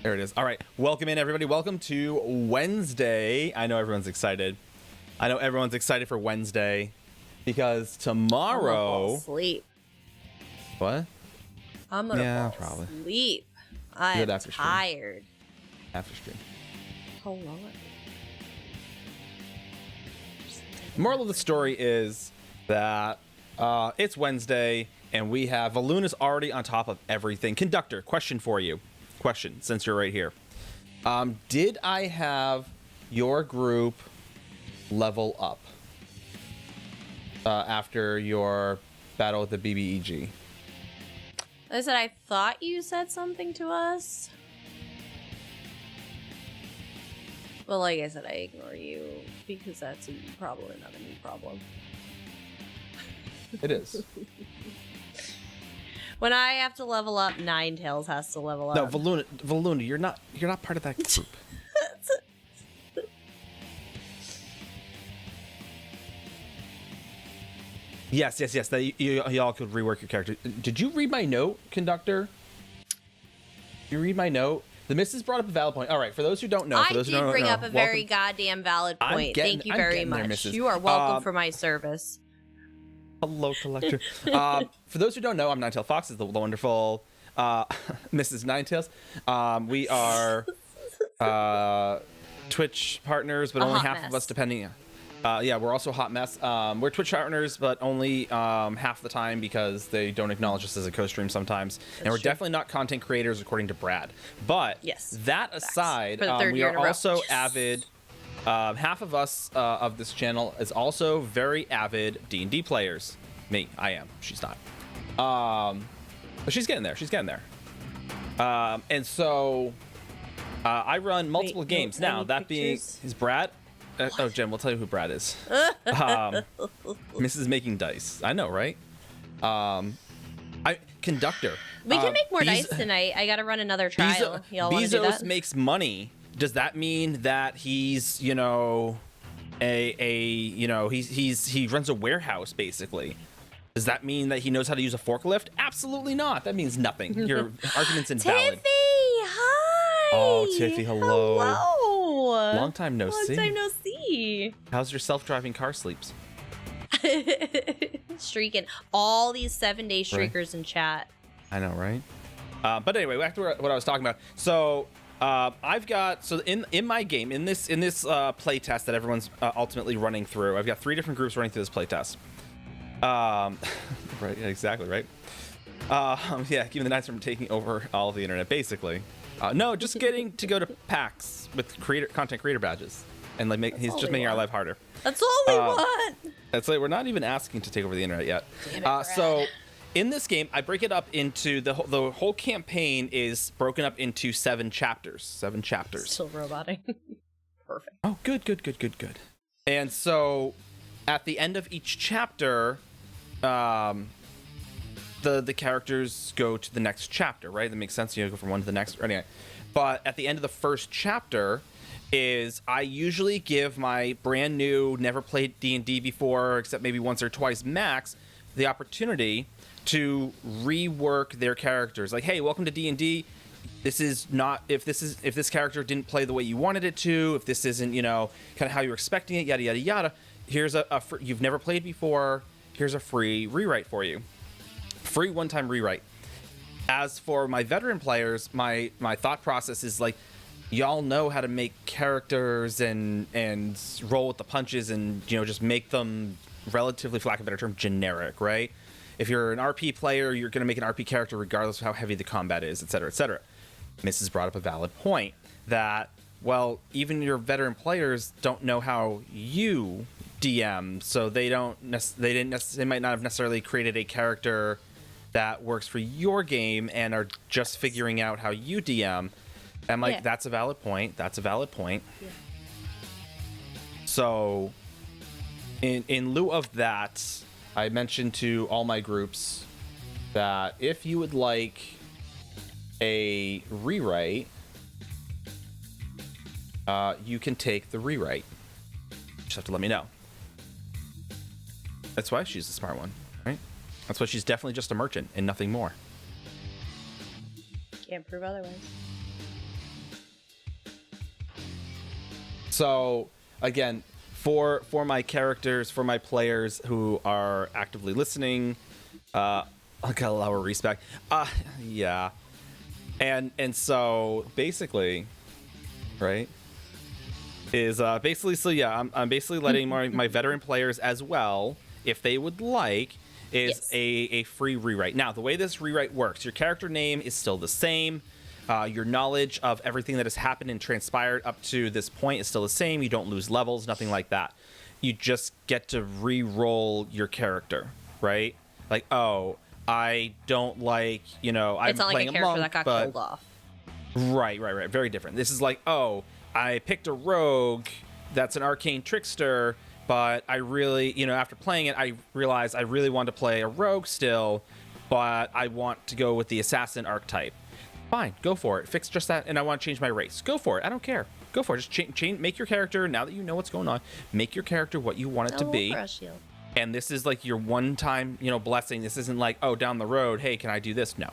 There it is. All right. Welcome in, everybody. Welcome to Wednesday. I know everyone's excited. I know everyone's excited for Wednesday because tomorrow... I'm gonna fall asleep. What? I'm gonna fall asleep. I'm tired. After stream. Hello. Moral of the story is that it's Wednesday and we have... Valoon already on top of everything. Conductor, question for you. Question, since you're right here. Did I have your group level up after your battle with the BBEG? I said I thought you said something to us. Well, like I said, I ignore you because that's a you problem and not a me problem. It is. When I have to level up, Ninetales has to level up. No, Valuna, you're not part of that group. Yes. That y'all could rework your character. Did you read my note, Conductor? You read my note? The missus brought up a valid point. All right, for those who don't know, I did bring up a very goddamn valid point. Thank you very much. You are welcome for my service. Hello, Collector. For those who don't know, I'm Ninetail Fox, is the wonderful Mrs. Ninetales. We are Twitch partners, but only half of us, depending. Yeah, we're also a hot mess. We're Twitch partners, but only half the time because they don't acknowledge us as a co-stream sometimes. And we're definitely not content creators, according to Brad. But that aside, we are also avid. Half of us of this channel is also very avid D&D players. Me, I am. She's not. But she's getting there. And so I run multiple games. Now, that being... Is Brad... oh, Jen, we'll tell you who Brad is. Mrs. Making Dice. I know, right? Conductor. We can make more dice tonight. I gotta run another trial. Y'all want to do that? Bezos makes money. Does that mean that he's, he runs a warehouse basically? Does that mean that he knows how to use a forklift? Absolutely not. That means nothing. Your argument's invalid. Tiffy, hi. Oh, Tiffy, hello. Hello. Long time no see. Long time no see. How's your self-driving car sleeps? Streaking. All these 7-day streakers in chat. I know, right? But anyway, back to what I was talking about. So I've got, in my game, in this play test that everyone's ultimately running through, I've got 3 different groups running through this play test. Right, yeah, exactly, right? Yeah, keeping the Knights from taking over all of the internet, basically. No, just getting to go to PAX with content creator badges, and like he's just making our life harder. That's all we want. That's like we're not even asking to take over the internet yet. Damn it, so in this game, I break it up into the whole campaign is broken up into 7 chapters. 7 chapters. Still roboting. Perfect. Oh, good. And so, at the end of each chapter, the characters go to the next chapter, right? That makes sense. You go from one to the next. Anyway, but at the end of the first chapter, I usually give my brand new, never played D&D before, except maybe once or twice max, the opportunity to rework their characters. Like, hey, welcome to D&D. This is not, if this character didn't play the way you wanted it to, if this isn't, kind of how you're expecting it, yada, yada, yada. Here's you've never played before. Here's a free rewrite for you. Free one-time rewrite. As for my veteran players, my thought process is like, y'all know how to make characters and roll with the punches and, just make them relatively, for lack of a better term, generic, right? If you're an RP player, you're going to make an RP character regardless of how heavy the combat is, etc., etc. Mrs. brought up a valid point that, well, even your veteran players don't know how you DM, so they might not have necessarily created a character that works for your game and are just figuring out how you DM. I'm like, that's a valid point. That's a valid point. Yeah. So, in lieu of that, I mentioned to all my groups that if you would like a rewrite, you can take the rewrite. You just have to let me know. That's why she's the smart one, right? That's why she's definitely just a merchant and nothing more. Can't prove otherwise. So again, for my characters, for my players who are actively listening, I gotta allow a respec. Yeah, and so basically, right, is basically, so yeah, I'm basically letting my veteran players as well, if they would like, is a free rewrite. Now, the way this rewrite works, your character name is still the same. Your knowledge of everything that has happened and transpired up to this point is still the same. You don't lose levels, nothing like that. You just get to re-roll your character, right? Like, oh, I don't like, I'm it's not playing like a character monk, that got but... killed off. Right. Very different. This is like, oh, I picked a rogue that's an arcane trickster, but I really, after playing it, I realized I really want to play a rogue still, but I want to go with the assassin archetype. Fine, go for it. Fix just that, and I want to change my race. Go for it. I don't care. Go for it. Just change. Make your character, now that you know what's going on, make your character what you want it to be. And this is like your one-time, blessing. This isn't like, oh, down the road, hey, can I do this? No.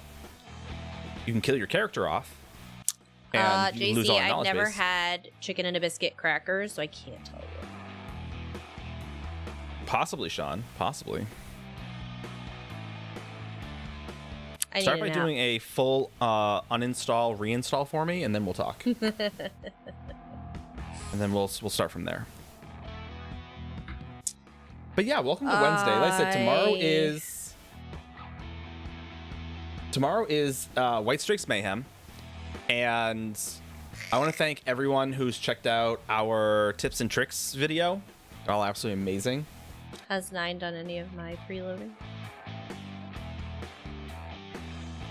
You can kill your character off. And you lose all your knowledge I've never base. had chicken and a biscuit crackers, so I can't tell you. Possibly, Sean. Possibly. Start by doing a full uninstall, reinstall for me, and then we'll talk. And then we'll start from there. But yeah, welcome to Wednesday. Like I said, tomorrow is Whitestrakes Mayhem. And I want to thank everyone who's checked out our tips and tricks video. They're all absolutely amazing. Has 9 done any of my preloading?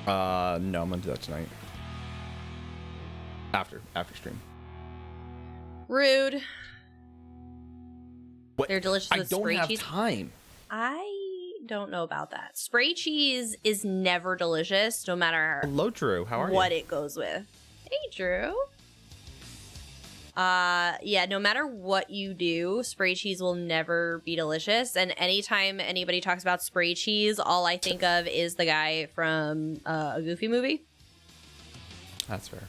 No, I'm gonna do that tonight. After stream. Rude. What? They're delicious with spray cheese. I don't have time. I don't know about that. Spray cheese is never delicious, no matter Hello, Drew. How are you? What it goes with. Hey, Drew. Yeah, no matter what you do, spray cheese will never be delicious. And anytime anybody talks about spray cheese, all I think of is the guy from a Goofy movie. That's fair.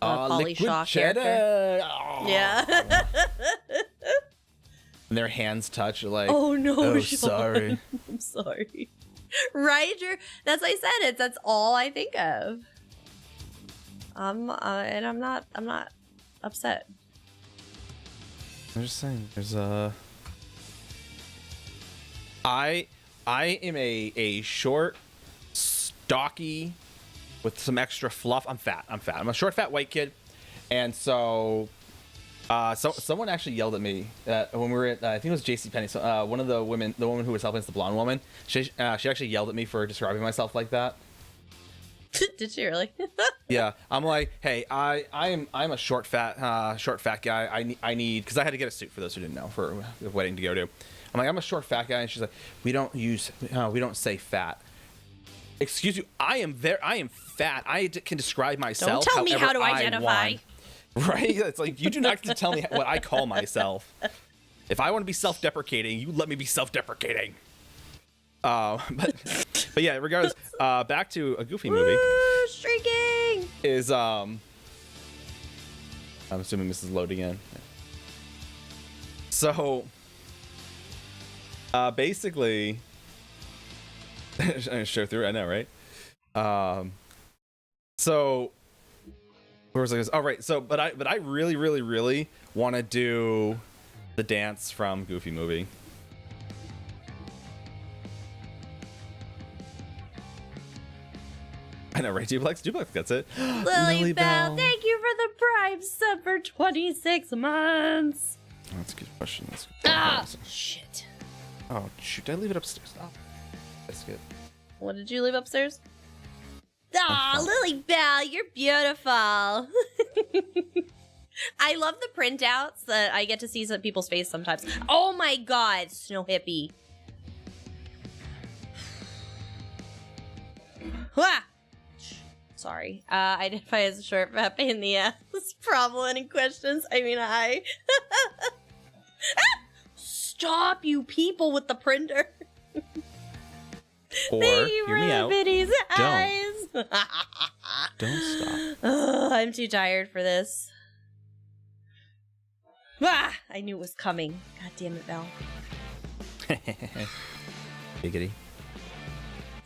Polly Shaw character. Oh. Yeah. And their hands touch like, oh no, oh, Sean. sorry. I'm sorry. Right, Drew? That's what I said. That's all I think of. And I'm not upset. I'm just saying, there's I am a short, stocky, with some extra fluff. I'm fat. I'm a short, fat white kid, and so someone actually yelled at me when we were at I think it was JCPenney. So one of the women who was helping us, the blonde woman, she actually yelled at me for describing myself like that. Did she really? Yeah, I'm like, hey, I'm a short fat guy. I need, because I had to get a suit, for those who didn't know, for a wedding to go to. I'm like, I'm a short fat guy, and she's like, we don't say fat. Excuse you, I am fat. I can describe myself. Don't tell me how to identify. Right? It's like, you do not get to tell me what I call myself. If I want to be self-deprecating, you let me be self-deprecating. But yeah, regardless, back to a Goofy movie. Woo, streaking! Is I'm assuming this is loading in. So basically, I'm gonna show through. I know, right? So where was I? Oh, right. So, but I really, really, really want to do the dance from Goofy movie. I know, right? Duplex gets it. Lily Bell, thank you for the Prime sub for 26 months. Oh, that's a good question. Shit. Oh, shoot. Did I leave it upstairs? Oh, that's good. What did you leave upstairs? Lily Bell, you're beautiful. I love the printouts that I get to see some people's face sometimes. Oh my god, Snow Hippie. Sorry. Identify as a short fat pain in the ass. Problem any questions? I mean, hi. Stop, you people with the printer. Or, thank you hear for me the out. bitties eyes. Don't stop. Oh, I'm too tired for this. Ah, I knew it was coming. God damn it, Val. Giggity.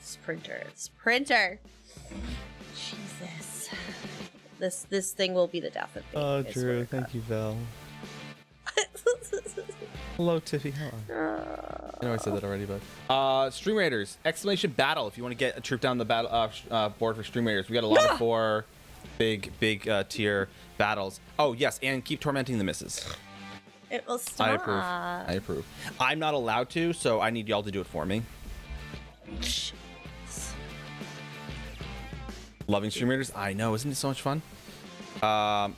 Sprinter. Jesus. This thing will be the death of me. Oh, Drew, thank you, Val. Hello, Tiffy. How are you? I know I said that already, but Stream Raiders! Exclamation battle! If you want to get a troop down the battle board for Stream Raiders, we got a lot of 4 big tier battles. Oh yes, and keep tormenting the misses. It will stop. I approve. I'm not allowed to, so I need y'all to do it for me. Loving Stream Raiders? I know, isn't it so much fun? I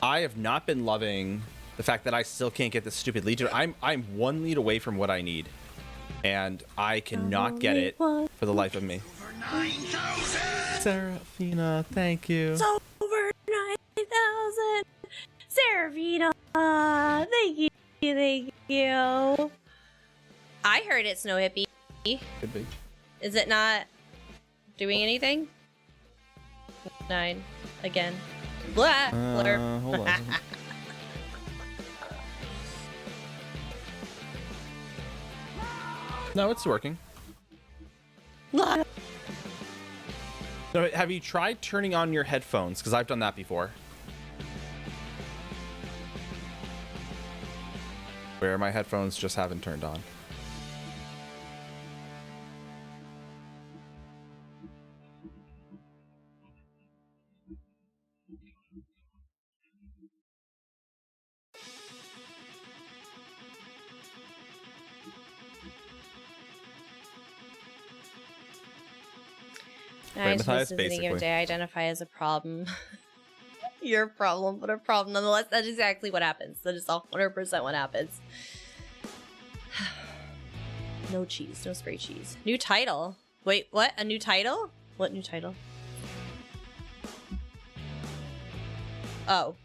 have not been loving the fact that I still can't get this stupid lead. I'm 1 lead away from what I need, and I cannot get it for the life of me. Serafina, thank you. It's over 9,000. Serafina, thank you. I heard it, Snow Hippie. Could be. Is it not doing anything? 9 again. Blah. Blur. Hold on. No, it's working. Blah. So, have you tried turning on your headphones? Because I've done that before. Where my headphones just haven't turned on. Matthias, basically. Day identify as a problem. Your problem, but a problem nonetheless. That's exactly what happens. That is 100% what happens. No cheese, no spray cheese. New title. Wait, what? A new title? What new title? Oh.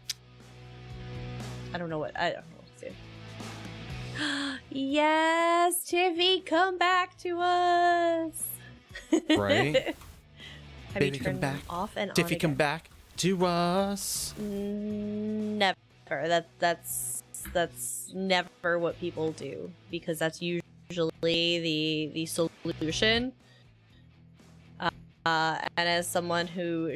I don't know what to say. Yes, Tiffy, come back to us. Right? Have Baby, you turned come back. off and on Tiffy, again? come back to us. Never. That's never what people do, because that's usually the solution. And as someone who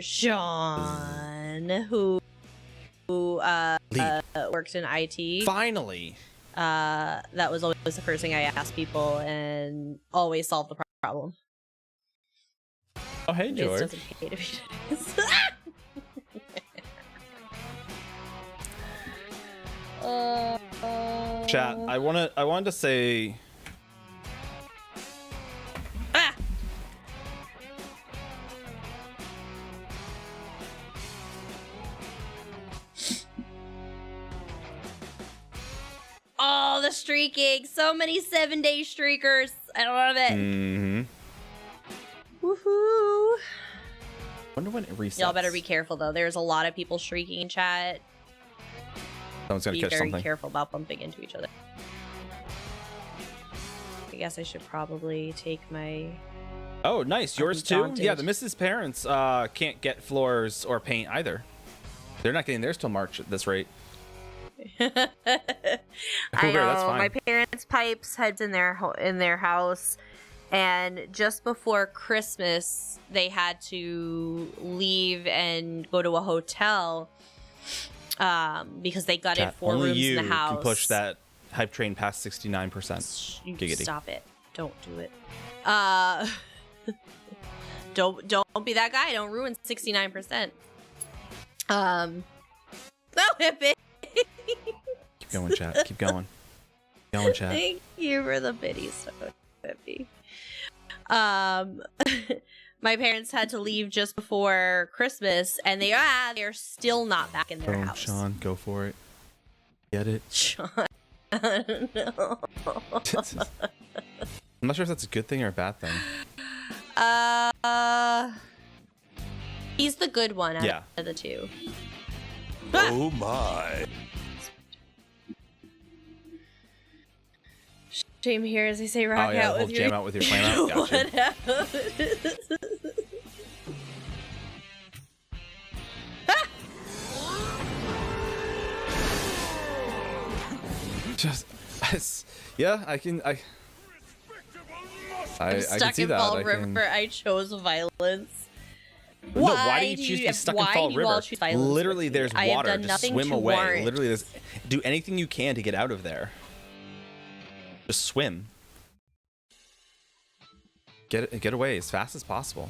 worked in IT, Finally. that was always the first thing I asked people, and always solved the problem. Oh, hey, George. It doesn't pay to be Chat, I wanted to say oh, the streaking. So many 7-day streakers. I love it. mm-hmm. Woohoo. Wonder when it resets. Y'all better be careful, though. There's a lot of people streaking in chat. Someone's gonna Be catch very something. careful about bumping into each other. I guess I should probably take my... Oh, nice. Yours too? daunted. Yeah, the Mrs. Parents can't get floors or paint either. They're not getting theirs till March at this rate. I know, That's fine. my parents' pipes had in their house, and just before Christmas, they had to leave and go to a hotel because they gutted Chat, 4 only rooms you in the house. can push that hype train past 69%. You Giggity. stop it! Don't do it. Don't be that guy. Don't ruin 69%. Oh, hippie. Keep going, chat. Keep going. Keep going, chat. Thank you for the pity, so hippie. My parents had to leave just before Christmas, and they're still not back in their Boom, house. Sean, go for it. Get it? Sean, I don't know. I'm not sure if that's a good thing or a bad thing. He's the good one out of the two. Oh my. Shame here as they say rock out with your... jam out with your flame out. Gotcha. Just, yeah, I can I'm can stuck see in that. Fall River. I chose violence. No, why do you choose to be stuck in Fall River? Literally, there's water. Just swim away. Warrant. Literally, do anything you can to get out of there. Just swim. Get away as fast as possible.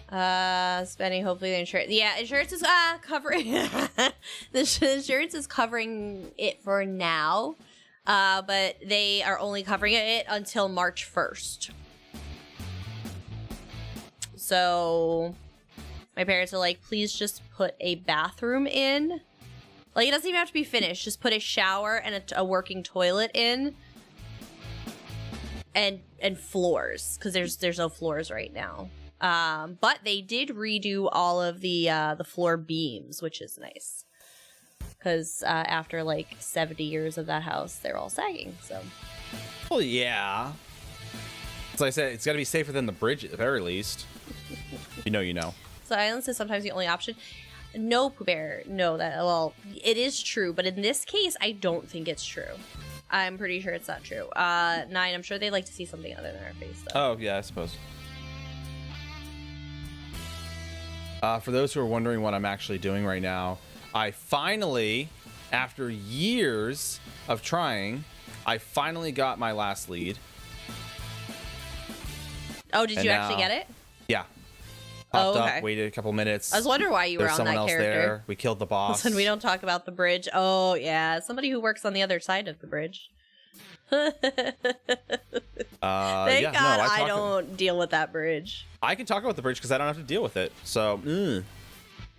Spending hopefully the insurance. Yeah, insurance is covering. The insurance is covering it for now. But they are only covering it until March 1st. So my parents are like, please just put a bathroom in. Like, it doesn't even have to be finished. Just put a shower and a working toilet in. And floors, because there's no floors right now. But they did redo all of the floor beams, which is nice. Because after like 70 years of that house, they're all sagging. So, well, yeah. As I said, it's got to be safer than the bridge at the very least. You know. Silence is sometimes the only option. No, Pooh Bear. No, well, it is true, but in this case, I don't think it's true. I'm pretty sure it's not true. 9, I'm sure they'd like to see something other than our face, though. Oh, yeah, I suppose. For those who are wondering what I'm actually doing right now, I finally, after years of trying, I finally got my last lead. Oh, did you actually get it? Yeah. Popped up, waited a couple minutes. I was wondering why you were on that character. There. We killed the boss. Listen, we don't talk about the bridge. Oh, yeah. Somebody who works on the other side of the bridge. Thank God I don't deal with that bridge. I can talk about the bridge because I don't have to deal with it. So, It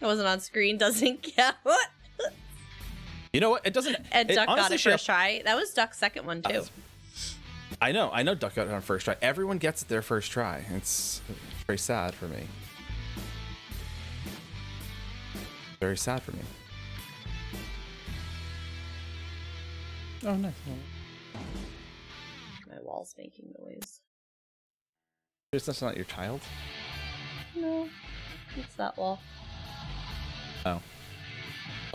wasn't on screen. Doesn't count. You know what? It doesn't. And Duck got it first try. That was Duck's second one, too. I know Duck got it on first try. Everyone gets it their first try. It's very sad for me. Very sad for me. Oh, nice. My wall's making noise. That's not your child? No, it's that wall. Oh.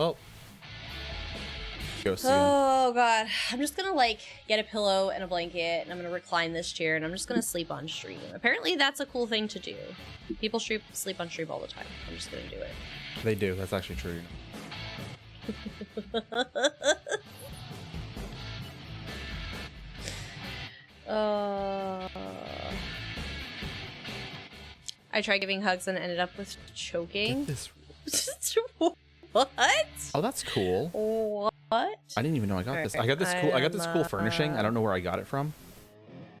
Oh. Oh god, I'm just gonna like get a pillow and a blanket and I'm gonna recline this chair and I'm just gonna sleep on stream. Apparently that's a cool thing to do. People sleep on stream all the time. I'm just gonna do it. They do, that's actually true. I tried giving hugs and ended up with choking. What? Oh, that's cool. What? I didn't even know I got this. I got this cool furnishing. I don't know where I got it from.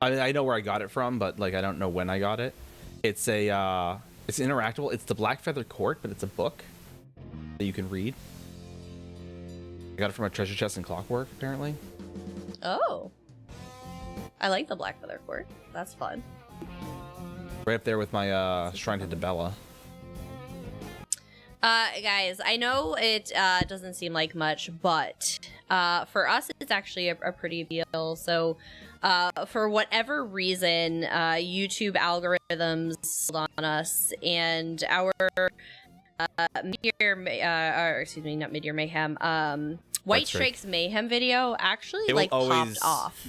I know where I got it from, but like I don't know when I got it. It's it's interactable. It's the Black Feather Court, but it's a book that you can read. I got it from a treasure chest in Clockwork, apparently. Oh. I like the Black Feather Court. That's fun. Right up there with my Shrine to Debella. Guys, I know it doesn't seem like much, but for us, it's actually a pretty big deal. So, for whatever reason, YouTube algorithms sold on us, and our Mid-Year Mayhem, Whitestrakes Mayhem video actually like popped off.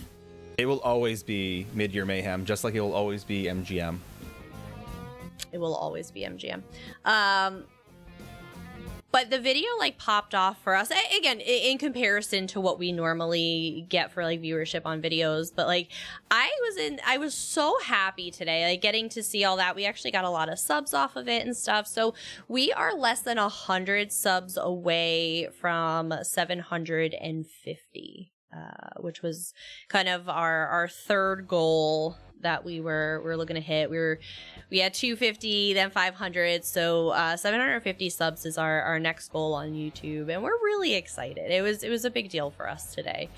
It will always be Mid-Year Mayhem, just like it will always be MGM. It will always be MGM. But the video like popped off for us again in comparison to what we normally get for like viewership on videos. But like I was so happy today, like getting to see all that. We actually got a lot of subs off of it and stuff. So we are less than 100 subs away from 750, which was kind of our third goal that we were looking to hit. We had 250, then 500, so 750 subs is our next goal on YouTube, and we're really excited. It was a big deal for us today.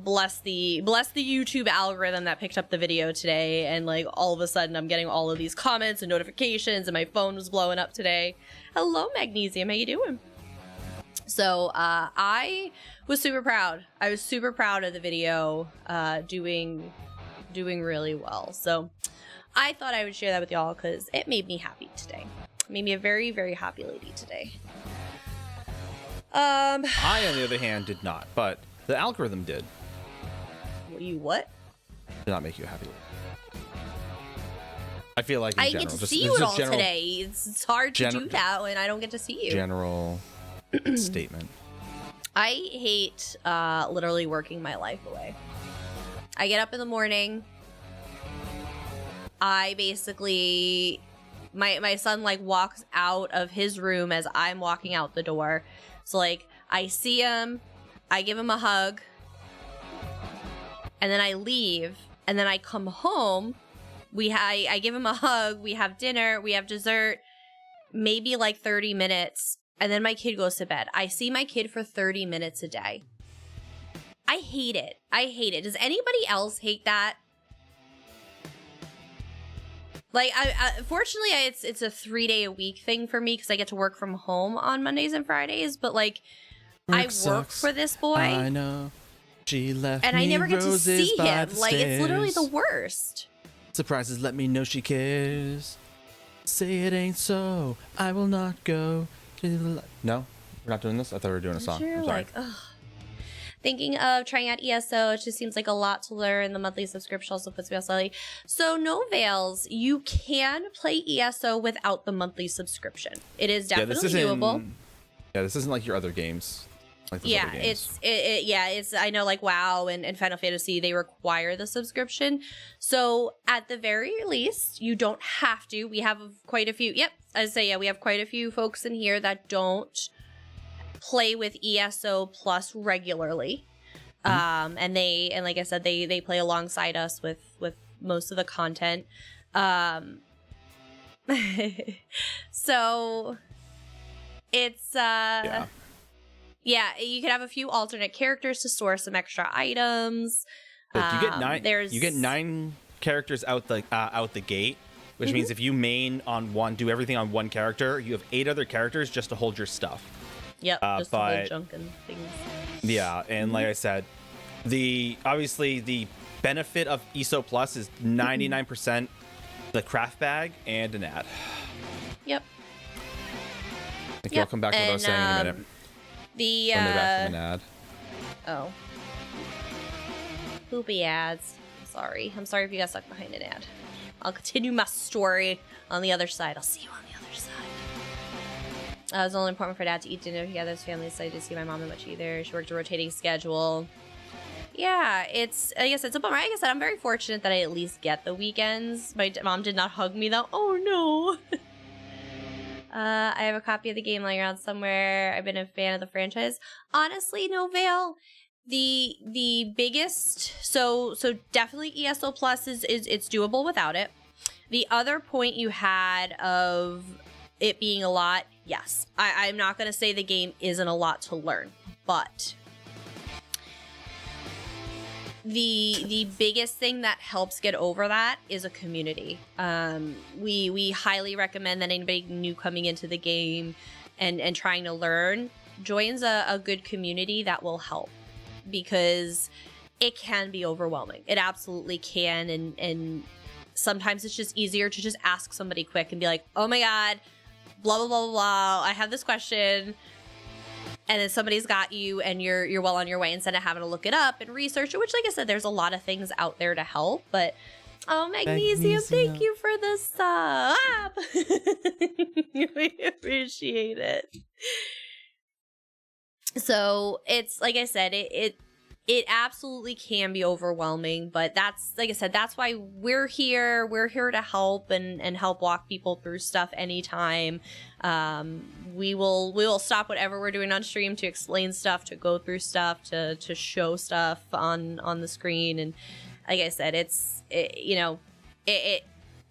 Bless the YouTube algorithm that picked up the video today, and like all of a sudden I'm getting all of these comments and notifications, and my phone was blowing up today. Hello, Magnesium, how you doing? So I was super proud. I was super proud of the video doing really well. So I thought I would share that with y'all because it made me happy today. Made me a very, very happy lady today. I, on the other hand, did not, but the algorithm did. You what? Did not make you happy. I feel like in I general, get to just, see you at all general, today. It's hard to do that when I don't get to see you. General statement. I hate literally working my life away. I get up in the morning. I basically, my son like walks out of his room as I'm walking out the door. So like I see him, I give him a hug, and then I leave, and then I come home. I give him a hug, we have dinner, we have dessert, maybe like 30 minutes, and then my kid goes to bed. I see my kid for 30 minutes a day. I hate it. I hate it. Does anybody else hate that? Like, fortunately, it's a 3-day-a-week thing for me because I get to work from home on Mondays and Fridays. But like, I work for this boy. I know. She left and me I never get to see him. Like, stairs. it's literally the worst. Surprises let me know she cares. Say it ain't so. I will not go to the No, we're not doing this. I thought we were doing a song. You're I'm sorry. like, ugh. Thinking of trying out ESO, it just seems like a lot to learn. The monthly subscription also puts me off slightly. So no veils, you can play ESO without the monthly subscription. It is definitely doable. Yeah, this isn't like your other games. Like those other games. It's I know like WoW and Final Fantasy, they require the subscription. So at the very least, you don't have to. We have quite a few. Yep, I say yeah, we have quite a few folks in here that don't play with ESO Plus regularly. And like I said, they play alongside us with most of the content. So it's yeah, you can have a few alternate characters to store some extra items. But you get 9 characters out the gate, which means if you main on one, do everything on one character, you have 8 other characters just to hold your stuff. Yep, just to hold junk and things. Yeah, and like I said, obviously the benefit of ESO Plus is 99% the craft bag and an ad. Yep. I think I'll come back to what I was saying in a minute. When they're back from an ad. Oh. Poopy ads. I'm sorry if you got stuck behind an ad. I'll continue my story on the other side. I'll see you on the other side. It was only important for Dad to eat dinner together as family, so I didn't see my mom much either. She worked a rotating schedule. Yeah, I guess it's a bummer. Like I said, I'm very fortunate that I at least get the weekends. My mom did not hug me though. Oh no. I have a copy of the game lying around somewhere. I've been a fan of the franchise. Honestly, no veil. The biggest so definitely ESO Plus is it's doable without it. The other point you had of it being a lot, yes. I'm not gonna say the game isn't a lot to learn, but the biggest thing that helps get over that is a community. We highly recommend that anybody new coming into the game and trying to learn joins a good community that will help, because it can be overwhelming. It absolutely can, and sometimes it's just easier to just ask somebody quick and be like, oh my god, blah blah blah blah, I have this question. And then somebody's got you and you're well on your way instead of having to look it up and research it, which, like I said, there's a lot of things out there to help. But, oh, Magnesium, thank you for the sub. We appreciate it. So, it's, like I said, it absolutely can be overwhelming, but that's, like I said, that's why we're here. We're here to help and help walk people through stuff anytime. We will stop whatever we're doing on stream to explain stuff, to go through stuff, to show stuff on the screen. And like I said,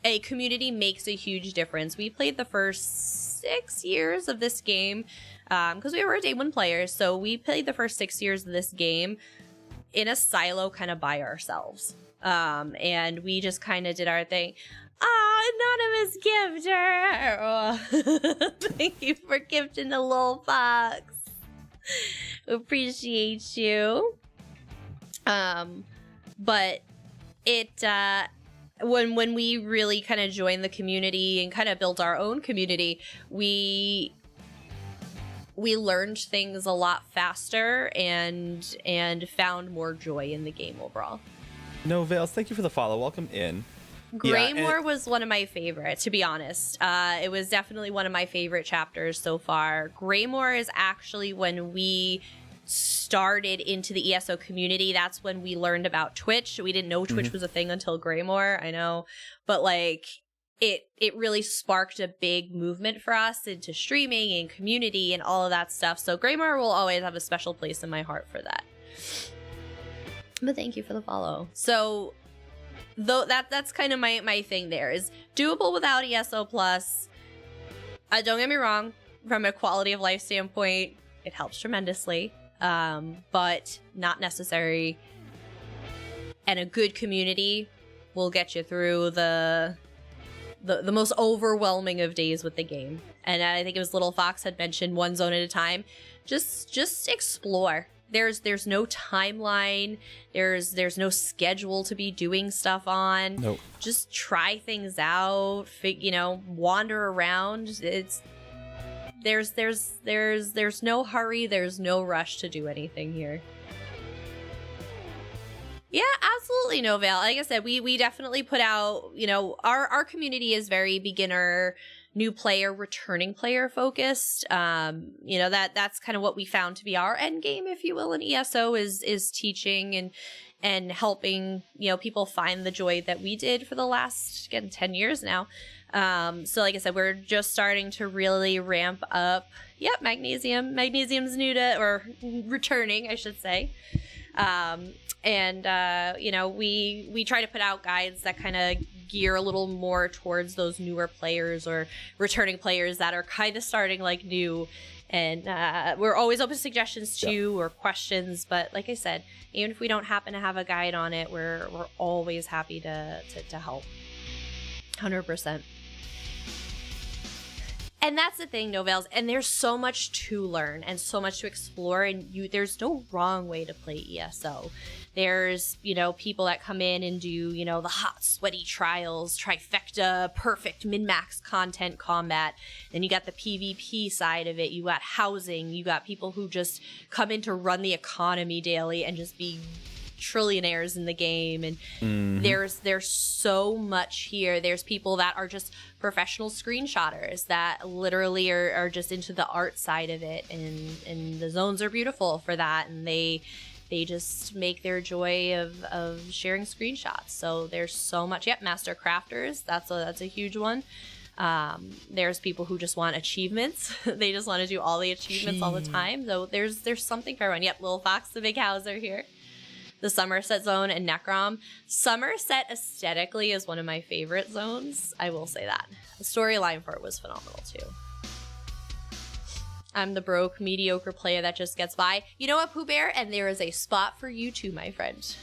a community makes a huge difference. We played the first 6 years of this game because we were day one players. So we played the first 6 years of this game in a silo kind of by ourselves. And we just kind of did our thing. Oh, anonymous gifter. Thank you for gifting the little fox. Appreciate you. But it, when we really kind of joined the community and kind of built our own community, we learned things a lot faster and found more joy in the game overall. No Veils, thank you for the follow. Welcome in. Greymore was one of my favorites, to be honest. It was definitely one of my favorite chapters so far. Greymore is actually when we started into the ESO community. That's when we learned about Twitch. We didn't know Twitch was a thing until Greymore, I know. But like it really sparked a big movement for us into streaming and community and all of that stuff. So Greymore will always have a special place in my heart for that. But thank you for the follow. So though that's kind of my thing there, is doable without ESO plus. Don't get me wrong, from a quality of life standpoint, it helps tremendously. But not necessary. And a good community will get you through the most overwhelming of days with the game. And I think it was Little Fox had mentioned one zone at a time. Just explore. There's no timeline. There's no schedule to be doing stuff on. Nope. Just try things out. Wander around. There's no hurry, there's no rush to do anything here. Yeah, absolutely, no Veil. Like I said, we definitely put out, our community is very beginner, new player, returning player focused. That's kind of what we found to be our end game, if you will, in ESO is teaching and helping, people find the joy that we did for the last, again, 10 years now. So like I said, we're just starting to really ramp up. Yep, Magnesium. Magnesium's new to, or returning, I should say. We try to put out guides that kind of gear a little more towards those newer players or returning players that are kind of starting like new. And we're always open to suggestions too, or questions. But like I said, even if we don't happen to have a guide on it, we're always happy to help. 100%. And that's the thing, Novels, and there's so much to learn and so much to explore, and there's no wrong way to play ESO. There's, people that come in and do, the hot, sweaty trials, trifecta, perfect min-max content combat. Then you got the PvP side of it. You got housing. You got people who just come in to run the economy daily and just be trillionaires in the game, and there's so much here. There's people that are just professional screenshotters that literally are just into the art side of it, and the zones are beautiful for that, and they just make their joy of sharing screenshots. So there's so much. Yep, master crafters, that's a huge one. There's people who just want achievements. They just want to do all the achievements all the time. So there's something for everyone. Yep, Little Fox, the big houser here. The Somerset zone and Necrom. Somerset aesthetically is one of my favorite zones. I will say that. The storyline for it was phenomenal too. I'm the broke, mediocre player that just gets by. You know what, Pooh Bear? And there is a spot for you too, my friend.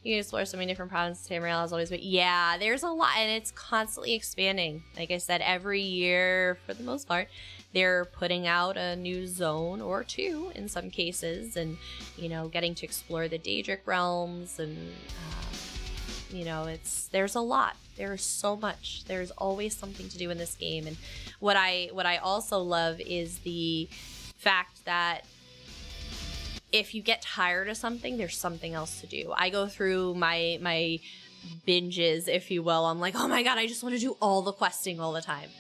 You can explore so many different provinces. Tamriel has always been. Yeah, there's a lot, and it's constantly expanding. Like I said, every year, for the most part, they're putting out a new zone or two in some cases, and getting to explore the Daedric realms, and there's a lot. There's so much. There's always something to do in this game, and what I also love is the fact that if you get tired of something, there's something else to do. I go through my binges, if you will. I'm like, oh my god, I just want to do all the questing all the time.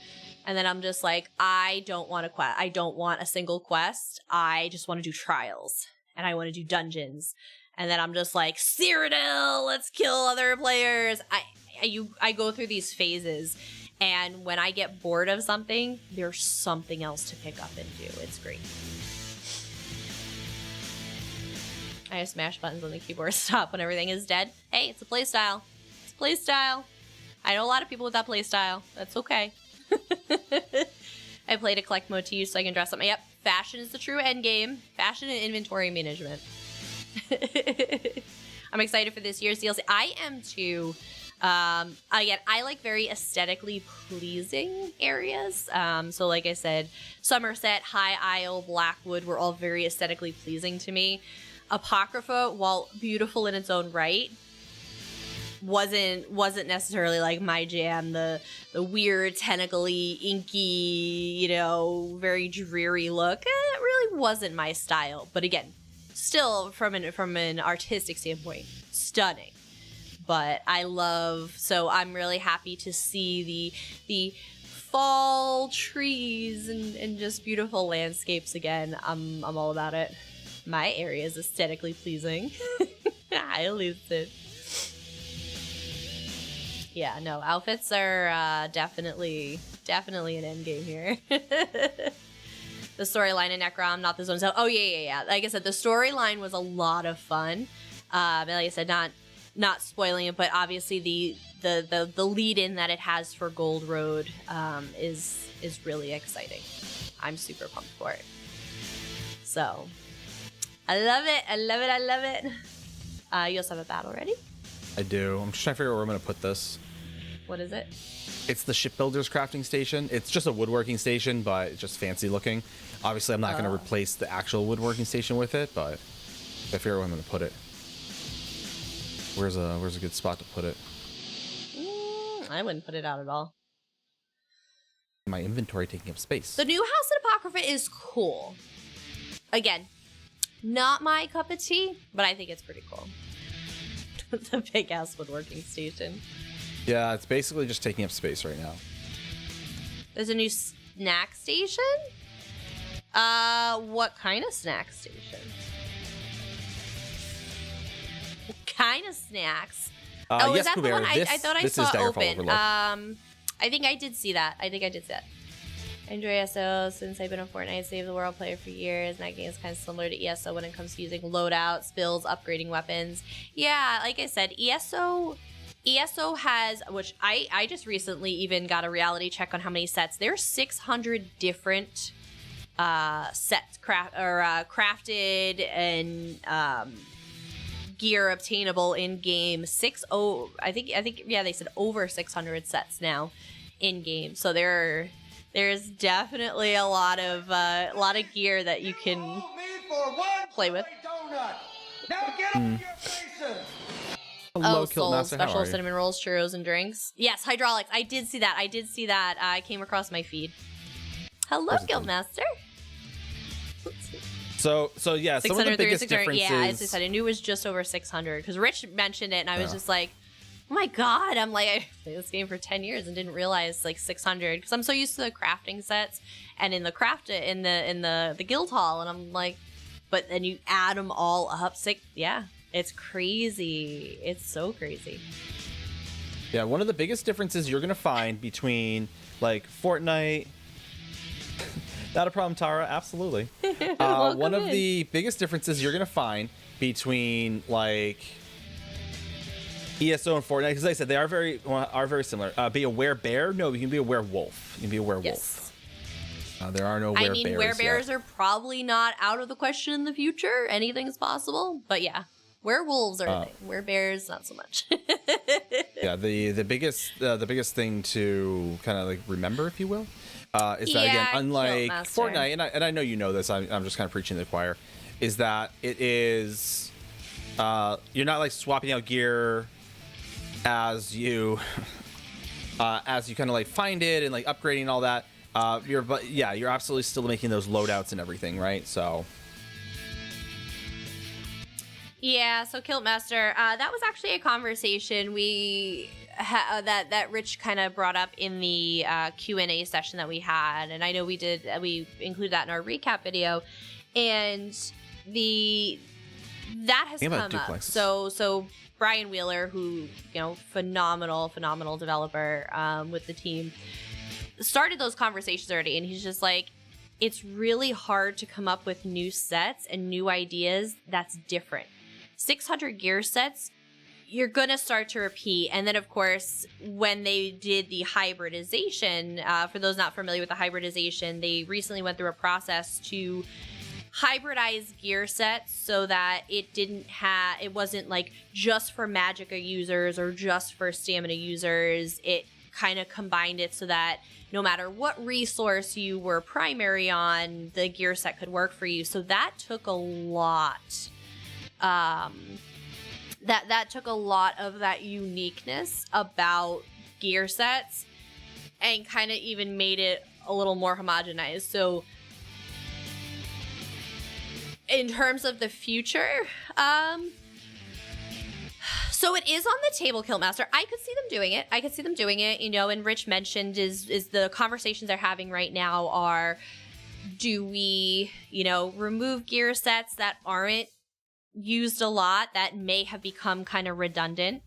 And then I'm just like, I don't want a quest. I don't want a single quest. I just want to do trials. And I want to do dungeons. And then I'm just like, Cyrodiil, let's kill other players. I go through these phases. And when I get bored of something, there's something else to pick up and do. It's great. I just smash buttons on the keyboard stop when everything is dead. Hey, it's a playstyle. It's a playstyle. I know a lot of people with that playstyle. That's okay. I played a collect mode to use so I can dress up my... Yep, fashion is the true end game. Fashion and inventory management. I'm excited for this year's DLC. I am too. Again, I like very aesthetically pleasing areas. So like I said, Somerset, High Isle, Blackwood were all very aesthetically pleasing to me. Apocrypha, while beautiful in its own right, wasn't necessarily like my jam. The weird tentacly, inky, very dreary look. It really wasn't my style. But again, still from an artistic standpoint, stunning. But so I'm really happy to see the fall trees and just beautiful landscapes again. I'm all about it. My area is aesthetically pleasing. I lose it. Yeah, no, outfits are definitely an end game here. The storyline in Necrom, not the zone. So, oh yeah. Like I said, the storyline was a lot of fun. Like I said, not spoiling it, but obviously the lead in that it has for Gold Road is really exciting. I'm super pumped for it. So, I love it. You also have a battle ready? I do. I'm just trying to figure out where I'm going to put this. What is it? It's the shipbuilder's crafting station. It's just a woodworking station, but it's just fancy looking. Obviously, I'm not going to replace the actual woodworking station with it, but I figure out where I'm going to put it. Where's a good spot to put it? I wouldn't put it out at all. My inventory taking up space. The new House of Apocrypha is cool. Again, not my cup of tea, but I think it's pretty cool. The big ass woodworking station. Yeah, it's basically just taking up space right now. There's a new snack station? What kind of snack station? What kind of snacks? Yes, is that the one? I thought I saw open. I think I did see that. I enjoy ESO since I've been a Fortnite Save the World player for years. And that game is kind of similar to ESO when it comes to using loadouts, builds, upgrading weapons. Yeah, like I said, ESO has, which I just recently even got a reality check on how many sets. There's 600 different sets crafted and gear obtainable in game. I think they said over 600 sets now in game. So there's definitely a lot of gear that you can play with. Hello, Souls, special cinnamon rolls, churros, and drinks. Yes, hydraulics. I did see that. I came across my feed. Hello, Guildmaster. So yeah, some of the biggest differences. Yeah, as I said, I knew it was just over 600 because Rich mentioned it, and I was just like, oh my god! I'm like, I played this game for 10 years and didn't realize like 600 because I'm so used to the crafting sets and in the guild hall, and I'm like, but then you add them all up, yeah. It's crazy. It's so crazy. Yeah, one of the biggest differences you're going to find between, like, Fortnite... Not a problem, Tara. Absolutely. One of the biggest differences you're going to find between, like, ESO and Fortnite, because like I said, they are very similar. Be a werebear? No, you can be a werewolf. You can be a werewolf. Yes. There are no werebears. I mean, werebears are probably not out of the question in the future. Anything's possible. But yeah. Werewolves are a thing. Werebears, not so much. Yeah, the biggest thing to kind of like remember, if you will, is that again, unlike Fortnite, and I know you know this, I'm just kind of preaching to the choir, is that it is you're not like swapping out gear as you kind of like find it and like upgrading and all that. You're absolutely still making those loadouts and everything, right? So. Yeah, so Kiltmaster, that was actually a conversation that Rich kind of brought up in the Q&A session that we had, and I know we included that in our recap video, and that has come up. So Brian Wheeler, who phenomenal developer with the team, started those conversations already, and he's just like, it's really hard to come up with new sets and new ideas that's different. 600 gear sets, you're going to start to repeat. And then, of course, when they did the hybridization, for those not familiar with the hybridization, they recently went through a process to hybridize gear sets so that it wasn't like just for Magicka users or just for stamina users. It kind of combined it so that no matter what resource you were primary on, the gear set could work for you. So that took a lot. that took a lot of that uniqueness about gear sets and kind of even made it a little more homogenized. So in terms of the future, so it is on the table, Kiltmaster. I could see them doing it. You know, and Rich mentioned is the conversations they're having right now are, do we, you know, remove gear sets that aren't used a lot, that may have become kind of redundant?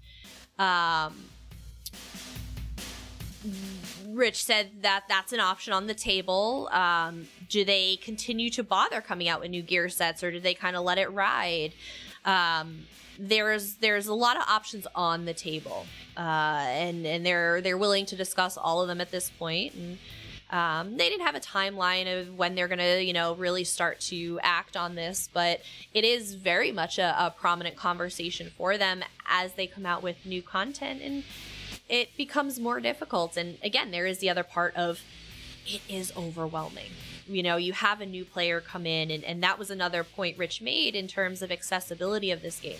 Rich said that that's an option on the table. Do they continue to bother coming out with new gear sets, or do they kind of let it ride? There's a lot of options on the table, and they're willing to discuss all of them at this point. And they didn't have a timeline of when they're gonna, you know, really start to act on this, but it is very much a prominent conversation for them as they come out with new content, and it becomes more difficult. And again, there is the other part of it is overwhelming. You know, you have a new player come in, and that was another point Rich made in terms of accessibility of this game.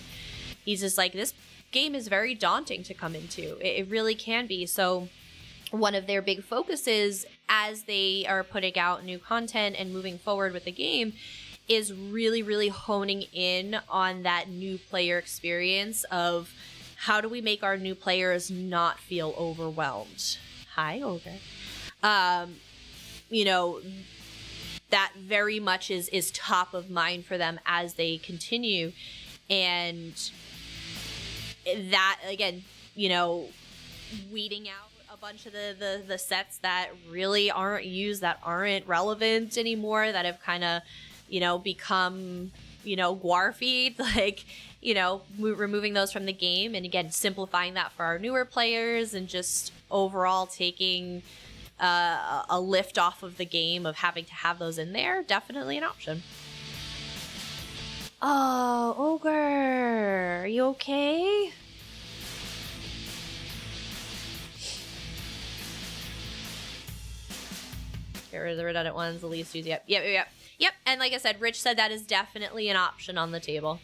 He's just like, this game is very daunting to come into. It really can be. So one of their big focuses as they are putting out new content and moving forward with the game is really, really honing in on that new player experience of how do we make our new players not feel overwhelmed. Hi, Ogre. You know, that very much is top of mind for them as they continue. And that, again, you know, weeding out a bunch of the sets that really aren't used, that aren't relevant anymore, that have kind of, you know, become, you know, Gwarfied, like, you know, removing those from the game, and again, simplifying that for our newer players, and just overall taking a lift off of the game of having to have those in there. Definitely an option. Oh, Ogre, are you okay? Get rid of the redundant ones, the least used. Yep. And like I said, Rich said that is definitely an option on the table.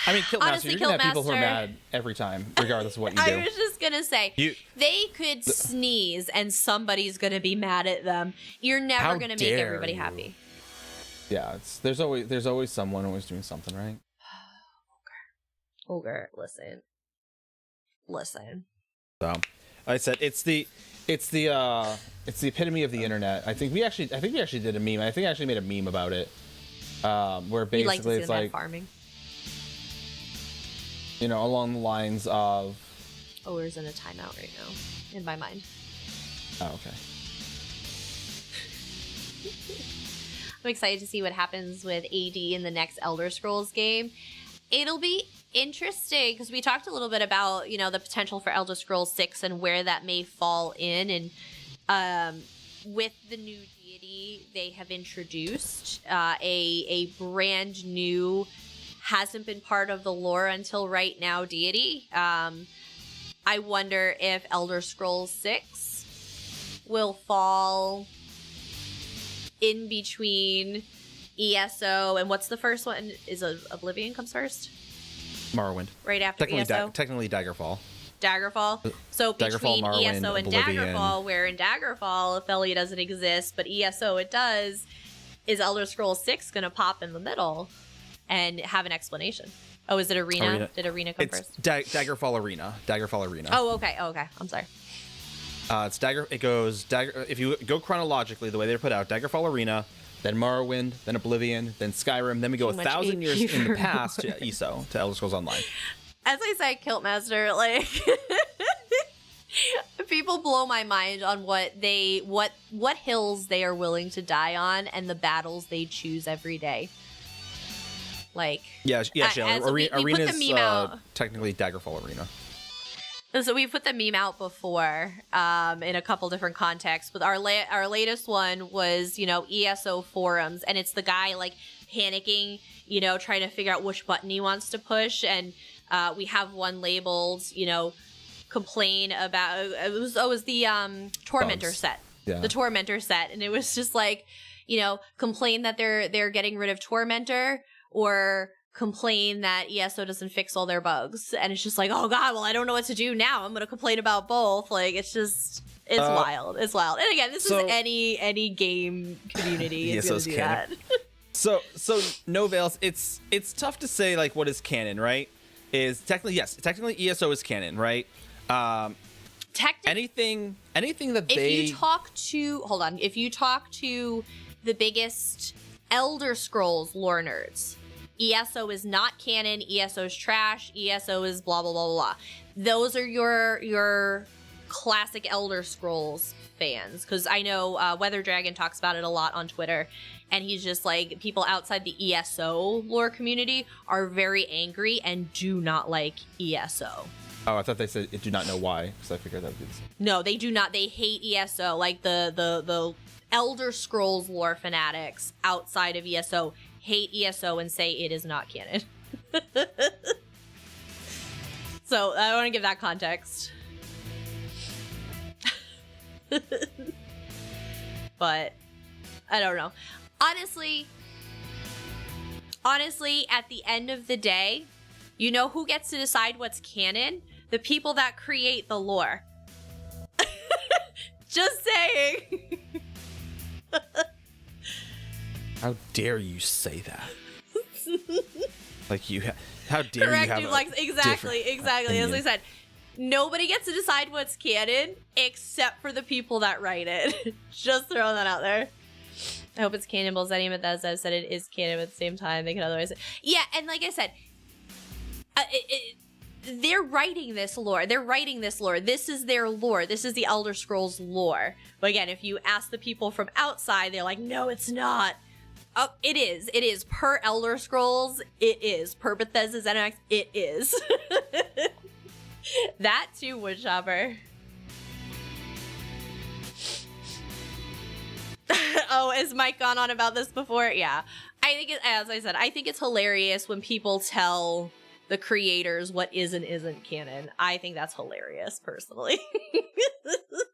I mean, Kiltmaster, Honestly, you're going to have people who are Kiltmaster- mad every time, regardless of what you do. I was just going to say, they could sneeze and somebody's going to be mad at them. You're never How going to make dare everybody you. happy. Yeah, there's always someone always doing something, right? Ogre, listen. So, like I said, it's the epitome of the internet. I think we actually did a meme. I think I actually made a meme about it, where You'd like to basically see it's them have like, farming. you know, along the lines of. Ogre's in a timeout right now, in my mind. Oh, okay. I'm excited to see what happens with AD in the next Elder Scrolls game. It'll be interesting because we talked a little bit about, you know, the potential for Elder Scrolls 6 and where that may fall in. And with the new deity, they have introduced a brand new, hasn't been part of the lore until right now deity. I wonder if Elder Scrolls 6 will fall in between ESO and what's the first one? Is Oblivion comes first? Morrowind. Right after ESO? Technically Daggerfall. Daggerfall. So between Morrowind, ESO and Oblivion. Daggerfall, where in Daggerfall, Ophelia doesn't exist, but ESO it does, is Elder Scrolls 6 going to pop in the middle and have an explanation? Oh, is it Arena? Did Arena come first? Daggerfall Arena. Oh, okay. I'm sorry. It's Dagger. It goes Dagger. If you go chronologically, the way they're put out, Daggerfall Arena, then Morrowind, then Oblivion, then Skyrim. Then we go Too 1,000 much years AP in the for past to ESO, to Elder Scrolls Online. As I said, Kiltmaster, like people blow my mind on what hills they are willing to die on and the battles they choose every day. Like Arena's the meme out. Technically Daggerfall Arena. So we put the meme out before in a couple different contexts, but our latest one was, you know, ESO forums, and it's the guy like panicking, you know, trying to figure out which button he wants to push, and we have one labeled, you know, complain about it was the Tormentor Bugs. set, Yeah. the Tormentor set, and it was just like, you know, complain that they're getting rid of Tormentor, or complain that ESO doesn't fix all their bugs, and it's just like, oh god, well I don't know what to do now. I'm gonna complain about both. Like it's wild. It's wild. And again, this is any game community is gonna do that. So no veils. It's tough to say like what is canon, right? Is technically ESO is canon, right? Anything that if you talk to the biggest Elder Scrolls lore nerds, ESO is not canon, ESO is trash, ESO is blah blah blah blah. Those are your classic Elder Scrolls fans, because I know Weather Dragon talks about it a lot on Twitter, and he's just like, people outside the ESO lore community are very angry and do not like ESO. Oh, I thought they said do not know why, because I figured that would be the same. No, they do not. They hate ESO. Like the Elder Scrolls lore fanatics outside of ESO hate ESO and say it is not canon. So I want to give that context. But I don't know. Honestly, at the end of the day, you know who gets to decide what's canon? The people that create the lore. Just saying. How dare you say that? Like you how dare Correct, you have Duplex. Exactly. As I said, nobody gets to decide what's canon except for the people that write it. Just throwing that out there. I hope it's canon. Bolzani Bethesda said it is canon at the same time. They can otherwise. Yeah, and like I said, they're writing this lore. This is their lore. This is the Elder Scrolls lore. But again, if you ask the people from outside, they're like, no, it's not. Oh, it is. It is. Per Elder Scrolls, it is. Per Bethesda's ZeniMax, it is. That too, Woodchopper. Oh, has Mike gone on about this before? Yeah. I think, as I said, I think it's hilarious when people tell the creators what is and isn't canon. I think that's hilarious, personally.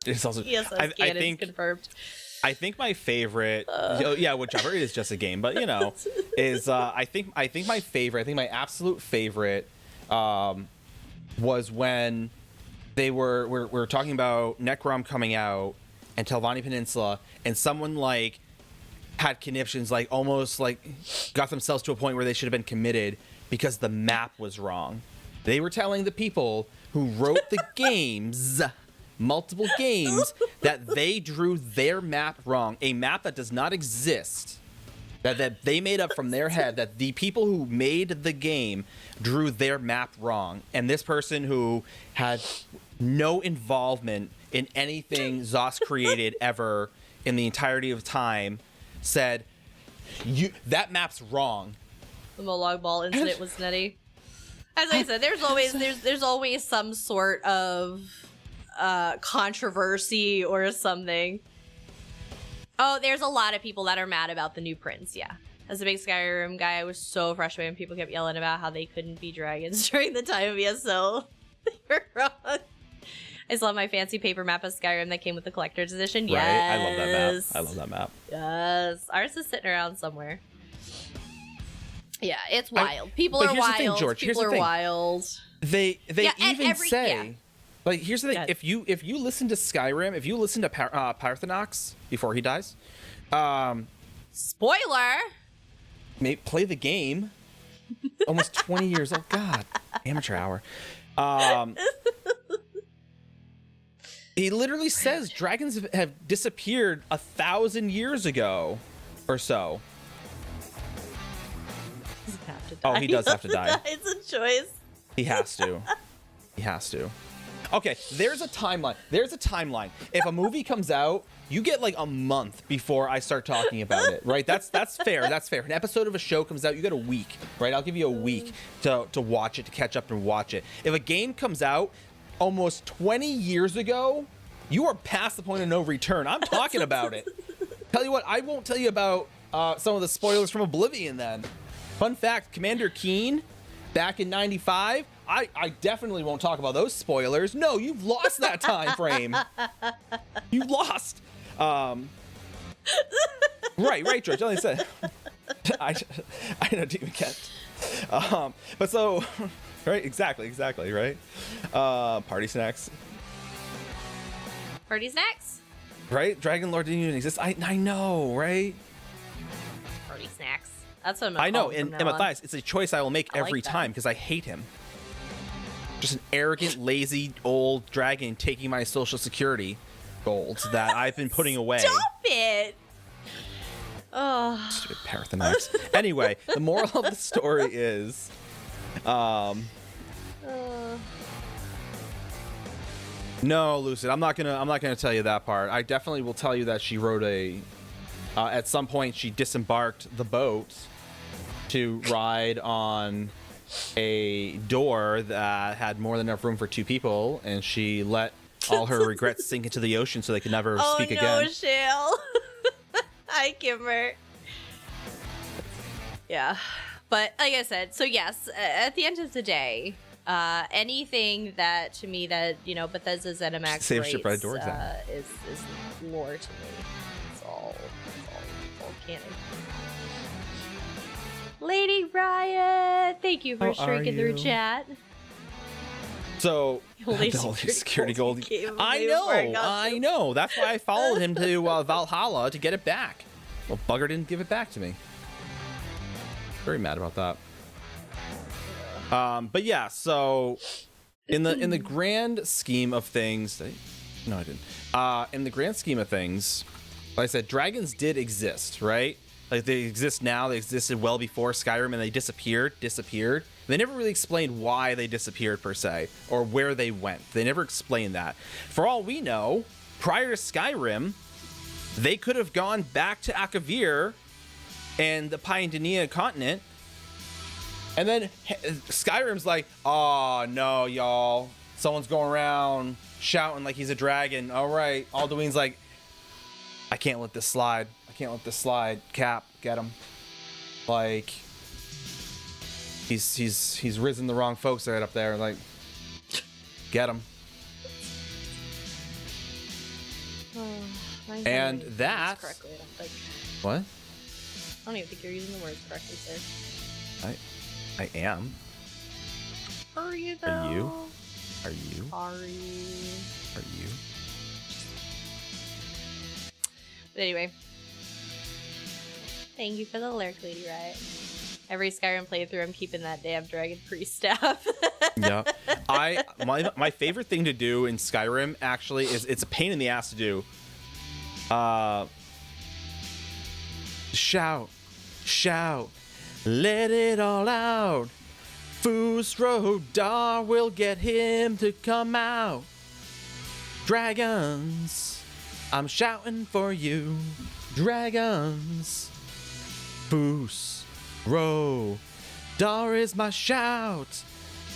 It's also, yes, canon is confirmed. I think my favorite, whichever, it is just a game, but is I think my absolute favorite was when we're talking about Necrom coming out and Telvanni Peninsula, and someone like had conniptions, like almost like got themselves to a point where they should have been committed because the map was wrong. They were telling the people who wrote the games, multiple games, that they drew their map wrong, a map that does not exist, that they made up from their head, that the people who made the game drew their map wrong. And this person, who had no involvement in anything ZOS created ever in the entirety of time, said, that map's wrong. The Molag Ball incident was nutty. As I said, there's always some sort of controversy or something. Oh, there's a lot of people that are mad about the new prints, yeah. As a big Skyrim guy, I was so frustrated when people kept yelling about how they couldn't be dragons during the time of ESO. You're wrong. I still have my fancy paper map of Skyrim that came with the collector's edition. Right, yes. I love that map. Yes. Ours is sitting around somewhere. Yeah, it's wild. People are wild. Thing, George. People are wild. They even say, like, here's the thing. If you listen to Skyrim, if you listen to Parthenox before he dies, spoiler. Play the game. Almost 20 years old. God, amateur hour. He literally says dragons have disappeared 1,000 years ago, or so. Does he have to die? Oh, he does have to die. It's a choice. He has to. Okay, there's a timeline. If a movie comes out, you get like a month before I start talking about it, right? That's fair. That's fair. An episode of a show comes out, you get a week, right? I'll give you a week to watch it, to catch up and watch it. If a game comes out almost 20 years ago, you are past the point of no return. I'm talking about it. Tell you what, I won't tell you about some of the spoilers from Oblivion then. Fun fact, Commander Keen, back in 95, I definitely won't talk about those spoilers. No, you've lost that time frame. You've lost. Right, George. Like I said, I know Demon Kent. But so, right, exactly, right. Party snacks, Party snacks? right? Dragon Lord didn't even exist. I know, right? Party snacks. That's what I'm I know, calling and from now on. Matthias, it's a choice I will make I like every that. time because I hate him. Just an arrogant, lazy old dragon taking my social security gold that I've been putting away. Stop it! Oh. Stupid Parathanax. Anyway, the moral of the story is, no, Lucid, I'm not gonna tell you that part. I definitely will tell you that she wrote at some point she disembarked the boat to ride on a door that had more than enough room for 2 people, and she let all her regrets sink into the ocean so they could never speak no, again. Shale. Hi, Kimber. Yeah. But like I said, so yes, at the end of the day, anything that to me that, you know, Bethesda's ZeniMax Save ship by rates, door exam. is lore to me. It's all canon. Lady Riot, thank you for How are shrinking through you? chat. So Holy the Holy Security Gold. gave him I way before I know, got I to. know. That's why I followed him to Valhalla to get it back. Well, bugger didn't give it back to me. Very mad about that. But yeah, so in the grand scheme of things, no, I didn't. In the grand scheme of things, like I said, dragons did exist, right? Like they exist now. They existed well before Skyrim, and they disappeared. They never really explained why they disappeared per se, or where they went. They never explained that. For all we know, prior to Skyrim, they could have gone back to Akavir and the Paidenia continent, and then Skyrim's like, oh no, y'all, someone's going around shouting like he's a dragon. All right, Alduin's like, I can't let this slide. Cap, get him. Like, he's risen the wrong folks right up there. Like, get him. And that. Correctly, I don't think. What? I don't even think you're using the words correctly, sir. I am. Are you though? Are you? Are you? Are you? Are you? But anyway, thank you for the lyric, Lady Riot. Every Skyrim playthrough, I'm keeping that damn dragon priest staff. Yeah. My favorite thing to do in Skyrim actually is, it's a pain in the ass to do. Shout, let it all out. Fusrodar will get him to come out. Dragons, I'm shouting for you. Dragons, Fusrodar is my shout.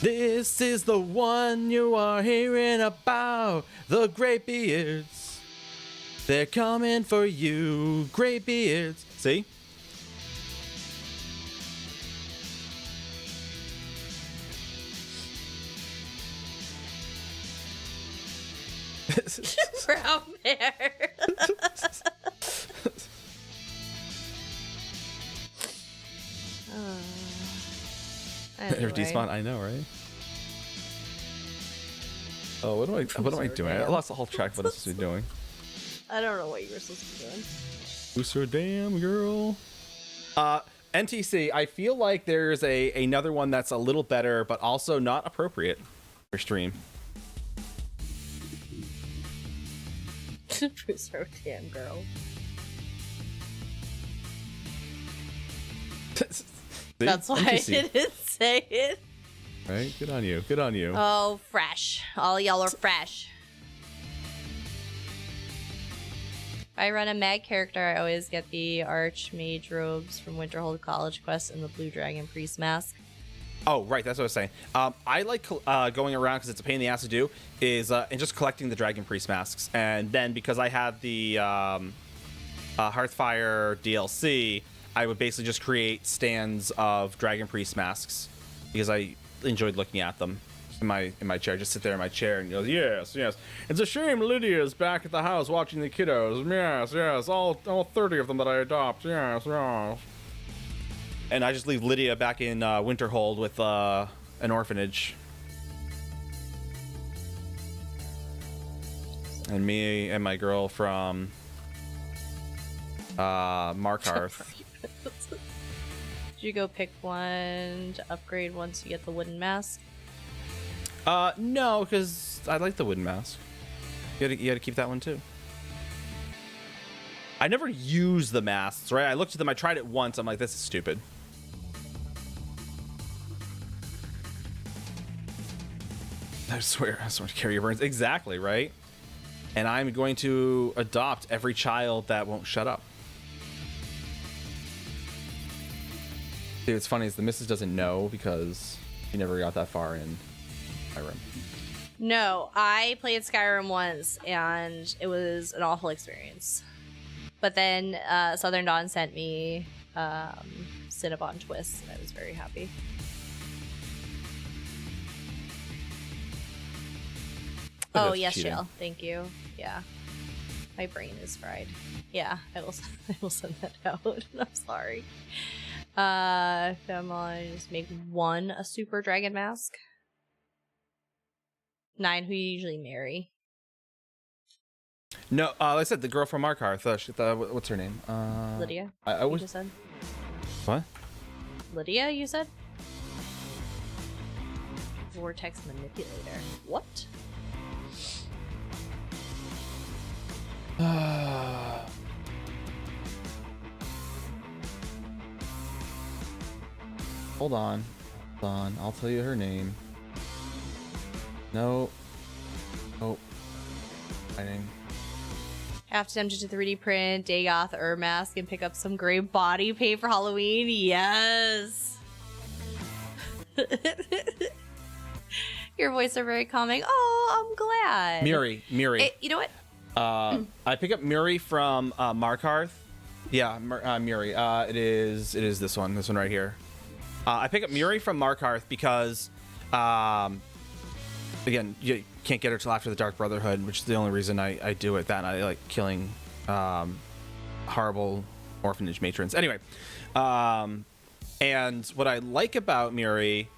This is the one you are hearing about. The Greybeards, they're coming for you. Greybeards. See? Brown bear. Never despawn. I know, right? Oh, what am I doing? I lost the whole track of what I was supposed to be doing. I don't know what you were supposed to be doing. Booster, damn girl. NTC, I feel like there's another one that's a little better, but also not appropriate for stream. Booster, damn girl. See? That's why NTC. I didn't say it. Right? Good on you. Good on you. Oh, fresh. All y'all are fresh. If I run a mag character, I always get the Archmage robes from Winterhold College Quest and the Blue Dragon Priest Mask. Oh, right. That's what I was saying. I like going around because it's a pain in the ass to do, and just collecting the Dragon Priest masks. And then because I had the Hearthfire DLC, I would basically just create stands of Dragon Priest masks because I enjoyed looking at them in my chair. Just sit there in my chair and go, yes. It's a shame Lydia's back at the house watching the kiddos. Yes. All 30 of them that I adopt. Yes. And I just leave Lydia back in Winterhold with an orphanage. And me and my girl from Markarth. Did you go pick one to upgrade once you get the wooden mask? No, because I like the wooden mask. You gotta keep that one too. I never use the masks, right? I looked at them, I tried it once, I'm like, this is stupid. I swear to carry your burns. Exactly, right? And I'm going to adopt every child that won't shut up. Dude, what's funny is the missus doesn't know because she never got that far in Skyrim. No, I played Skyrim once and it was an awful experience. But then Southern Dawn sent me Cinnabon Twists and I was very happy. Oh, yes, Jill. Thank you. Yeah. My brain is fried. Yeah, I will send that out. I'm sorry. Come on, just make one a super dragon mask. 9, who you usually marry. No, like I said, the girl from Markarth. What's her name? Lydia. I was. You just said. What? Lydia, you said. Vortex manipulator. What? Hold on. I'll tell you her name. No. Oh. Hiding. Have to attempt to 3D print Dagoth mask and pick up some gray body paint for Halloween. Yes. Your voice are very calming. Oh, I'm glad. Miri. You know what? I pick up Miri from Markarth. Yeah, Miri. It is this one right here. I pick up Miri from Markarth because, again, you can't get her till after the Dark Brotherhood, which is the only reason I do it. That and I like killing horrible orphanage matrons. Anyway, and what I like about Miri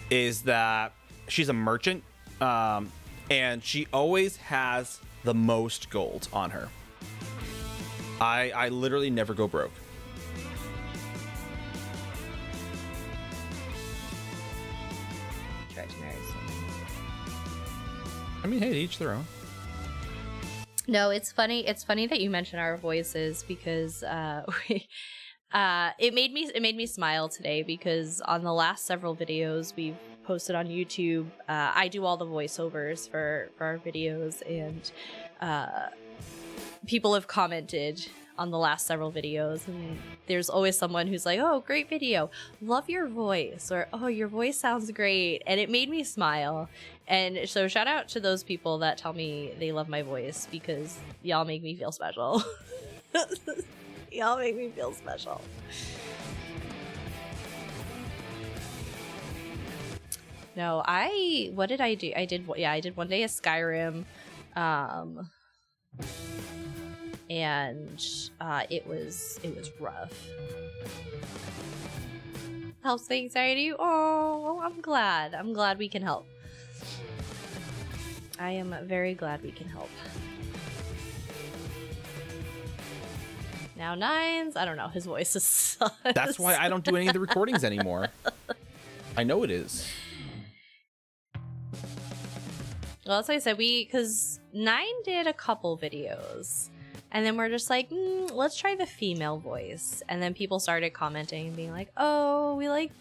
is that she's a merchant, and she always has the most gold on her. I literally never go broke. Try to marry someone. I mean, hey, to each their own. No, it's funny. It's funny that you mention our voices because it made me smile today because on the last several videos we've posted on YouTube, I do all the voiceovers for our videos, and people have commented on the last several videos, and there's always someone who's like, oh, great video, love your voice, or oh, your voice sounds great, and it made me smile. And so shout out to those people that tell me they love my voice because y'all make me feel special. Y'all make me feel special. No, what did I do? I did one day a Skyrim, and it was rough. Helps the anxiety. Oh, I'm glad we can help. I am very glad we can help. Now 9s, I don't know, his voice is sus. That's why I don't do any of the recordings anymore. I know it is. Well, that's what I said, because 9 did a couple videos, and then we're just like, let's try the female voice. And then people started commenting and being like, oh, we like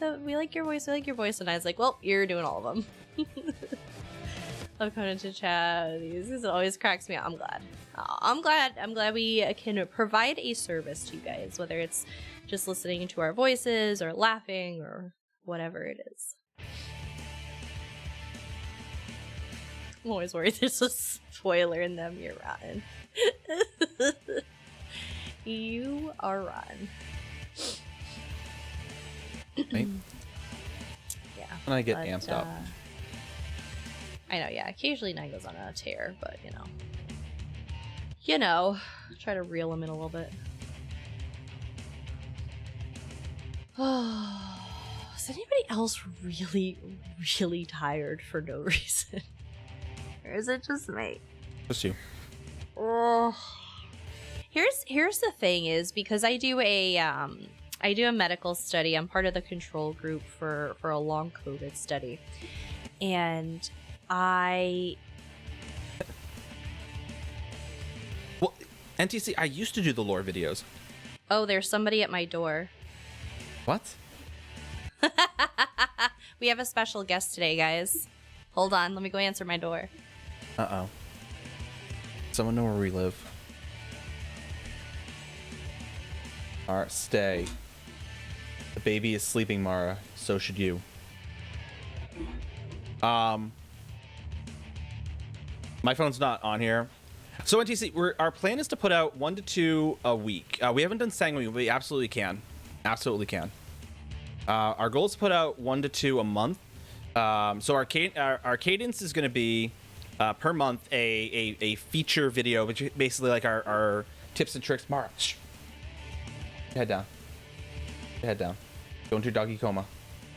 your voice, and I was like, well, you're doing all of them. Love coming into chat. This always cracks me up. I'm glad. I'm glad we can provide a service to you guys, whether it's just listening to our voices or laughing or whatever it is. I'm always worried there's a spoiler in them. You're rotten. You are rotten. Right? Yeah. And I get amped up. I know, yeah. Occasionally 9 goes on a tear, but you know, try to reel him in a little bit. Is anybody else really, really tired for no reason? Or is it just me? Just you. Oh. Here's the thing is, because I do a medical study. I'm part of the control group for a long COVID study. And Well, NTC, I used to do the lore videos. Oh, there's somebody at my door. What? We have a special guest today, guys. Hold on, let me go answer my door. Uh-oh. Someone know where we live. Alright, stay. The baby is sleeping, Mara. So should you. My phone's not on here. So NTC, our plan is to put out 1 to 2 a week. We haven't done Sanguine, but we absolutely can. Absolutely can. Our goal is to put out 1 to 2 a month. So our cadence is going to be per month a feature video, which is basically like our tips and tricks. Mara, shh. Head down. Head down. Go into doggy coma.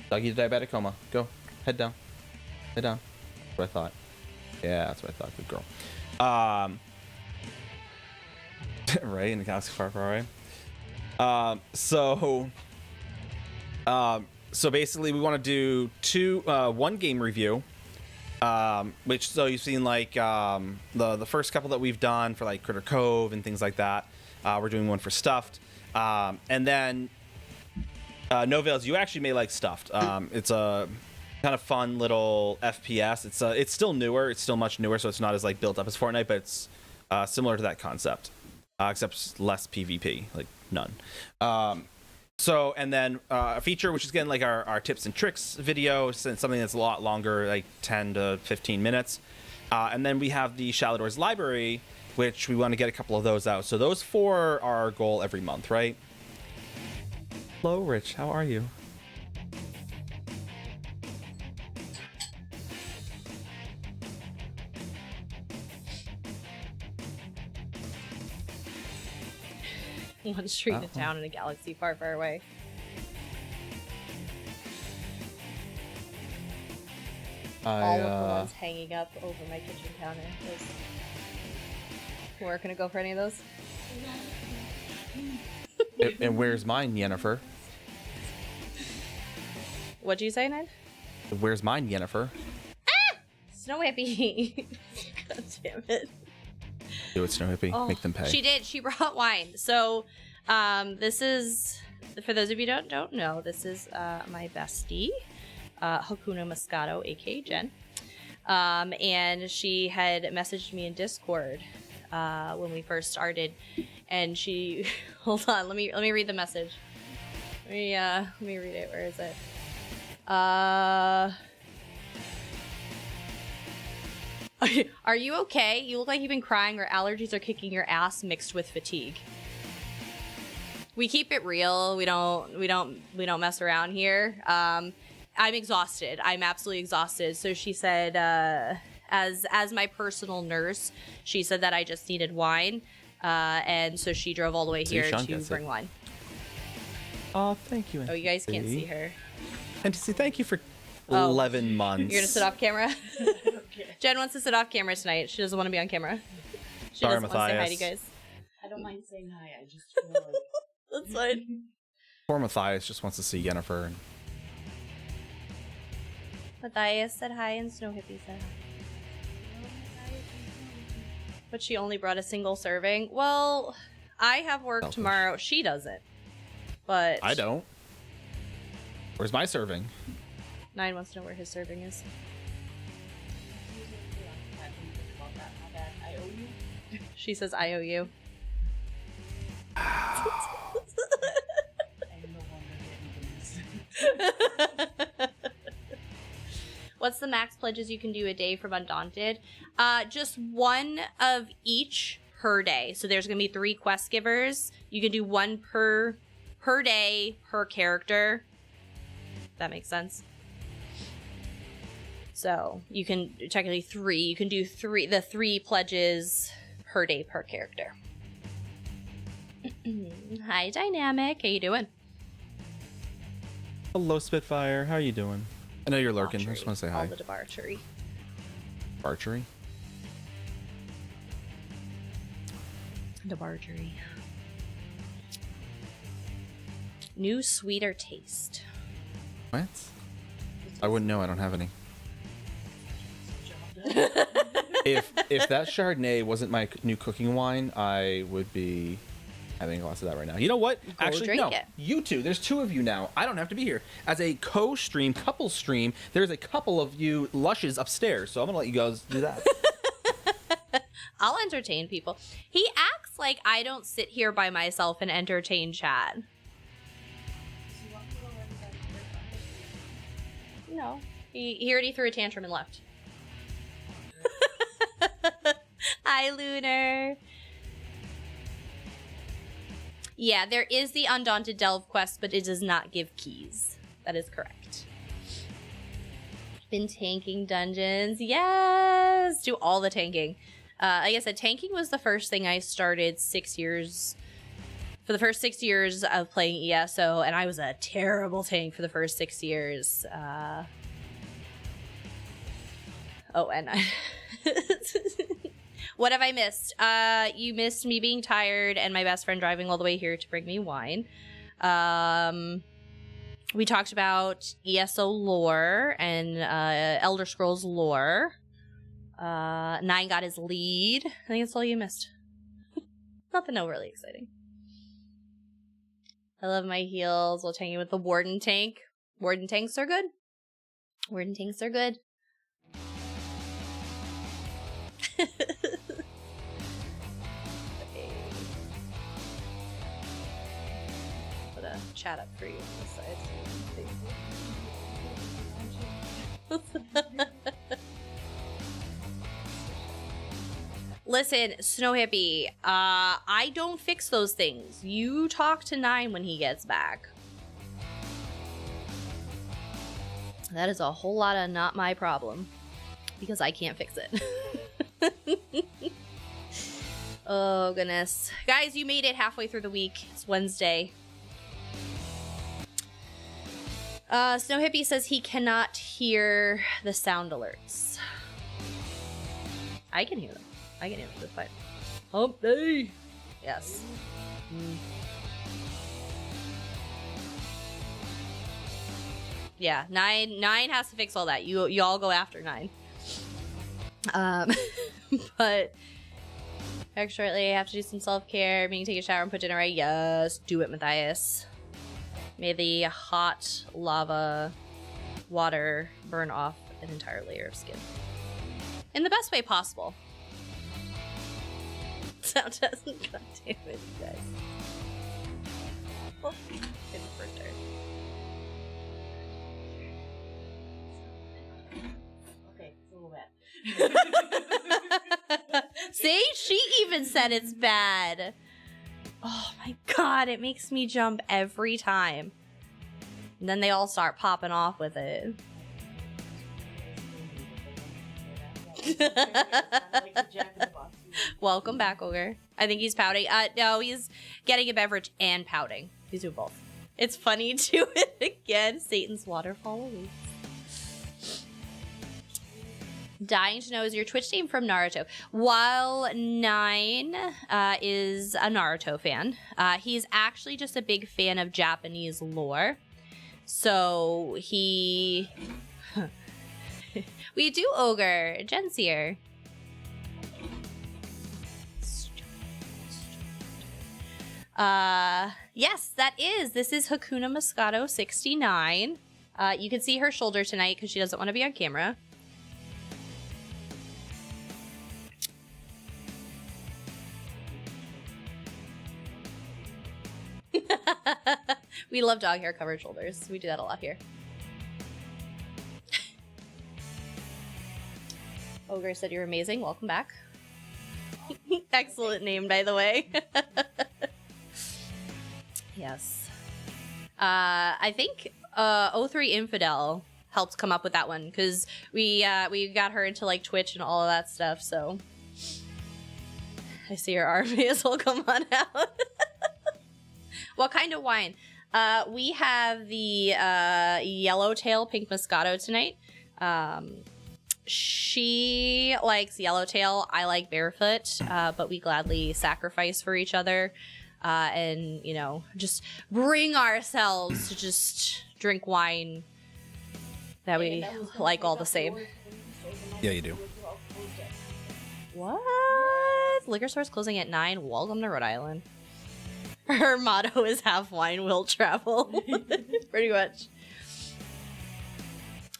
Doggy diabetic coma. Go. Head down. Head down. That's what I thought. Yeah, that's what I thought. Good girl. Right, in the galaxy far, far away. So basically we want to do one game review, which, so you've seen like the first couple that we've done for like Critter Cove and things like that. We're doing one for Stuffed, and then No Veils, you actually may like Stuffed. It's a kind of fun little FPS. It's still newer. It's still much newer, so it's not as like built up as Fortnite, but it's similar to that concept, except less PvP, like none. So, and then a feature, which is again like our tips and tricks video, something that's a lot longer, like 10 to 15 minutes. And then we have the Shalador's Library, which we want to get a couple of those out. So those 4 are our goal every month, right? Hello, Rich. How are you? One street in a town in a galaxy far, far away. All of the ones hanging up over my kitchen counter. We weren't gonna go for any of those. And where's mine, Yennefer? What'd you say, Ned? Where's mine, Yennefer? Ah! Snow Hippie. God damn it. Do it, Snow Hippie. Oh, Make them pay. She did. She brought wine. So, this is, for those of you who don't know, this is my bestie, Hakuna Moscato, aka Jen. And she had messaged me in Discord when we first started, and she, hold on, let me read the message. Let me read it. Where is it? Are you okay? You look like you've been crying, or allergies are kicking your ass mixed with fatigue. We keep it real. We don't mess around here. I'm exhausted. I'm absolutely exhausted. So she said, as my personal nurse, she said that I just needed wine, and so she drove all the way here to bring wine. Oh, thank you. Oh, you guys can't see her. And to say thank you for 11 months. You're gonna sit off camera? Okay. Jen wants to sit off camera tonight. She doesn't want to be on camera. She Sorry, doesn't want to say hi to you Matthias. guys. I don't mind saying hi. I just feel like That's fine. Poor Matthias just wants to see Yennefer. And Matthias said hi and Snow Hippie said hi. But she only brought a single serving. Well, I have work Selfish. tomorrow. She doesn't. But I don't. Where's my serving? Nine wants to know where his serving is. I owe you. She says I owe you. I'm no longer getting this. What's the max pledges you can do a day from Undaunted? Just one of each per day. So there's gonna be 3 quest givers. You can do 1 per day per character. That makes sense. So you can technically 3. You can do 3 pledges per day per character. Hi, Dynamic. How you doing? Hello, Spitfire. How are you doing? I know you're lurking. I just want to say hi. All the debauchery. Archery. Debauchery. New sweeter taste. What? I wouldn't know. I don't have any. if that Chardonnay wasn't my new cooking wine, I would be having a glass of that right now. You know what? Actually, drink no. it. You two. There's two of you now. I don't have to be here. As a co-stream, couple stream, there's a couple of you lushes upstairs, so I'm gonna let you guys do that. I'll entertain people. He acts like I don't sit here by myself and entertain chat. No. He already threw a tantrum and left. Hi, Lunar. Yeah, there is the Undaunted Delve quest, but it does not give keys. That is correct. Been tanking dungeons. Yes! Do all the tanking. Like I said, tanking was the first thing I started 6 years... For the first 6 years of playing ESO, and I was a terrible tank for the first 6 years. Oh, and I... What have I missed? You missed me being tired and my best friend driving all the way here to bring me wine. We talked about ESO lore and Elder Scrolls lore. Nine got his lead. I think that's all you missed. Nothing overly exciting. I love my heals while tanking with the Warden tank. Warden tanks are good. Warden tanks are good. Put a chat up for you on the side. Listen, Snow Hippie, I don't fix those things. You talk to Nine when he gets back. That is a whole lot of not my problem. Because I can't fix it. Oh, goodness. Guys, you made it halfway through the week. It's Wednesday. Snow Hippie says he cannot hear the sound alerts. I can hear them. I can hear them. That's fine. Hump day! Yes. Yeah, nine has to fix all that. You all go after 9. But extra shortly, I have to do some self-care. Maybe take a shower and put dinner right. Yes, do it, Matthias. May the hot lava water burn off an entire layer of skin in the best way possible. Sound doesn't. God damn it, you guys. Oh, it's for sure. Okay, it's a little bad. See, she even said it's bad. Oh my god, it makes me jump every time. And then they all start popping off with it. Welcome back, Ogre. I think he's pouting. No, he's getting a beverage and pouting. He's doing both. It's funny to do it again. Satan's waterfall awaits. Dying to know, is your Twitch name from Naruto? While Nine is a Naruto fan, he's actually just a big fan of Japanese lore. So he... We do Ogre. Jen's here. Yes, that is. This is Hakuna Moscato 69. You can see her shoulder tonight because she doesn't want to be on camera. We love dog hair covered shoulders. We do that a lot here. Ogre said you're amazing. Welcome back. Excellent name, by the way. Yes. I think 03 Infidel helped come up with that one because we got her into like Twitch and all of that stuff. So I see your arm. May as well come on out. What kind of wine? We have the yellowtail pink moscato tonight. She likes yellowtail. I like barefoot, but we gladly sacrifice for each other. And, you know, just bring ourselves to just drink wine that we like all the same. Yeah, you do. What? Liquor store's closing at 9. Welcome to Rhode Island. Her motto is "Have wine, will travel." Pretty much.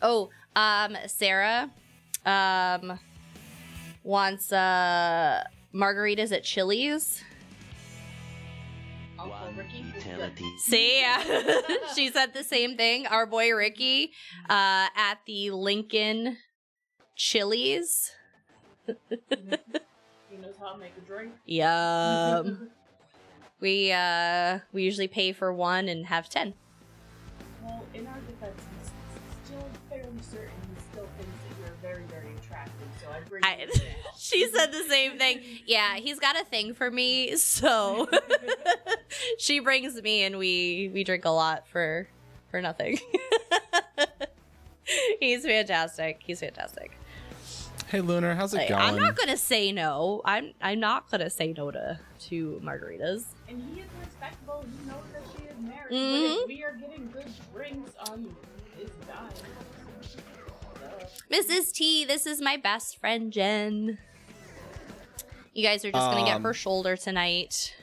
Oh, Sarah wants margaritas at Chili's. See, yeah. She said the same thing. Our boy Ricky at the Lincoln Chili's. He knows how to make a drink. Yum. We usually pay for 1 and have 10. Well, in our defense, he's still fairly certain he still thinks that you're very, very attractive, so I bring you to help. She said the same thing. Yeah, he's got a thing for me, so she brings me and we drink a lot for nothing. He's fantastic. He's fantastic. Hey, Lunar, how's it Like, going? I'm not gonna say no. I'm not gonna say no to margaritas. And he is respectable. He knows that she is married. Mhm. But if we are getting good drinks on his dime, Mrs. T, this is my best friend Jen. You guys are just gonna get her shoulder tonight.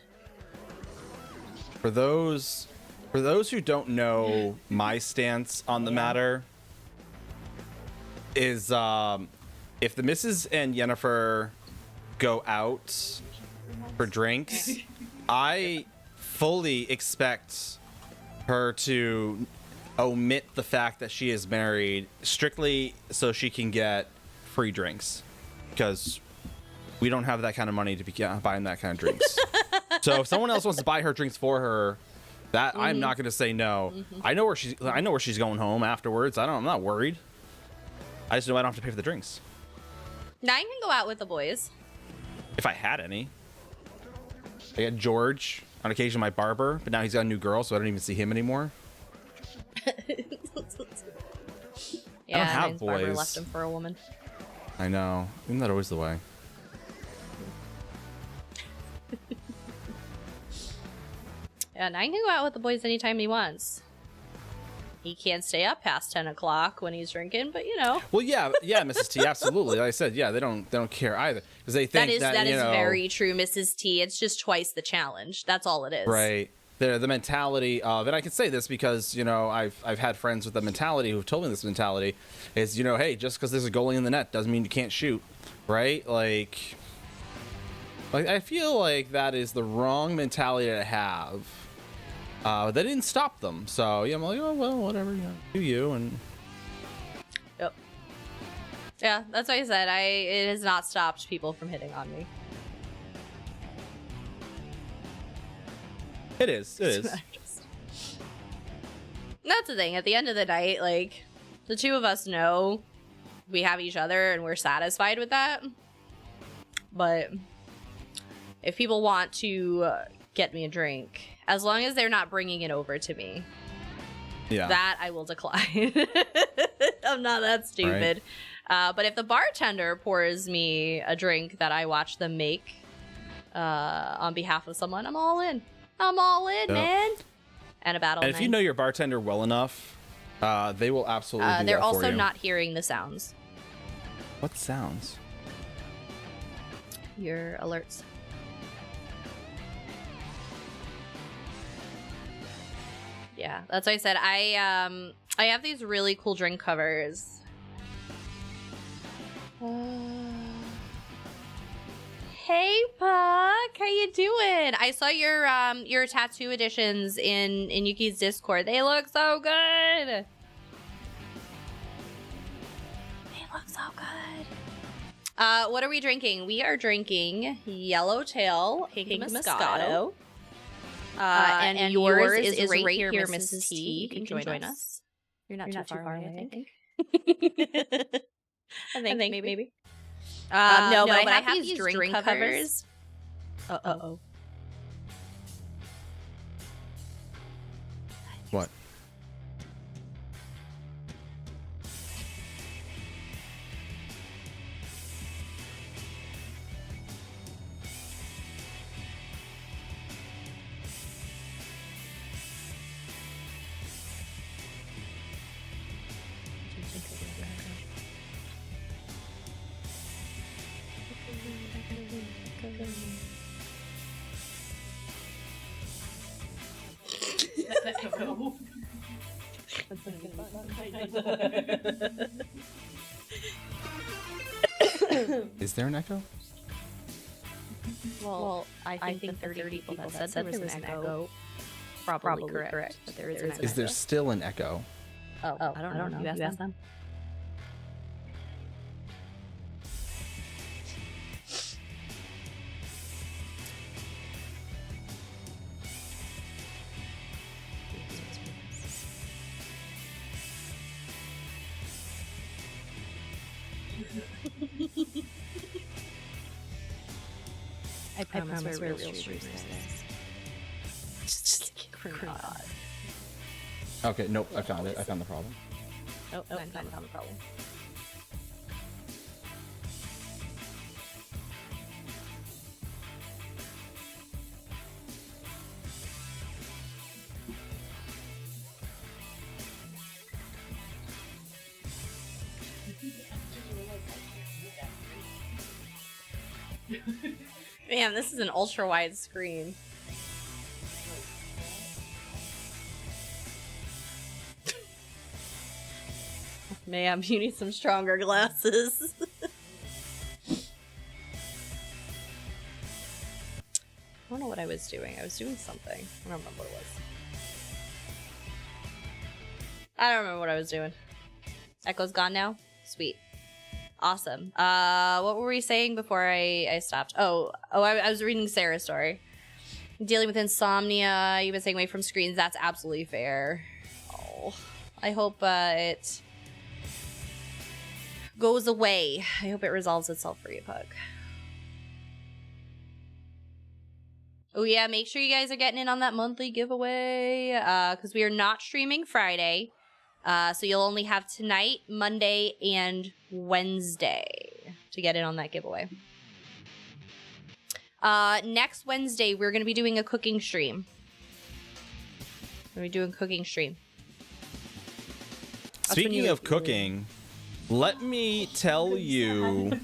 For those who don't know my stance on the matter, is if the Mrs. and Yennefer go out for drinks, I fully expect her to omit the fact that she is married strictly so she can get free drinks, because we don't have that kind of money to be buying that kind of drinks. So if someone else wants to buy her drinks for her, that I'm not going to say no. I know where she's going home afterwards. I'm not worried. I just know I don't have to pay for the drinks. Now I can go out with the boys. If I had any. I got George, on occasion my barber, but now he's got a new girl, so I don't even see him anymore. Yeah, have Nine's barber boys. left him for a woman. I know. Isn't that always the way? Yeah, Nine can go out with the boys anytime he wants. He can't stay up past 10 o'clock when he's drinking, but you know. Well, yeah, Mrs. T, absolutely. Like I said, yeah, they don't care either, because they think that you is know, very true, Mrs. T. It's just twice the challenge. That's all it is. right. The mentality of, and I can say this because, you know, I've had friends with the mentality who've told me this mentality is, you know, hey, just because there's a goalie in the net doesn't mean you can't shoot, right? Like I feel like that is the wrong mentality to have. That didn't stop them, so yeah, I'm like, oh well, whatever, you know, do you. And Yep. Yeah, that's what I said. It has not stopped people from hitting on me. it is. That's the thing. At the end of the night, like, the two of us know we have each other and we're satisfied with that. But if people want to get me a drink, as long as they're not bringing it over to me, Yeah. that I will decline. I'm not that stupid. But if the bartender pours me a drink that I watch them make on behalf of someone, I'm all in. I'm all in, Yep. man. And a battle. And if you know your bartender well enough, they will absolutely do they're that for also you. not hearing the sounds. What sounds? Your alerts. Yeah, that's what I said. I have these really cool drink covers. Hey Puck, how you doing? I saw your tattoo editions in Yuki's Discord. They look so good. They look so good. What are we drinking? We are drinking Yellowtail Pink Moscato. And yours is right here, Mrs. T. You can join us. You're not too far away, I think. I think maybe. No, but I have these drink covers. Uh-oh. What? Echo. Is there an echo? Well, I think the 30 people that said there was an echo probably correct. But there is an echo. Is there still an echo? Oh, I don't know. You asked them? I promise we're real streamers. Just God. Okay, nope, I found it. I found the problem. Oh, I found the problem. Man, this is an ultra wide screen. Ma'am, you need some stronger glasses. I don't know what I was doing. I was doing something. I don't remember what it was. I don't remember what I was doing. Echo's gone now? Sweet. Awesome. What were we saying before I stopped? I was reading Sarah's story. Dealing with insomnia, you've been staying away from screens. That's absolutely fair. Oh, I hope it goes away. I hope it resolves itself for you, Pug. Oh yeah, make sure you guys are getting in on that monthly giveaway, because we are not streaming Friday. So you'll only have tonight, Monday, and Wednesday to get in on that giveaway. Next Wednesday, we're going to be doing a cooking stream. Speaking of cooking, let me tell you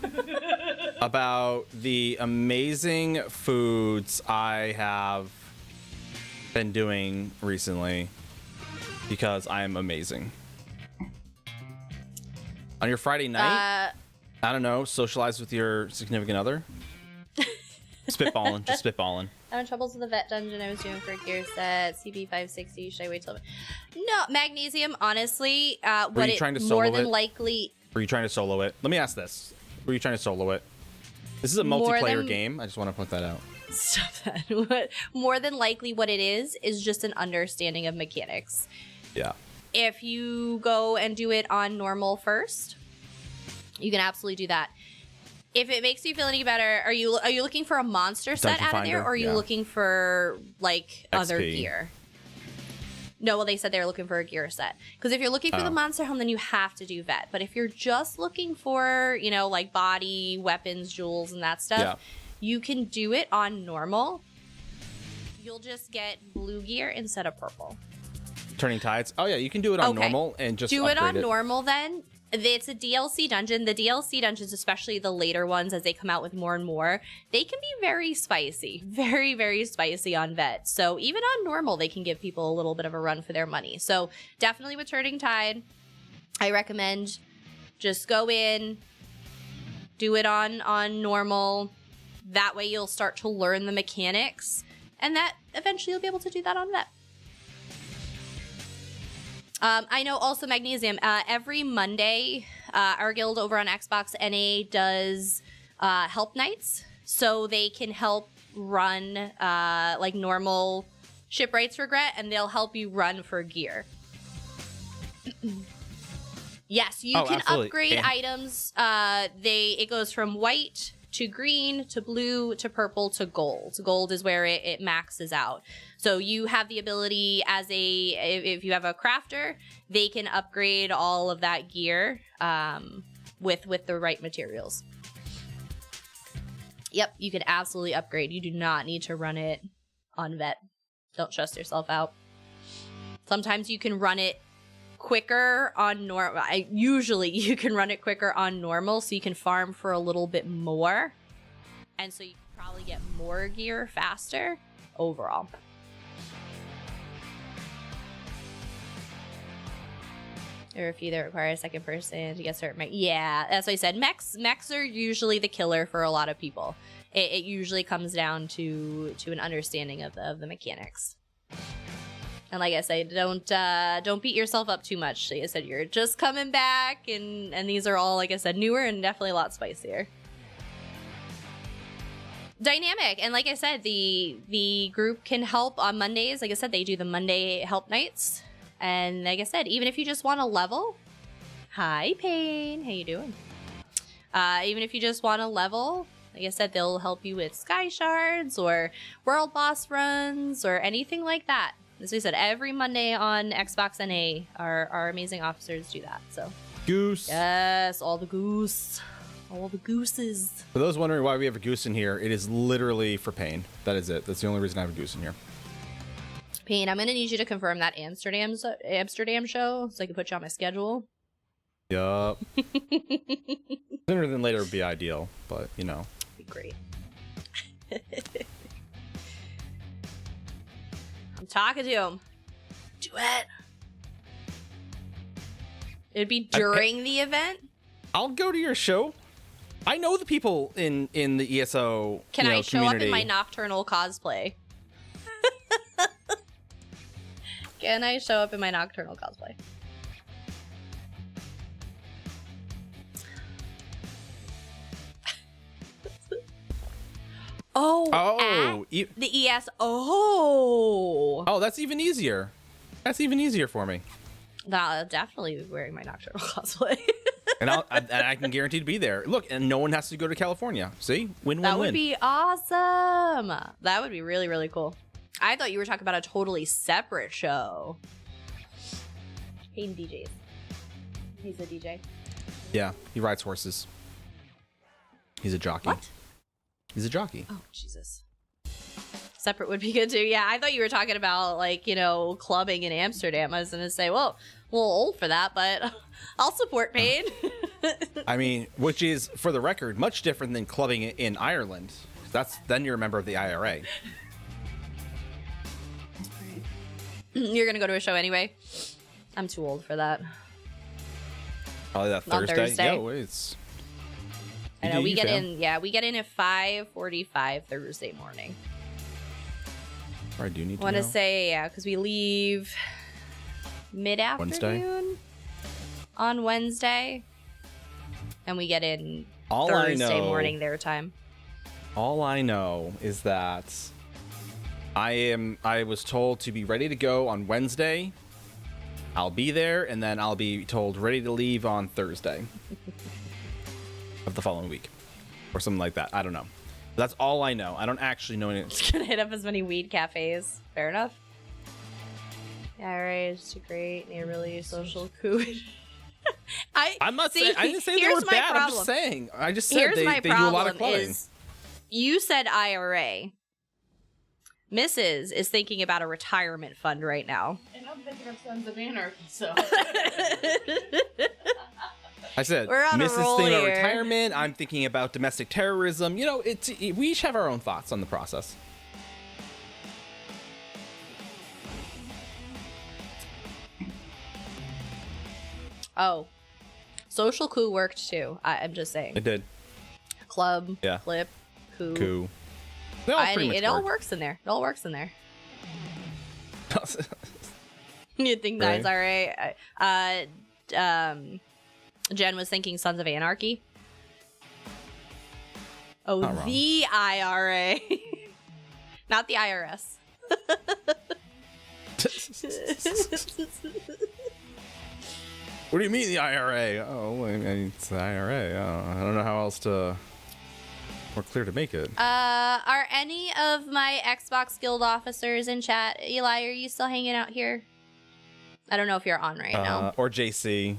about the amazing foods I have been doing recently. Because I am amazing. On your Friday night, I don't know, socialize with your significant other. Spitballing, just spitballing. I'm in troubles with the vet dungeon I was doing for a gear set. CB 560. Should I wait till? No, magnesium. Honestly, Were you trying to solo more than it? likely. Were you trying to solo it? Let me ask this: were you trying to solo it? This is a multiplayer game. I just want to point that out. Stop that. More than likely, what it is just an understanding of mechanics. Yeah. If you go and do it on normal first, you can absolutely do that. If it makes you feel any better, are you looking for a monster set Dungeon out of there, Finder, or are you yeah. looking for like other XP. gear? No, well, they said they were looking for a gear set. Because if you're looking for the monster home, then you have to do vet. But if you're just looking for, like body, weapons, jewels, and that stuff, you can do it on normal. You'll just get blue gear instead of purple. Turning Tides. Oh yeah, you can do it on normal and just do it on upgrade normal then. It's a DLC dungeon. The DLC dungeons, especially the later ones as they come out with more and more, they can be very spicy. Very, very spicy on vet. So even on normal, they can give people a little bit of a run for their money. So definitely with Turning Tide, I recommend just go in, do it on normal. That way you'll start to learn the mechanics. And that eventually you'll be able to do that on vet. I know also magnesium. Every Monday, our guild over on Xbox NA does help nights, so they can help run like normal shipwrights regret, and they'll help you run for gear. Yes, you can absolutely. upgrade items. It goes from white to green, to blue, to purple, to gold. Gold is where it maxes out. So you have the ability if you have a crafter, they can upgrade all of that gear with the right materials. Yep, you can absolutely upgrade. You do not need to run it on vet. Don't stress yourself out. Sometimes you can run it quicker on normal. Usually you can run it quicker on normal, so you can farm for a little bit more, and so you can probably get more gear faster overall. There are a few that require a second person to get certain. Yeah, that's what I said. Mechs are usually the killer for a lot of people. It usually comes down to an understanding of the mechanics. And like I said, don't beat yourself up too much. Like I said, you're just coming back, and these are all, like I said, newer and definitely a lot spicier. Dynamic, and like I said, the group can help on Mondays. Like I said, they do the Monday help nights. And like I said, even if you just want to level, hi Payne, how you doing? Even if you just want to level, like I said, they'll help you with sky shards or world boss runs or anything like that. As we said, every Monday on Xbox NA, our amazing officers do that. So Goose. Yes, all the gooses. For those wondering why we have a goose in here, it is literally for Payne. That is it. That's the only reason I have a goose in here. Payne, I'm gonna need you to confirm that Amsterdam show so I can put you on my schedule. Yup. Sooner than later would be ideal, but you know. Be great. I'm talking to him. Do it. It'd be during the event. I'll go to your show. I know the people in the ESO. Can I show community. up in my nocturnal cosplay? Can I show up in my nocturnal cosplay? The ES. Oh, that's even easier. That's even easier for me. No, definitely wearing my nocturnal cosplay. And I can guarantee to be there. Look, and no one has to go to California. See? Win-win-win. That would be awesome. That would be really, really cool. I thought you were talking about a totally separate show. Hayden DJs. He's a DJ. Yeah, he rides horses. He's a jockey. What? He's a jockey. Oh, Jesus. Separate would be good too. Yeah, I thought you were talking about, like, clubbing in Amsterdam. I was going to say, well, a little old for that, but I'll support Pain. I mean, which is, for the record, much different than clubbing in Ireland. Then you're a member of the IRA. You're going to go to a show anyway? I'm too old for that. Probably that On Thursday. Yo, it's... I know, we get in at 5:45 Thursday morning. I do need to want to know. say, yeah, because we leave mid-afternoon on Wednesday, and we get in Thursday morning their time. All I know is that I was told to be ready to go on Wednesday. I'll be there, and then I'll be told ready to leave on Thursday of the following week, or something like that. I don't know. That's all I know. I don't actually know anything. Just gonna hit up as many weed cafes. Fair enough. Yeah, right. It's too great. They're really social coup. I'm not saying. I didn't say they were bad. Problem. I'm just saying. I just said they do a lot of clubbing. You said IRA. Mrs. is thinking about a retirement fund right now. And I'm thinking of Sons of Anarchy, so. I said, Mrs. thinking about retirement. I'm thinking about domestic terrorism. We each have our own thoughts on the process. Oh, social coup worked too. I'm just saying. It did. Club, yeah. Flip, coup. It all works in there. It all works in there. You think that's all right? Jen was thinking Sons of Anarchy. Oh, the IRA. Not the IRS. What do you mean the IRA? Oh, I mean, it's the IRA. Oh, I don't know how else to We're clear to make it. Are any of my Xbox Guild officers in chat? Eli, are you still hanging out here? I don't know if you're on right now. Or JC.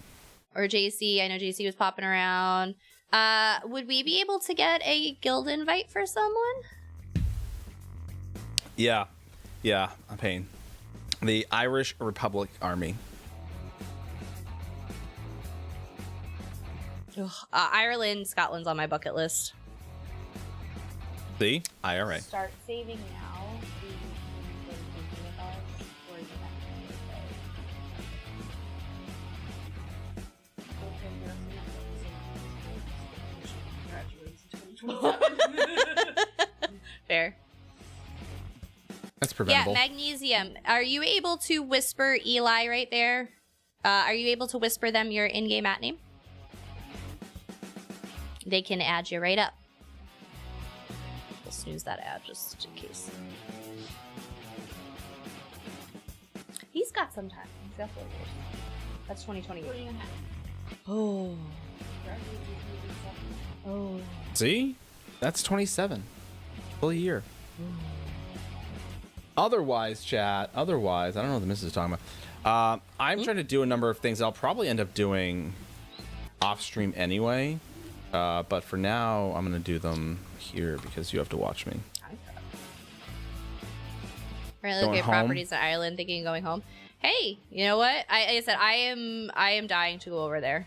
Or JC. I know JC was popping around. Would we be able to get a guild invite for someone? Yeah, I'm paying. The Irish Republic Army. Ugh, Ireland, Scotland's on my bucket list. See? IRA. Start saving now. Fair. That's preventable. Yeah, magnesium. Are you able to whisper Eli right there? Are you able to whisper them your in-game at name? They can add you right up. We'll snooze that ad just in case. He's got some time. He's got 4 years. That's 2028. Oh. Oh. See? That's 27. Full year. Otherwise, chat. Otherwise, I don't know what the missus is talking about. I'm trying to do a number of things I'll probably end up doing off stream anyway. But for now, I'm going to do them here because you have to watch me. We're gonna look at properties in Ireland, thinking of going home. Hey, you know what? Like I said, I am dying to go over there.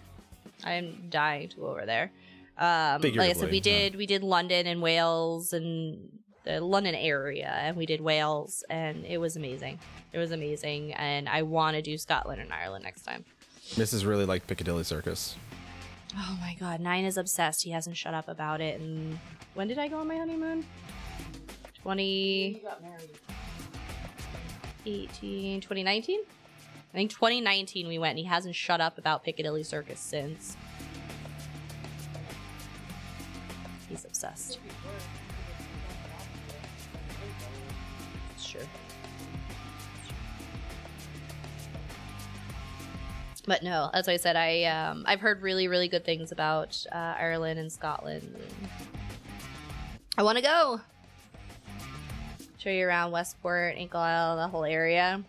I am dying to go over there. Like I said, we did London and Wales and the London area, and we did Wales, and it was amazing. It was amazing, and I want to do Scotland and Ireland next time. Mrs. really liked Piccadilly Circus. Oh my god, Nine is obsessed. He hasn't shut up about it. And when did I go on my honeymoon? 2019? I think 2019 we went, and he hasn't shut up about Piccadilly Circus since. He's obsessed. Sure. But no, as I said, I've heard really, really good things about Ireland and Scotland. I want to go. Show you around Westport, Ankle Isle, the whole area.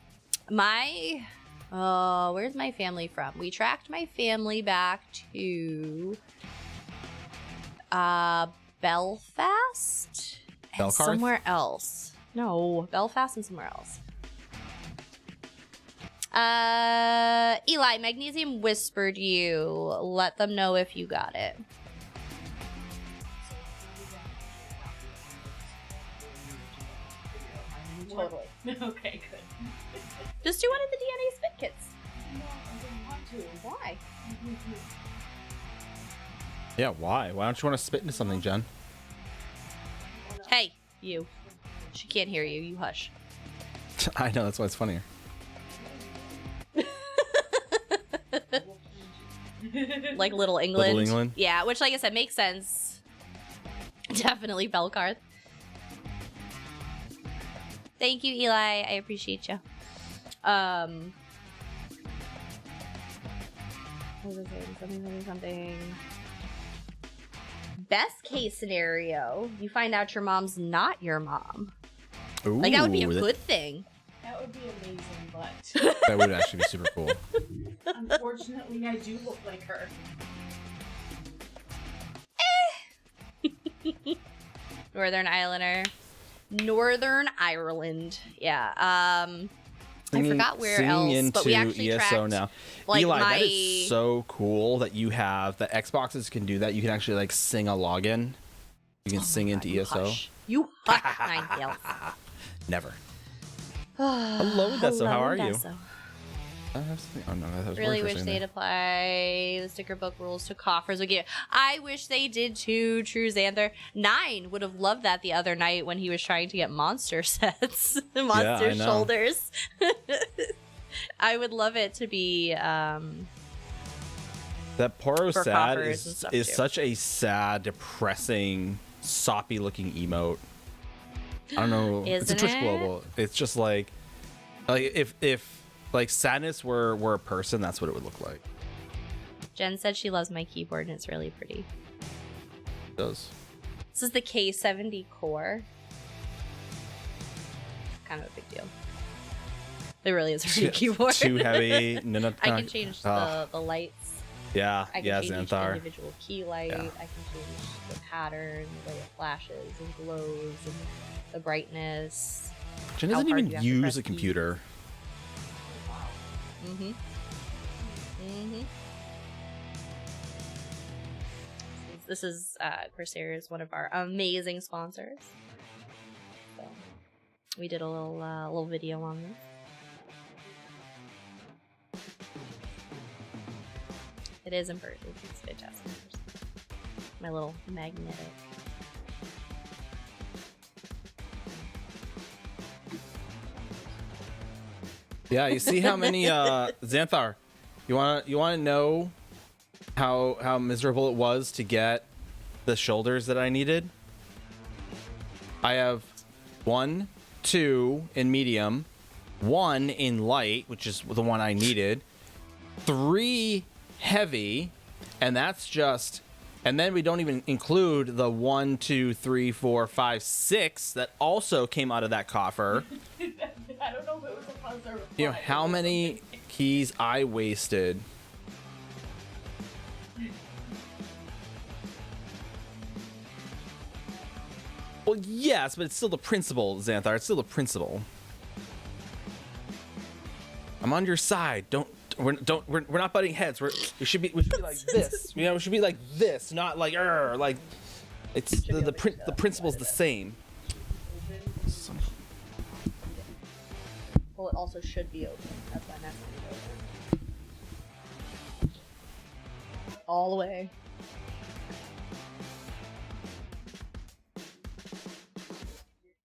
Where's my family from? We tracked my family back to Belfast and somewhere else. No, Belfast and somewhere else. Eli, Magnesium whispered you. Let them know if you got it. Totally. Okay, good. Just do one of the DNA spit kits. No, I don't want to. Why? Yeah, why? Why don't you want to spit into something, Jen? Hey, you. She can't hear you. You hush. I know, that's why it's funnier. Like Little England. Little England? Yeah, which, like I said, makes sense. Definitely Belcarth. Thank you, Eli. I appreciate you. What was I saying? Something. Best case scenario, you find out your mom's not your mom. Ooh, Like, that would be a good thing. That would be amazing, but that would actually be super cool. unfortunately, I do look like her. Northern Islander. Northern Ireland. Yeah. I forgot where else, but we actually ESO tracked, now. like, Eli, my... that is so cool that you have the Xboxes can do that. You can actually like sing a login. You can sing into ESO. You hush, Ninetales. Never. Hello, Deso. How are you? Deso. Oh no, that was Really worse wish for they'd apply the sticker book rules to coffers. Okay, I wish they did too. True Xanther. 9 would have loved that the other night when he was trying to get monster sets, monster shoulders. I would love it to be. That Poro for sad coffers and is stuff, too. such a sad, depressing, soppy looking emote. I don't know. It's a Isn't Twitch it? Global. It's just like if like sadness were a person, that's what it would look like. Jen said she loves my keyboard and it's really pretty. It does. This is the K70 core. Kind of a big deal. It really is a big keyboard. Too heavy. No. I can change the lights. Yeah, I can yeah, change each Xanthar. individual key light. Yeah. I can change the pattern, the way it flashes and glows, and the brightness. Jen how doesn't hard even you have to use press a keys. computer. Mm-hmm. Mm-hmm. This is Corsair is one of our amazing sponsors. So we did a little video on this. It is in person. It's fantastic. My little magnetic. Yeah, you see how many Xanthar? You wanna know how miserable it was to get the shoulders that I needed? I have 1, 2 in medium, 1 in light, which is the one I needed, 3 heavy, and that's just, and then we don't even include the 1, 2, 3, 4, 5, 6 that also came out of that coffer. I don't know if it was a puzzle or You know how many keys I wasted. Well, yes, but it's still the principle, Xanthar. It's still the principle. I'm on your side. We're not butting heads. We should be like this. You know, we should be like this, not like like. It's the principle's the same. Well, it also should be open. That's why that's open. All the way.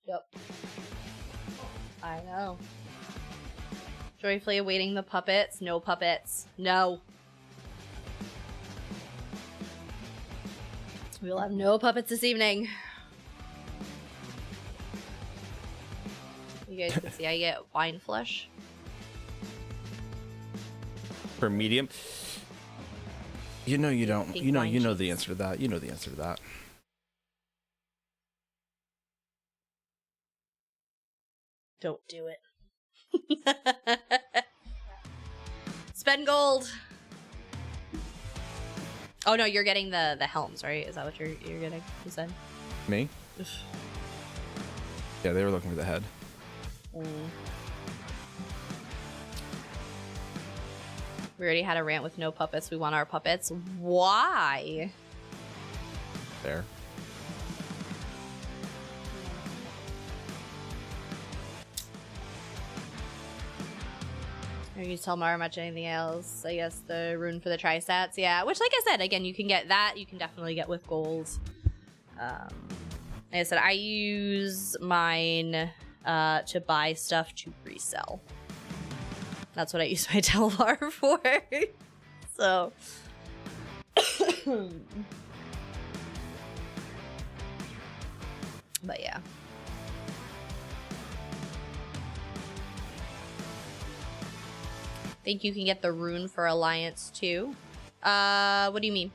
Yep. I know. Joyfully awaiting the puppets. No puppets. No. We will have no puppets this evening. You guys can see I get wine flush. For medium. You know you don't. Pink You know wine the cheeks. answer to that. You know the answer to that. Don't do it. Spend gold. Oh no, you're getting the helms, right? Is that what you're getting? You said. Me? Yeah, they were looking for the head. We already had a rant with no puppets. We want our puppets. Why? There. Or you tell Mara much anything else. I guess the rune for the tri-stats. Yeah, which, like I said, again, you can get that. You can definitely get with gold. Like I said, I use mine to buy stuff to resell. That's what I use my Telvar for. So. But yeah. Think you can get the rune for Alliance too? What do you mean?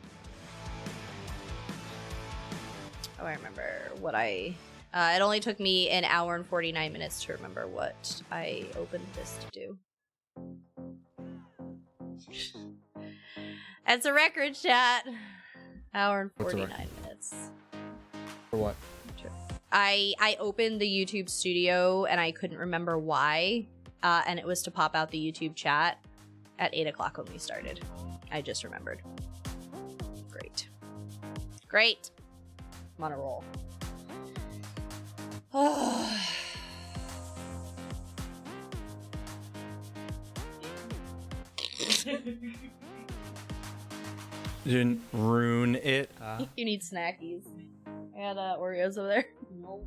Oh, I remember what I... it only took me an hour and 49 minutes to remember what I opened this to do. That's a record, chat. Hour and What's a 49 minutes. For what? I opened the YouTube studio and I couldn't remember why. And it was to pop out the YouTube chat at 8 o'clock when we started. I just remembered. Great. Great. I'm on a roll. Didn't ruin it. Huh? You need snackies. I had Oreos over there. Nope.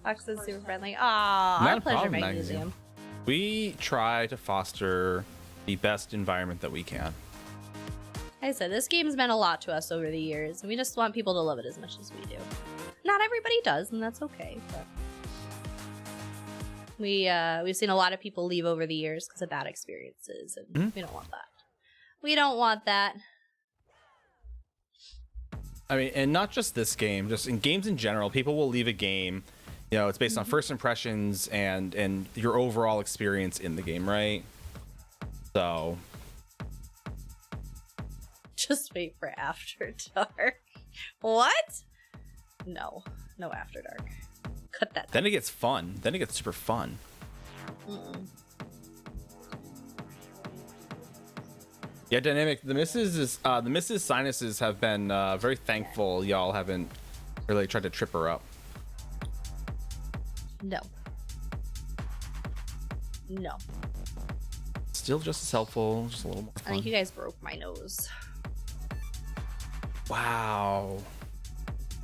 Fox is super friendly. Aw, Not our a pleasure, problem, Magnesium. We try to foster the best environment that we can. Like I said, this game's meant a lot to us over the years, and we just want people to love it as much as we do. Not everybody does, and that's okay, but we've seen a lot of people leave over the years because of bad experiences, and we don't want that. We don't want that. I mean, and not just this game, just in games in general, people will leave a game, you know, it's based on first impressions and your overall experience in the game, right? So Just wait for After Dark. What? No After Dark. Cut that. then it gets fun. Then it gets super fun. Mm-mm. Yeah, Dynamic. The Mrs. Sinuses have been very thankful y'all haven't really tried to trip her up. No. Still just as helpful, just a little more I fun. think you guys broke my nose. Wow.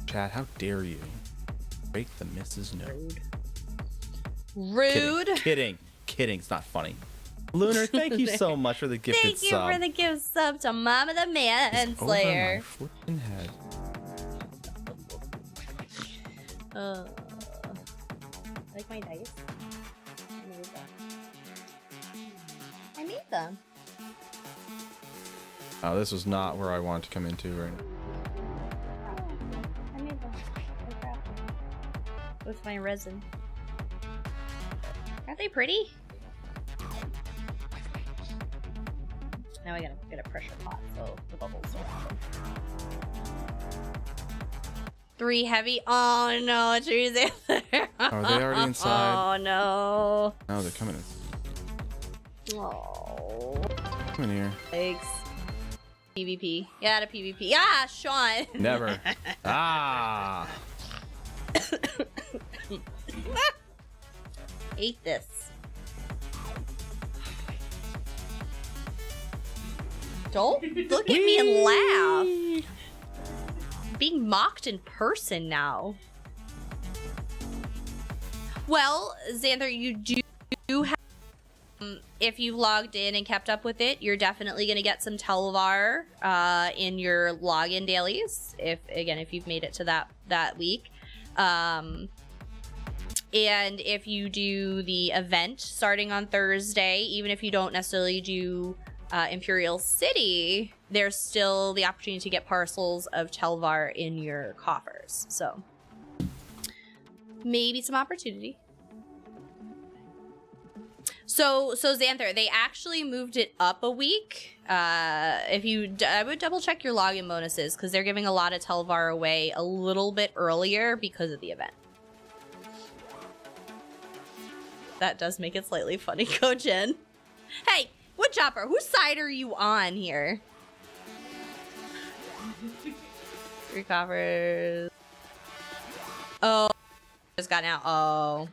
Chad, how dare you break the Mrs. nose? Rude. Kidding. It's not funny. Lunar, thank you so much for the gifted Thank you sub. for the gift sub to Mama the Man It's Slayer. over my flipping head. Like my dice? I made them. Oh, this was not where I wanted to come into right now. I made them. They're crafted. With my resin. Aren't they pretty? Now I gotta get a pressure pot so the bubbles don't happen. 3 heavy. Oh no, trees in there. Are they already inside? Oh no. No, they're coming in. Oh. Come in here. Thanks. PvP. Yeah, to PvP. Yeah, Sean. Never. Ah. Ate this. Don't look at me and laugh. Being mocked in person now. Well, Xanther, you do have, if you've logged in and kept up with it, you're definitely going to get some Telvar in your login dailies. If you've made it to that week. And if you do the event starting on Thursday, even if you don't necessarily do Imperial City, there's still the opportunity to get parcels of Telvar in your coffers. So maybe some opportunity. So Xanther, they actually moved it up a week. I would double check your login bonuses because they're giving a lot of Telvar away a little bit earlier because of the event. That does make it slightly funny, Kojin. Hey, Woodchopper, whose side are you on here? 3 coffers. Oh, just got out. Oh.